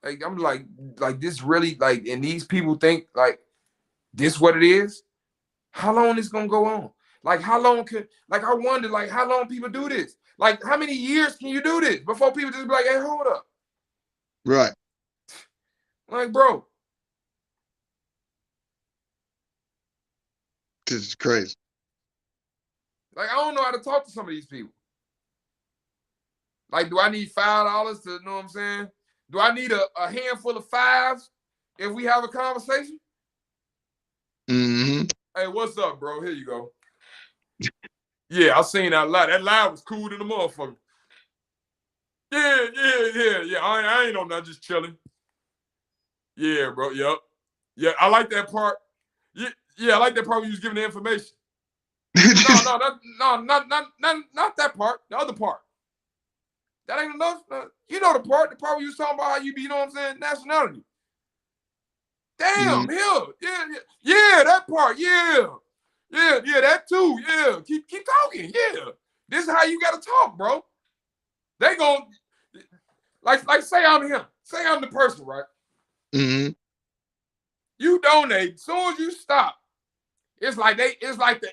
Like I'm like this really like, and these people think like this what it is. How long is gonna go on? Like how long can I wonder like how long people do this? Like how many years can you do this before people just be like, hey, hold up. Right. Like, bro. This is crazy. Like, I don't know how to talk to some of these people. Like, do I need $5 to, you know what I'm saying? Do I need a handful of fives if we have a conversation? Hey, what's up, bro? Here you go. Yeah, I seen that live. That live was cool to the motherfucker. Yeah. I ain't on that, just chilling. Yeah, bro. Yep. Yeah, I like that part. Yeah, I like that part when you was giving the information. No, not that part. The other part. That ain't enough. You know the part where you was talking about how you be, you know what I'm saying, nationality. Damn, yeah, that part, yeah, that too, yeah. Keep talking, yeah. This is how you gotta talk, bro. They gon' like say I'm him, say I'm the person, right? Mm-hmm. You donate, as soon as you stop, it's like the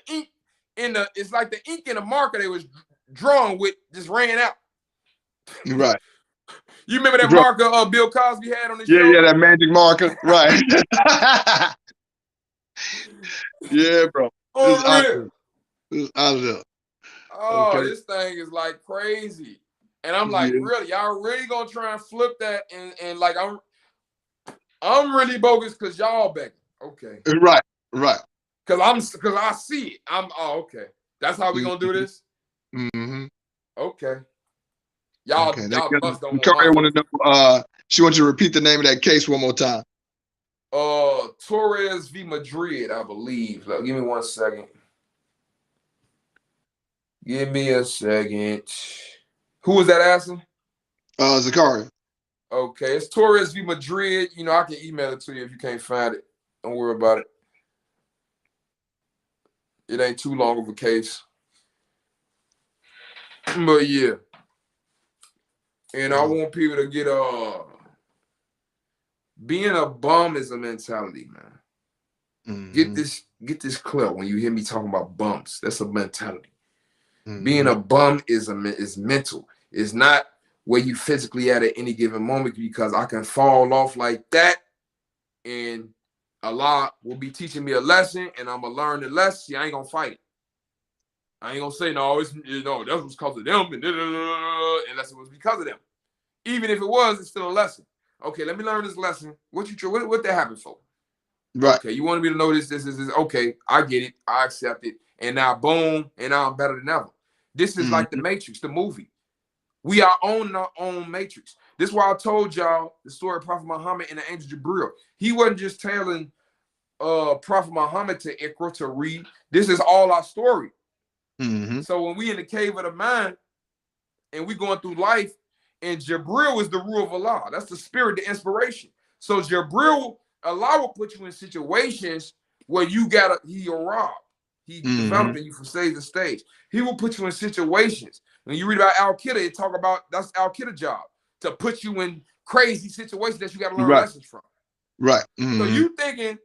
ink in the marker they was drawing with just ran out. Right. You remember that marker Bill Cosby had on his show? Yeah, that magic marker. Right. Yeah, bro. It's out there. It's out there. Oh, Okay. this thing is like crazy. And I'm like, really, y'all really gonna try and flip that and like I'm really bogus because y'all begging. Okay. Right. Cause I see it. Okay. That's how we gonna do this? Mm-hmm. Okay. Y'all bust don't Victoria want to know, she wants you to repeat the name of that case one more time. Torres v. Madrid, I believe. Look, give me 1 second. Give me a second. Who was that asking? Zakaria. Okay, it's Torres v. Madrid. You know, I can email it to you if you can't find it. Don't worry about it. It ain't too long of a case. But yeah. And I want people to get being a bum is a mentality, man. Mm-hmm. Get this clear when you hear me talking about bums. That's a mentality. Mm-hmm. Being a bum is mental. It's not where you physically at any given moment, because I can fall off like that and Allah will be teaching me a lesson and I'm gonna learn the lesson. See, I ain't gonna fight it. I ain't gonna say no, that was because of them unless it was because of them. Even if it was, it's still a lesson. Okay, let me learn this lesson. What that happened for? Right. Okay, you wanted me to know this is okay. I get it. I accept it. And now boom, and now I'm better than ever. This is like the Matrix, the movie. We are owning our own Matrix. This is why I told y'all the story of Prophet Muhammad and the angel Jibril. He wasn't just telling Prophet Muhammad to Iqra to read. This is all our story. Mm-hmm. So when we in the cave of the mind and we going through life, and Jibril is the rule of Allah. That's the spirit, the inspiration. So Jibril, Allah will put you in situations where he arrived. He developing you from stage to stage. He will put you in situations. When you read about Al-Qaeda, it talk about that's Al-Qaeda job, to put you in crazy situations that you got to learn lessons from. Right. Mm-hmm. So you thinking,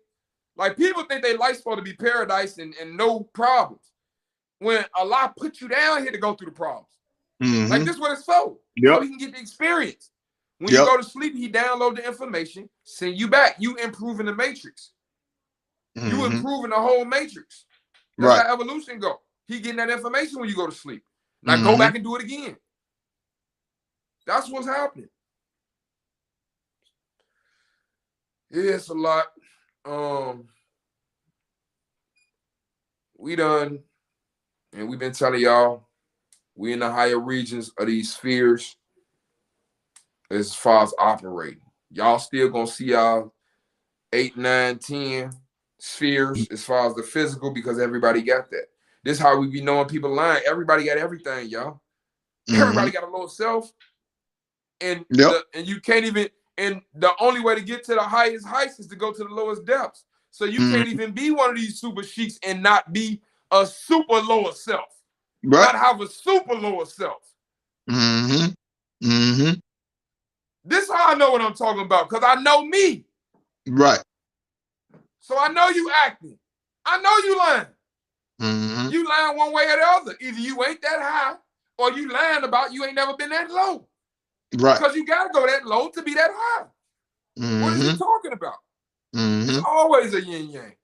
like, people think they life's supposed to be paradise and no problems. When Allah put you down here to go through the problems. Mm-hmm. Like, this is what it's for. Yep. So he can get the experience. When you go to sleep, he download the information, send you back. You improving the matrix. Mm-hmm. You improving the whole matrix. That's how evolution go. He getting that information when you go to sleep. Now go back and do it again. That's what's happening. Yeah, it's a lot. We done, and we've been telling y'all, we in the higher regions of these spheres as far as operating. Y'all still gonna see y'all 8, 9, 10 spheres as far as the physical, because everybody got that. This is how we be knowing people lying. Everybody got everything, y'all. Everybody got a little self. And and you can't even, and the only way to get to the highest heights is to go to the lowest depths. So you can't even be one of these super sheiks and not be a super lower self. Right. Not have a super lower self. Mm-hmm. Mm-hmm. This is how I know what I'm talking about, because I know me. Right. So I know you acting. I know you lying. Mm-hmm. You lying one way or the other. Either you ain't that high, or you lying about you ain't never been that low. Right. Because you gotta go that low to be that high. Mm-hmm. What is you talking about? Mm-hmm. It's always a yin yang.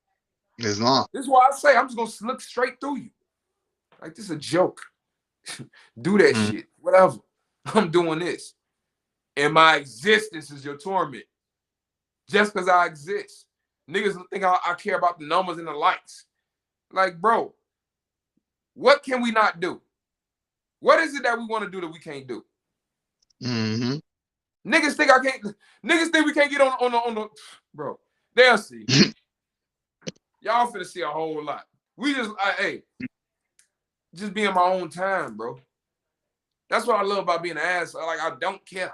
It's not. This is why I say I'm just gonna look straight through you. Like, this is a joke. Do that shit. Whatever. I'm doing this. And my existence is your torment. Just because I exist. Niggas think I care about the numbers and the likes. Like, bro, what can we not do? What is it that we want to do that we can't do? Mm-hmm. Niggas think we can't get on the bro. They'll see. Y'all finna see a whole lot. We just just be in my own time, bro. That's what I love about being an ass. Like, I don't care.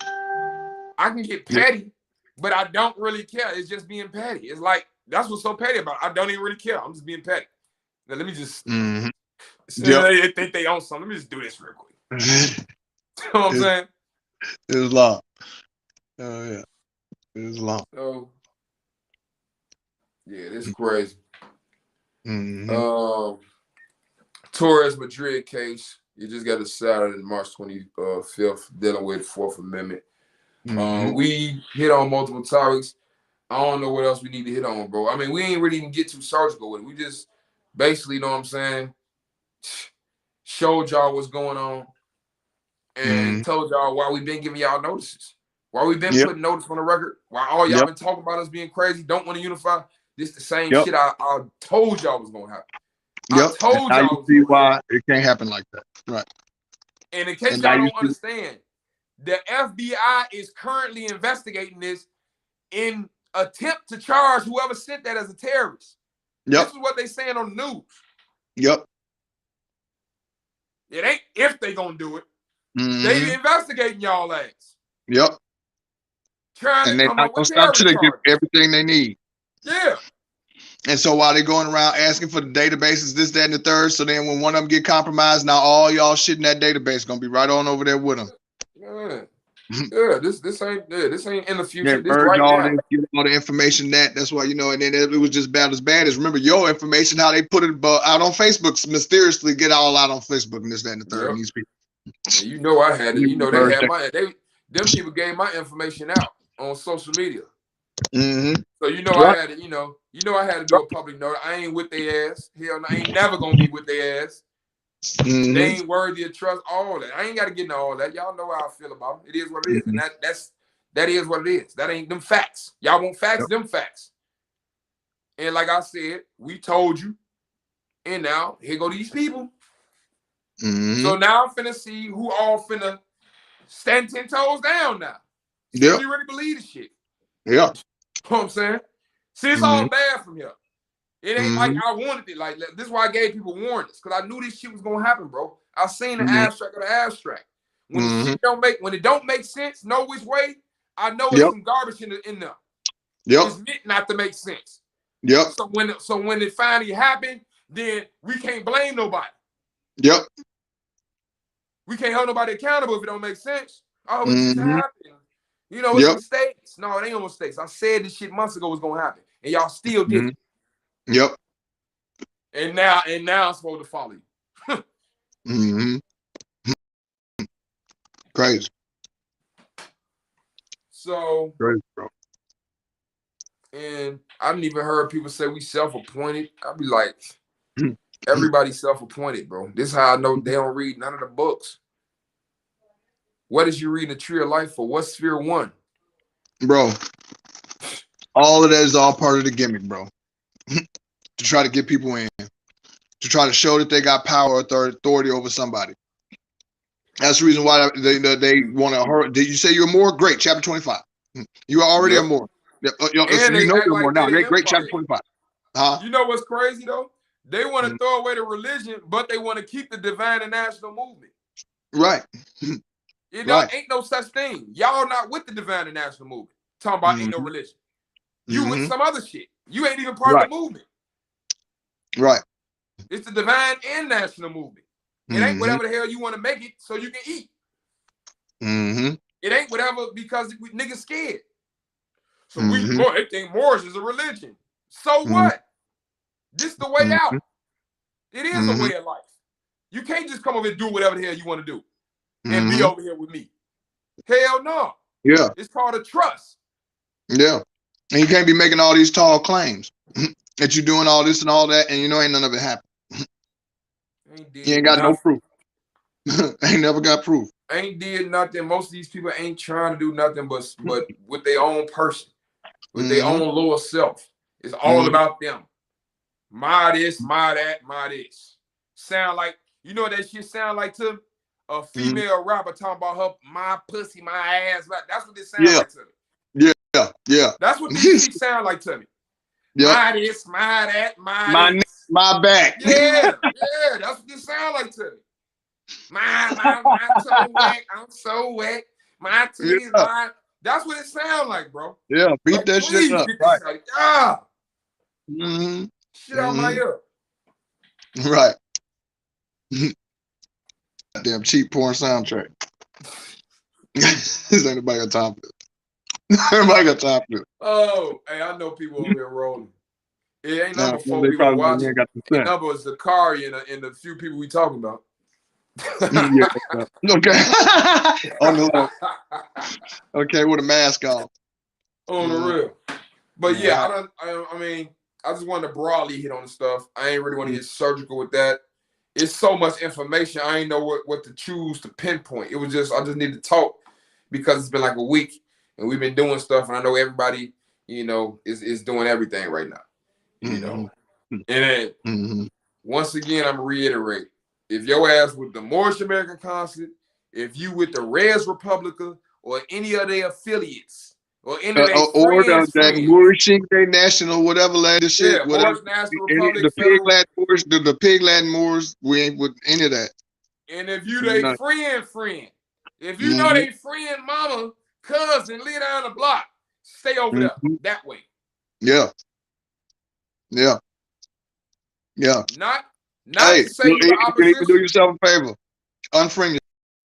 I can get petty, but I don't really care. It's just being petty. It's like, that's what's so petty about it. I don't even really care. I'm just being petty. Now, let me just, they think they own something. Let me just do this real quick. You know what I'm saying? It was long. Oh, yeah. It was long. So, yeah, this is crazy. Torres Madrid case. You just got decided on March 25th, dealing with Fourth Amendment. We hit on multiple topics. I don't know what else we need to hit on, bro. I mean, we ain't really even get too surgical with it. We just basically, you know what I'm saying, showed y'all what's going on and told y'all why we been giving y'all notices. Why we been putting notice on the record. Why all y'all been talking about us being crazy, don't want to unify. This the same shit I told y'all was going to happen. I told y'all. See why it can't happen like that. Right. And in case y'all don't understand, the FBI is currently investigating this in attempt to charge whoever sent that as a terrorist. This is what they saying on the news. It ain't if they gonna do it. They investigating y'all ass. Trying to come up with terrorist charges. They get everything they need. Yeah. And so while they're going around asking for the databases, this, that, and the third, so then when one of them get compromised, now all y'all shit in that database gonna be right on over there with them. This ain't in the future. This right now. Get all the information that's why, and then it was just about as bad as, remember, your information, how they put it out on Facebook, mysteriously get all out on Facebook and this, that, and the third. And these people. And I had it. They had them people gave my information out on social media. So I had it. I had to do a public note. I ain't with their ass. Hell, I ain't never gonna be with their ass. They ain't worthy of trust. All that. I ain't got to get into all that. Y'all know how I feel about them. It is what it is, and that is what it is. That ain't them facts. Y'all want facts? Them facts. And like I said, we told you. And now here go these people. So now I'm finna see who all finna stand 10 toes down now. You really believe this shit. You know what I'm saying? See, it's all bad from here. It ain't like I wanted it. Like, this is why I gave people warnings, because I knew this shit was gonna happen, bro. I seen the abstract of the abstract. When the shit don't make sense, no which way, I know there's some garbage in there. It's meant not to make sense. So when it finally happened, then we can't blame nobody. We can't hold nobody accountable if it don't make sense. Oh, it just happened. It's mistakes. No, it ain't no mistakes. I said this shit months ago was gonna happen, and y'all still did it. And now I'm supposed to follow you. Crazy. So crazy, bro. And I didn't even heard people say we self-appointed. I'd be like, everybody's self-appointed, bro. This is how I know they don't read none of the books. What is you reading the Tree of Life for? What's Sphere 1? Bro, all of that is all part of the gimmick, bro. To try to get people in. To try to show that they got power or authority over somebody. That's the reason why they want to hurt. Did you say you're more? Great, chapter 25. You are already a more. You're more now. Great, chapter 25. You know what's crazy though? They want to throw away the religion, but they want to keep the divine and national movement. Right. Ain't no such thing. Y'all not with the divine and national movement. Talking about ain't no religion. You with some other shit. You ain't even part of the movement. Right. It's the divine and national movement. It ain't whatever the hell you want to make it so you can eat. It ain't whatever because niggas scared. So they think Moorish is a religion. So what? This the way out. It is a way of life. You can't just come over and do whatever the hell you want to do and be over here with me. Hell no. Yeah. It's called a trust. Yeah. And you can't be making all these tall claims that you're doing all this and all that, and ain't none of it happened. You ain't got no proof. Ain't never got proof. Ain't did nothing. Most of these people ain't trying to do nothing but with their own person, with their own lower self. It's all about them. My this, my that, my this. Sound like, you know what that shit sound like to a female rapper talking about her, my pussy, my ass. That's what this sounds like to me. Yeah. That's what these shit sound like to me. My this, my that, my back. Yeah, that's what this sound like to me. My so wet, I'm so wet. My titties, That's what it sounds like, bro. Yeah, beat like, that shit up. Right. Shit out my ear. Right. Damn cheap porn soundtrack. This ain't nobody got time for it. Everybody got time for it. Oh, hey, I know people over here rolling. It ain't number 4 they people watching. The the number is Zakari and the few people we talking about. Yeah, okay. On the left. Okay, with a mask on. On the real. But yeah, I mean, I just wanted to broadly hit on the stuff. I ain't really want to get surgical with that. It's so much information. I ain't know what to choose to pinpoint. It was just I just need to talk because it's been like a week and we've been doing stuff, and I know everybody, is doing everything right now. You know. And then once again, I'm reiterating. If your ass with the Moorish American Consulate, if you with the Res Republica or any of their affiliates or any of their friends, that Moorish National whatever land shit, whatever. Moorish National Republic, the Pigland Moors, the Pigland Moors, we ain't with any of that. And if you they friend, if you know they friend, mama, cousin, live down the block, stay over there that way. Yeah. Yeah. Yeah. Not to say you're the opposition. You need to do yourself a favor. Unfriend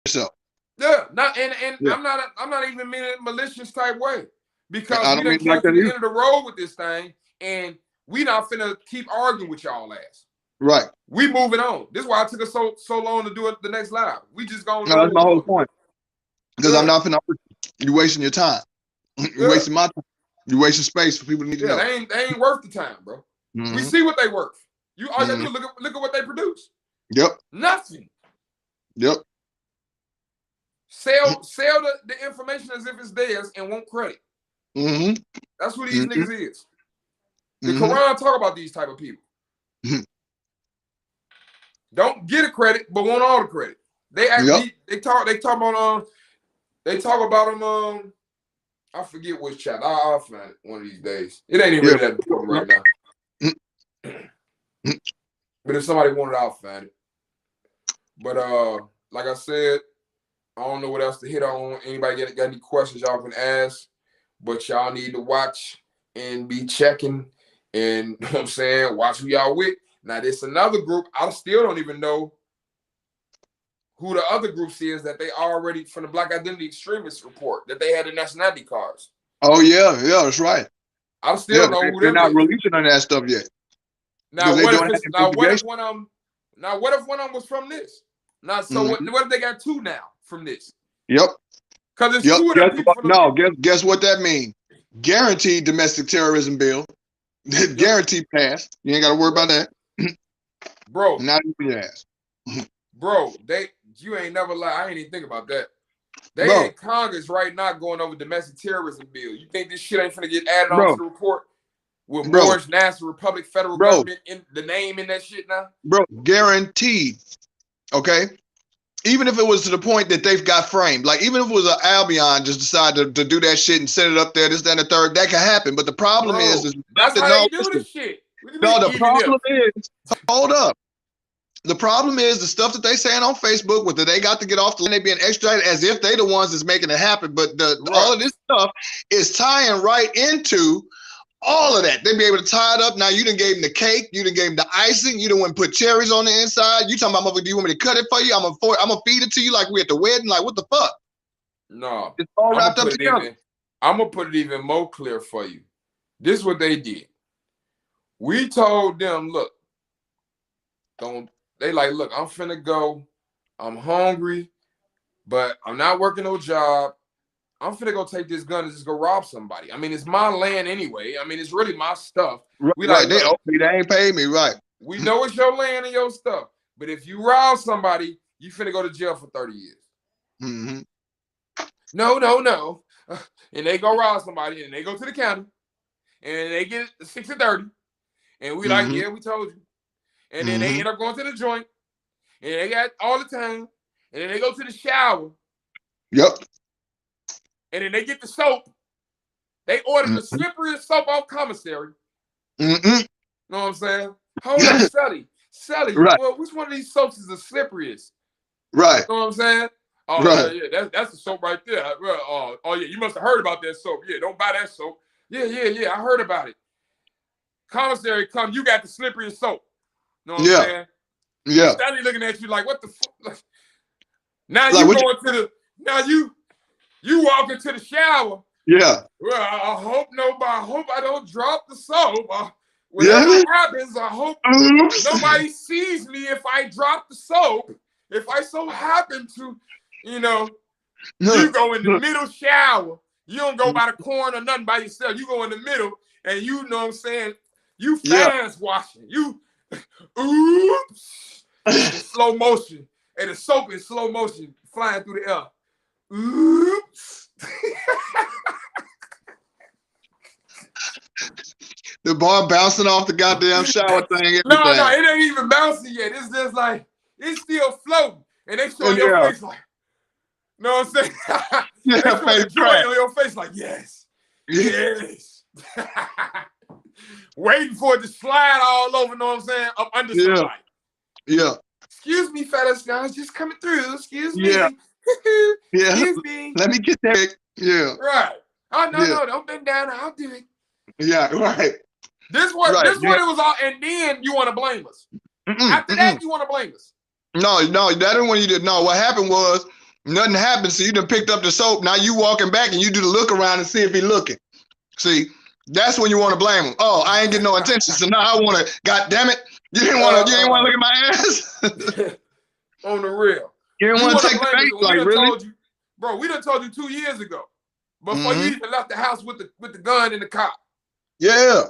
yourself. Yeah, I'm not even meaning it malicious type way. Because we done came to the end of the road with this thing, and we not finna keep arguing with y'all ass. Right. We moving on. This is why it took us so long to do it the next live. We just gonna that's my whole point. Because I'm not finna you wasting your time. You're wasting my time. You're wasting space for people to need to know. They ain't worth the time, bro. We see what they worth. You all you do look at what they produce. Yep. Nothing. Yep. Sell the information as if it's theirs and want credit. That's who these niggas is. The Quran talk about these type of people. Don't get a credit, but want all the credit. They actually they talk about them. I forget which chapter. I'll find it one of these days. It ain't even really that important right now. But if somebody wanted it, I'll find it. But like I said, I don't know what else to hit on. Anybody got any questions y'all can ask, but y'all need to watch and be checking and, you know what I'm saying, watch who y'all with. Now, there's another group. I still don't even know who the other group is that they already, from the Black Identity Extremists report, that they had the nationality cards. Oh, yeah, that's right. I still know who they're not releasing on that stuff yet. Now, what if one of them was from this? Now, so what if they got two now from this? Yep. Because it's two of them people. Guess what that means? Guaranteed domestic terrorism bill. Guaranteed pass. You ain't got to worry about that. Bro. Not even your ass. Bro, you ain't never lied. I ain't even think about that. They in Congress right now going over domestic terrorism bill. You think this shit ain't finna get added on to the report? With Moorish National Republic federal government in the name in that shit now? Bro, guaranteed. Okay? Even if it was to the point that they've got framed, like even if it was an Albion just decided to do that shit and set it up there, this, that, and the third, that can happen. But the problem is that's how they do this shit. No, the problem is, hold up. The problem is the stuff that they saying on Facebook, whether they got to get off the line, they being extradited as if they the ones that's making it happen. But all of this stuff is tying right into all of that. They be able to tie it up. Now you done gave them the cake, you done gave them the icing, you done went and put cherries on the inside. You talking about, do you want me to cut it for you? I'm gonna feed it to you like we at the wedding. Like what the fuck? No, it's all wrapped up together. I'm gonna put it even more clear for you. This is what they did. We told them, look, look, I'm finna go. I'm hungry, but I'm not working no job. I'm finna go take this gun and just go rob somebody. I mean, it's my land anyway. I mean, it's really my stuff. They ain't paid me, right? We know it's your land and your stuff. But if you rob somebody, you finna go to jail for 30 years. No. And they go rob somebody and they go to the county and they get 60-30. And we like, yeah, we told you. And then they end up going to the joint and they got all the time. And then they go to the shower. Yep. And then they get the soap. They order the slipperiest soap off commissary. You know what I'm saying? Hold up, Sally. Right. Well, which one of these soaps is the slipperiest? Right. You know what I'm saying? Oh, right. yeah. That's the soap right there. Oh, yeah, you must have heard about that soap. Yeah, don't buy that soap. Yeah, I heard about it. Commissary come, you got the slipperiest soap. Know what I'm saying? Yeah. Stanley looking at you like, what the fuck? Now like, you going to the, now you walk into the shower. Yeah. Well, I hope I don't drop the soap. Whatever happens, I hope nobody sees me if I drop the soap. If I so happen to, you go in the middle shower. You don't go by the corner or nothing by yourself. You go in the middle and you know what I'm saying? You fast washing. You, oops, in slow motion. And the soap in slow motion flying through the air. Oops. The ball bouncing off the goddamn shower thing. Everything. No, it ain't even bouncing yet. It's just like, it's still floating. And they showing your face like, you know what I'm saying? They showing the joy on your face like, yes. Waiting for it to slide all over, you know what I'm saying? Up under somebody. Yeah. Excuse me, fellas. Now it's just coming through. Excuse me. Yeah. Excuse me. Let me get that. Yeah. Right. Oh, no, don't bend down. I'll do it. Yeah, right. This what it was all, and then you want to blame us. After that, you want to blame us. No, that ain't when you did. No, what happened was nothing happened. So you done picked up the soap. Now you walking back and you do the look around and see if he looking. See, that's when you want to blame him. Oh, I ain't getting no attention. So now I want to. God damn it! You didn't want to. You didn't want to look at my ass. On the real. You didn't want to take the bait. Like really? Bro, we done told you 2 years ago. Before you even left the house with the gun and the cop. Yeah.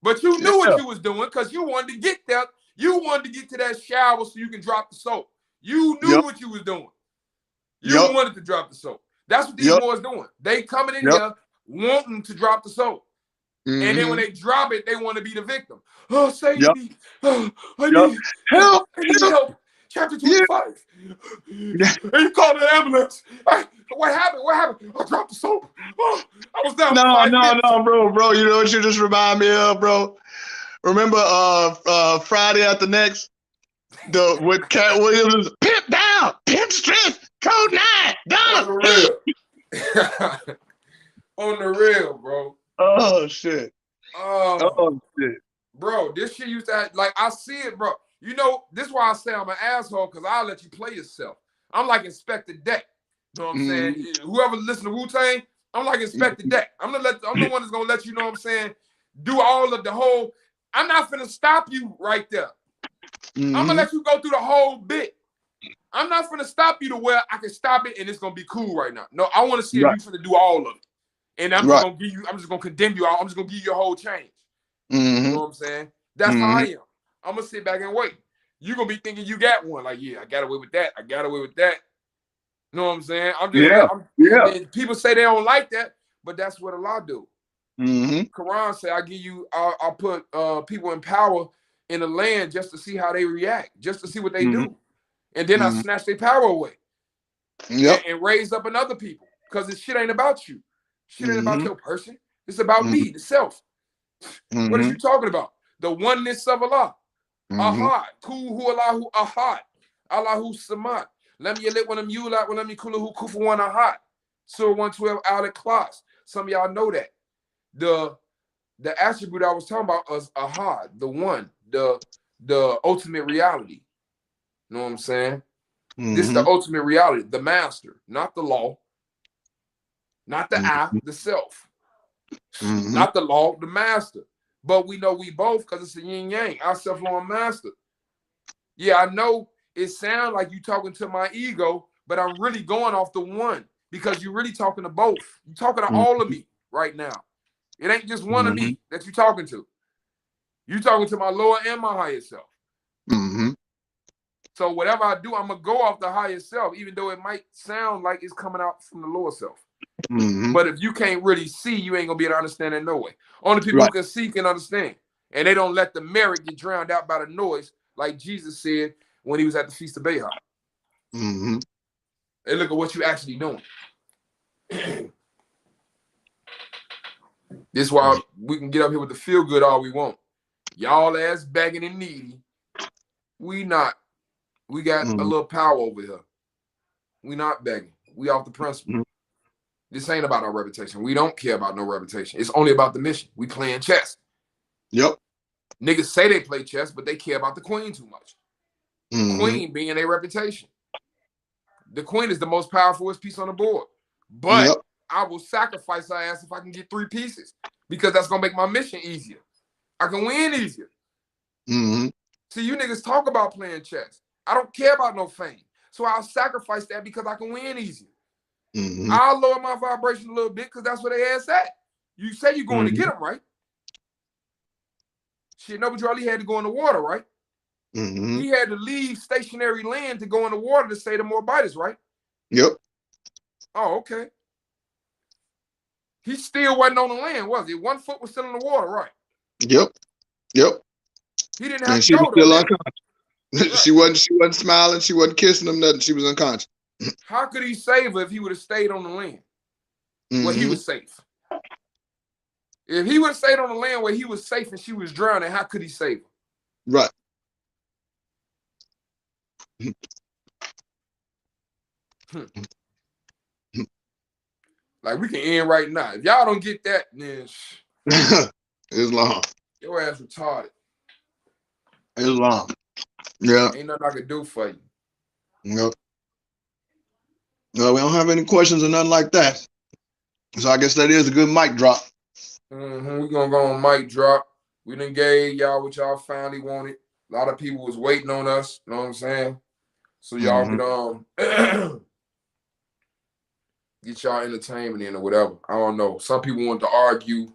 But you knew what you was doing because you wanted to get there. You wanted to get to that shower so you can drop the soap. You knew what you was doing. You wanted to drop the soap. That's what these boys doing. They coming in here wanting to drop the soap. And then when they drop it, they want to be the victim. Oh, save me. Oh, I need help. I need help. Chapter 25. And you called an ambulance. What happened? I dropped the soap. Oh, I was down. No, bro. You know what you just remind me of, bro? Remember Friday After Next? With Cat Williams, pimp down, pimp strength, code 9, Donna. On the real. On the real, bro. Oh shit. Oh shit. Bro, this shit used to like I see it, bro. You know, this is why I say I'm an asshole, because I'll let you play yourself. I'm like Inspector Deck. You know what I'm saying? Whoever listen to Wu-Tang, I'm like Inspector Deck. I'm the one that's gonna let you know what I'm saying, do all of the whole. I'm not finna stop you right there. I'm gonna let you go through the whole bit. I'm not finna stop you to where I can stop it and it's gonna be cool right now. No, I want to see if you finna do all of it. And I'm just gonna give you, I'm just gonna condemn you all. I'm just gonna give you your whole change. You know what I'm saying? That's how I am. I'm gonna sit back and wait. You're gonna be thinking you got one. Like, yeah, I got away with that. I got away with that. You know what I'm saying? And people say they don't like that, but that's what Allah do. Quran say, I'll put people in power in the land just to see how they react, just to see what they do. And then I snatch their power away. And raise up another people. Because this shit ain't about you. Shit ain't about your person. It's about me, the self. What are you talking about? The oneness of Allah. Ahad. Kuhu Allahu Ahad. Allahu Samad. Let me lit one of you like let me kuluhu kufu one ahad. Surah 112 out of class. Some of y'all know that. The attribute I was talking about is ahad, the one, the ultimate reality. You know what I'm saying? This is the ultimate reality, the master, not the law, not the I, the self. Not the law, the master. But we know we both, because it's a yin yang, our self-law and master. Yeah, I know it sounds like you talking to my ego, but I'm really going off the one, because you're really talking to both. You're talking to all of me right now. It ain't just one of me that you're talking to. You're talking to my lower and my higher self. So whatever I do, I'm going to go off the higher self, even though it might sound like it's coming out from the lower self. But if you can't really see, you ain't going to be able to understand it no way. Only people who can see can understand. And they don't let the merit get drowned out by the noise, like Jesus said when he was at the Feast of Behar. And look at what you actually doing. This is why we can get up here with the feel good all we want. Y'all ass begging and needy. We not. We got a little power over here. We not begging. We off the principle. Mm-hmm. This ain't about our reputation. We don't care about no reputation. It's only about the mission. We playing chess. Yep. Niggas say they play chess, but they care about the queen too much. Mm-hmm. Queen being their reputation. The queen is the most powerful piece on the board. But Yep. I will sacrifice her ass if I can get 3 pieces because that's going to make my mission easier. I can win easier. Mm-hmm. See, you niggas talk about playing chess. I don't care about no fame. So I'll sacrifice that because I can win easier. Mm-hmm. I'll lower my vibration a little bit because that's where they ass at. You say you're going to get them, right? Shit, Noble Ali had to go in the water, right? Mm-hmm. He had to leave stationary land to go in the water to say the more biters, right? Yep. Oh, okay. He still wasn't on the land, was he? 1 foot was still in the water, right? Yep. Yep. He didn't have And to she was go still though. unconscious. Right. She wasn't smiling. She wasn't kissing him. Nothing. She was unconscious. How could he save her if he would have stayed on the land where he was safe? If he would have stayed on the land where he was safe and she was drowning, how could he save her? Right. Like, we can end right now. If y'all don't get that, then Islam. your ass retarded. Islam. Yeah. Ain't nothing I could do for you. Yep. No, we don't have any questions or nothing like that. So I guess that is a good mic drop. We're gonna go on mic drop. We done gave y'all what y'all finally wanted. A lot of people was waiting on us, you know what I'm saying? So y'all could get y'all entertainment in or whatever. I don't know. Some people want to argue.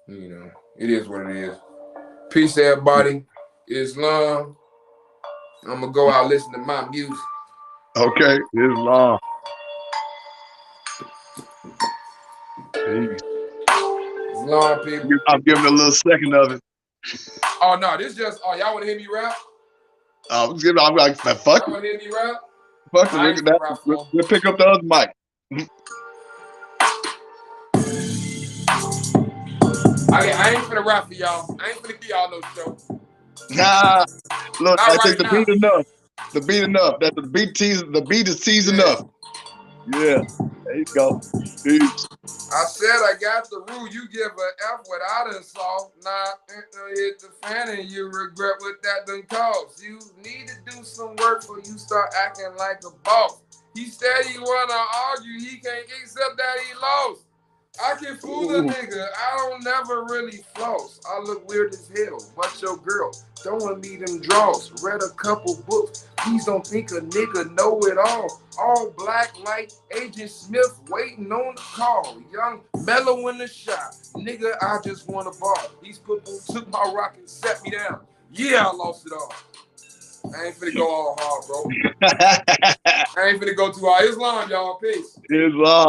You know, it is what it is. Peace, everybody. Islam. I'm gonna go out listen to my music. Okay, Islam. Peace. Islam, people. I'm giving a little second of it. Oh no, this just y'all wanna hear me rap? I'm like, fuck Y'all it. wanna hear me rap? Fuck I ain't gonna rap it. for 'em. We'll pick up the other mic. I ain't finna rap for y'all. I ain't finna give y'all no show. Nah. Look, Not I think right the beat enough. The beat enough. That the beat is teasing enough. Yeah. There you go. Peace. I said I got the rule. You give a F without a sauce. Nah, hit the fan and you regret what that done cost. You need to do some work before you start acting like a boss. He said he wanna argue. He can't accept that he lost. I can fool the nigga. I don't never really floss. I look weird as hell, but your girl throwing me them draws. Read a couple books. Please don't think a nigga know it all. All black like Agent Smith waiting on the call. Young mellow in the shot. Nigga, I just want a ball. These people took my rock and set me down. Yeah, I lost it all. I ain't finna go all hard, bro. I ain't finna go too hard. Islam, y'all. Peace. Islam.